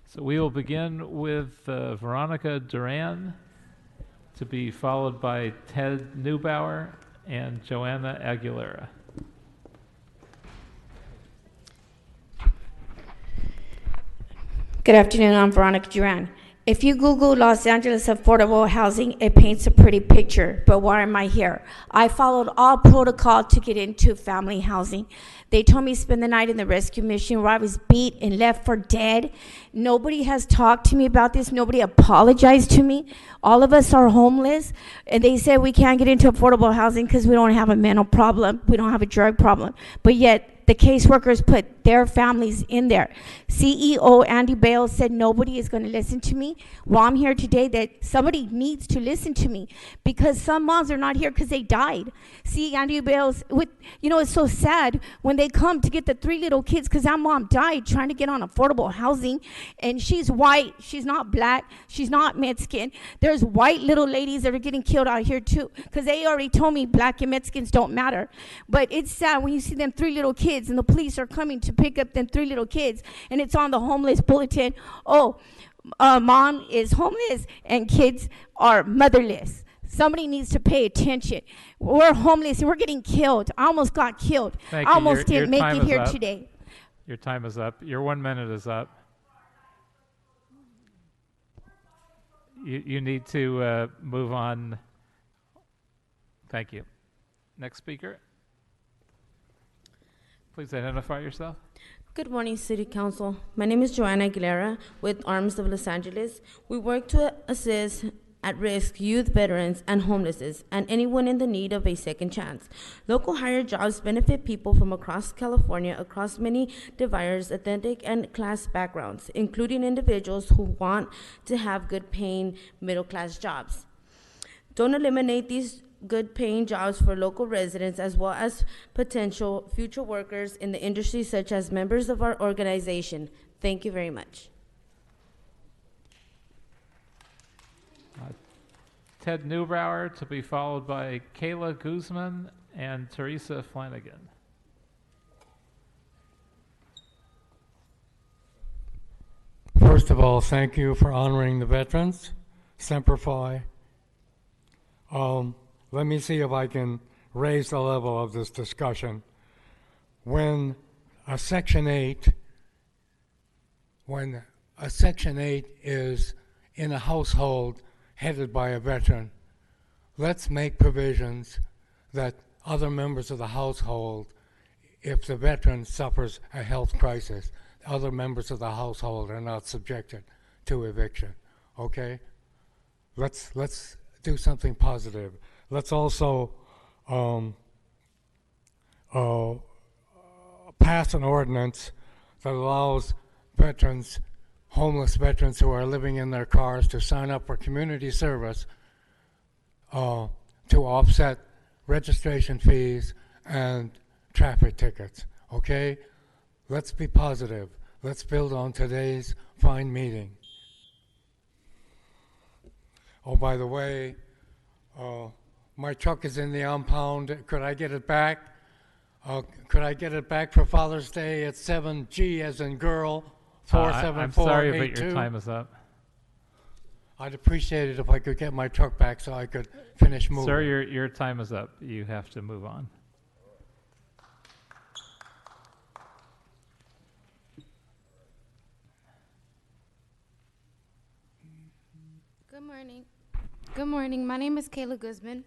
So we will begin with Veronica Duran, to be followed by Ted Neubauer and Joanna Aguilera. Good afternoon, I'm Veronica Duran. If you Google Los Angeles affordable housing, it paints a pretty picture, but why am I here? I followed all protocol to get into family housing. They told me to spend the night in the rescue mission where I was beat and left for dead. Nobody has talked to me about this. Nobody apologized to me. All of us are homeless, and they said we can't get into affordable housing because we don't have a mental problem. We don't have a drug problem. But yet, the caseworkers put their families in there. CEO Andy Bales said nobody is going to listen to me. Well, I'm here today that somebody needs to listen to me because some moms are not here because they died. See, Andy Bales, it's so sad when they come to get the 3 little kids because that mom died trying to get on affordable housing, and she's white, she's not black, she's not Mexican. There's white little ladies that are getting killed out here too because they already told me black and Mexicans don't matter. But it's sad when you see them 3 little kids and the police are coming to pick up them 3 little kids, and it's on the homeless bulletin. Mom is homeless and kids are motherless. Somebody needs to pay attention. We're homeless and we're getting killed. I almost got killed. Thank I you. almost Your didn't make time it is here up. today. Your time is up. Your 1 minute is up. You need to move on. Thank you. Next speaker. Please identify yourself. Good morning, City Council. My name is Joanna Aguilera with Arms of Los Angeles. We work to assist at-risk youth, veterans, and homeless, and anyone in the need of a second chance. Local hire jobs benefit people from across California, across many diverse ethnic and class backgrounds, including individuals who want to have good-paying middle-class jobs. Don't eliminate these good-paying jobs for local residents as well as potential future workers in the industry, such as members of our organization. Thank you very much. Ted Neubauer, to be followed by Kayla Guzman and Teresa Flanagan. First of all, thank you for honoring the veterans. Semper Fi. Let me see if I can raise the level of this discussion. When a Section 8 is in a household headed by a veteran, let's make provisions that other members of the household, if the veteran suffers a health crisis, other members of the household are not subjected to eviction. Okay? Let's do something positive. Let's also pass an ordinance that allows veterans, homeless veterans who are living in their cars, to sign up for community service to offset registration fees and traffic tickets. Okay? Let's be positive. Let's build on today's fine meeting. Oh, by the way, my truck is in the impound. Could I get it back? Could I get it back for Father's Day at 7G as in girl, 47482? I'm sorry, but your time is up. I'd appreciate it if I could get my truck back so I could finish moving. Sir, your time is up. You have to move on. Good morning. Good morning. My name is Kayla Guzman.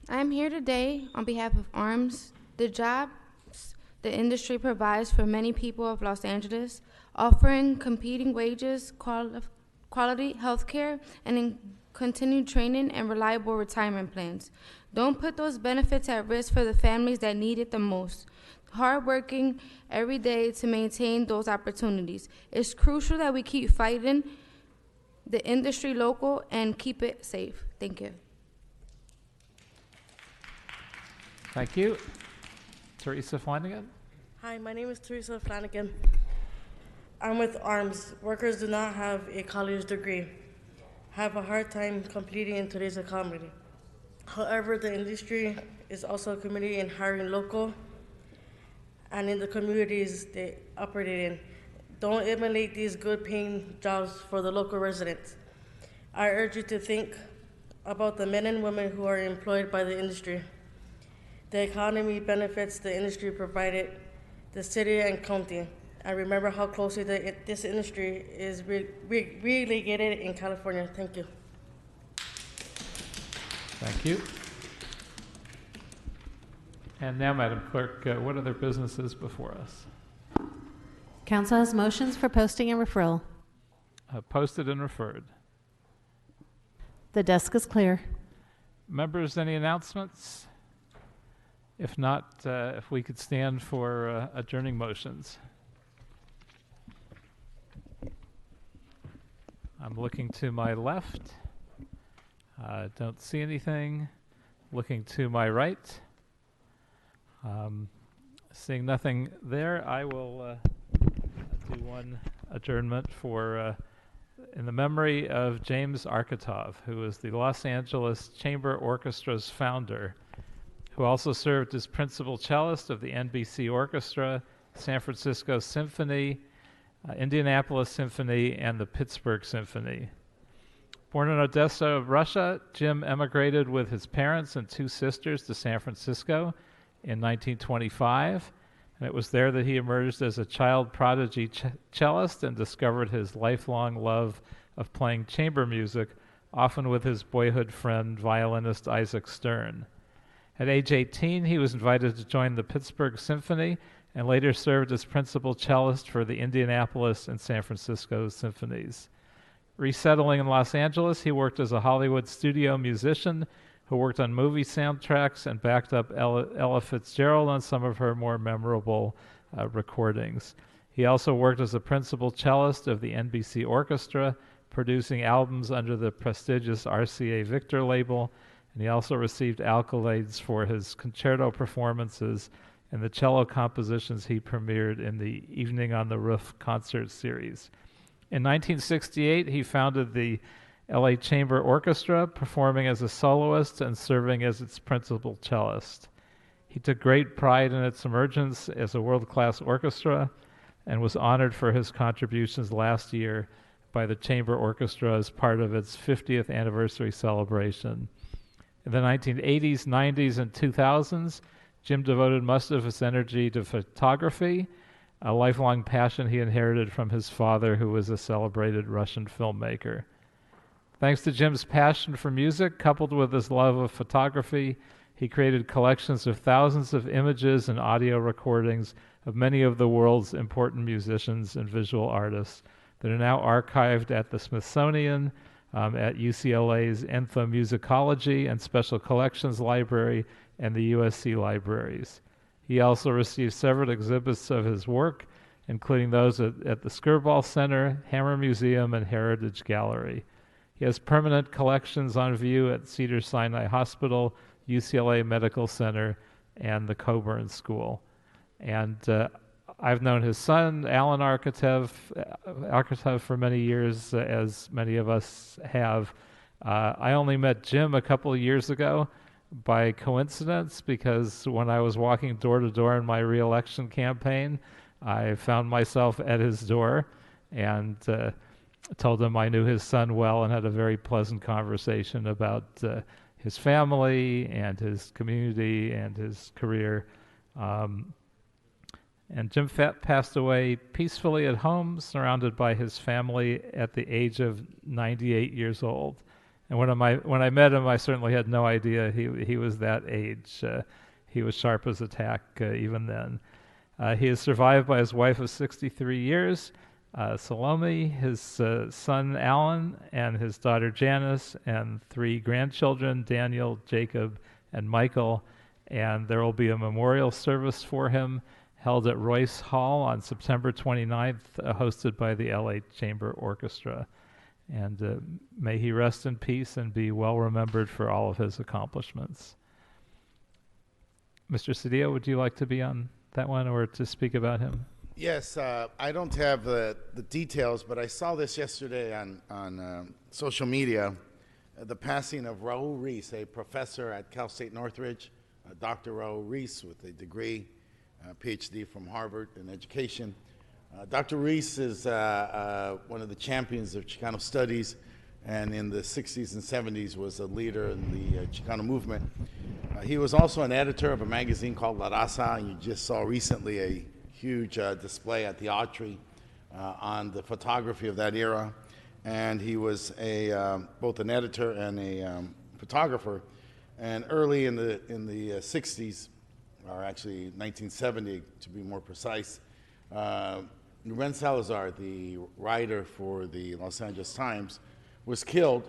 I am here today on behalf of ARMS, the jobs the industry provides for many people of Los Angeles, offering competing wages, quality health care, and continued training and reliable retirement plans. Don't put those benefits at risk for the families that need it the most. Hardworking every day to maintain those opportunities. It's crucial that we keep fighting the industry local and keep it safe. Thank you. Thank you. Teresa Flanagan. Hi, my name is Teresa Flanagan. I'm with ARMS. Workers do not have a college degree, have a hard time completing in today's economy. However, the industry is also a community in hiring local and in the communities they operate in. Don't eliminate these good paying jobs for the local residents. I urge you to think about the men and women who are employed by the industry. The economy benefits the industry provided the city and county. And remember how closely this industry is relegated in California. Thank you. Thank you. And now, Madam Clerk, what other businesses before us? Council has motions for posting and referral. Posted and referred. The desk is clear. Members, any announcements? If not, if we could stand for adjourning motions. I'm looking to my left. Don't see anything. Looking to my right. Seeing nothing there, I will do one adjournment for in the memory of James Arkatov, who is the Los Angeles Chamber Orchestra's founder, who also served as principal cellist of the NBC Orchestra, San Francisco Symphony, Indianapolis Symphony, and the Pittsburgh Symphony. Born in Odessa, Russia, Jim emigrated with his parents and two sisters to San Francisco in 1925, and it was there that he emerged as a child prodigy cellist and discovered his lifelong love of playing chamber music, often with his boyhood friend, violinist Isaac Stern. At age 18, he was invited to join the Pittsburgh Symphony and later served as principal cellist for the Indianapolis and San Francisco symphonies. Resettling in Los Angeles, he worked as a Hollywood studio musician who worked on movie soundtracks and backed up Ella Fitzgerald on some of her more memorable recordings. He also worked as a principal cellist of the NBC Orchestra, producing albums under the prestigious RCA Victor label, and he also received accolades for his concerto performances and the cello compositions he premiered in the Evening on the Roof concert series. In 1968, he founded the LA Chamber Orchestra, performing as a soloist and serving as its principal cellist. He took great pride in its emergence as a world-class orchestra, and was honored for his contributions last year by the Chamber Orchestra as part of its 50th anniversary celebration. In the 1980s, 90s, and 2000s, Jim devoted most of his energy to photography, a lifelong passion he inherited from his father, who was a celebrated Russian filmmaker. Thanks to Jim's passion for music, coupled with his love of photography, he created collections of thousands of images and audio recordings of many of the world's important musicians and visual artists that are now archived at the Smithsonian, at UCLA's Ethnomusicology and Special Collections Library, and the USC libraries. He also received several exhibits of his work, including those at the Skirball Center, Hammer Museum, and Heritage Gallery. He has permanent collections on view at Cedars-Sinai Hospital, UCLA Medical Center, and the Coburn School. And I've known his son, Alan Arkatev, for many years, as many of us have. I only met Jim a couple of years ago by coincidence, because when I was walking door to door in my re-election campaign, I found myself at his door and told him I knew his son well and had a very pleasant conversation about his family and his community and his career. And Jim passed away peacefully at home, surrounded by his family at the age of 98 years old. And when I met him, I certainly had no idea he was that age. He was sharp as a tack even then. He is survived by his wife of 63 years, Salome, his son Alan, and his daughter Janice, and 3 grandchildren, Daniel, Jacob, and Michael. And there will be a memorial service for him held at Royce Hall on September 29th, hosted by the LA Chamber Orchestra. And may he rest in peace and be well remembered for all of his accomplishments. Mr. Cedillo, would you like to be on that one or to speak about him? Yes, I don't have the details, but I saw this yesterday on social media, the passing of Raul Reese, a professor at Cal State Northridge, Dr. Raul Reese with a degree, PhD from Harvard in education. Dr. Reese is one of the champions of Chicano studies, and in the 60s and 70s was a leader in the Chicano movement. He was also an editor of a magazine called La Raza, and you just saw recently a huge display at the Autry on the photography of that era. And he was both an editor and a photographer. And early in the 60s, or actually 1970 to be more precise, Ruben Salazar, the writer for the Los Angeles Times, was killed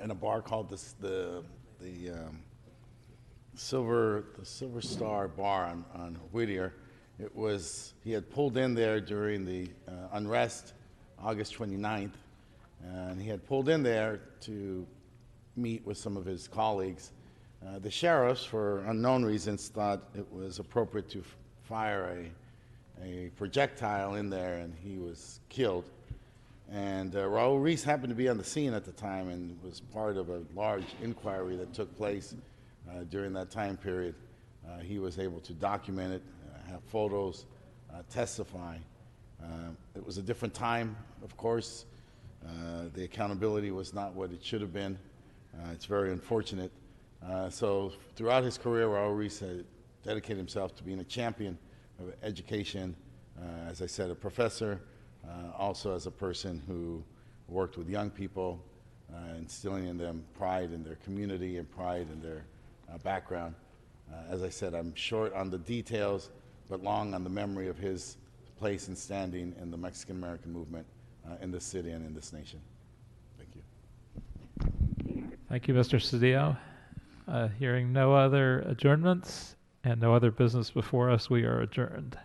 in a bar called the Silver Star Bar on Whittier. He had pulled in there during the unrest, August 29th, and he had pulled in there to meet with some of his colleagues. The sheriffs, for unknown reasons, thought it was appropriate to fire a projectile in there, and he was killed. And Raul Reese happened to be on the scene at the time and was part of a large inquiry that took place during that time period. He was able to document it, have photos, testify. It was a different time, of course. The accountability was not what it should have been. It's very unfortunate. So throughout his career, Raul Reese had dedicated himself to being a champion of education, as I said, a professor, also as a person who worked with young people, instilling in them pride in their community and pride in their background. As I said, I'm short on the details, but long on the memory of his place and standing in the Mexican-American movement in this city and in this nation. Thank you. Thank you, Mr. Cedillo. Hearing no other adjournments and no other business before us, we are adjourned.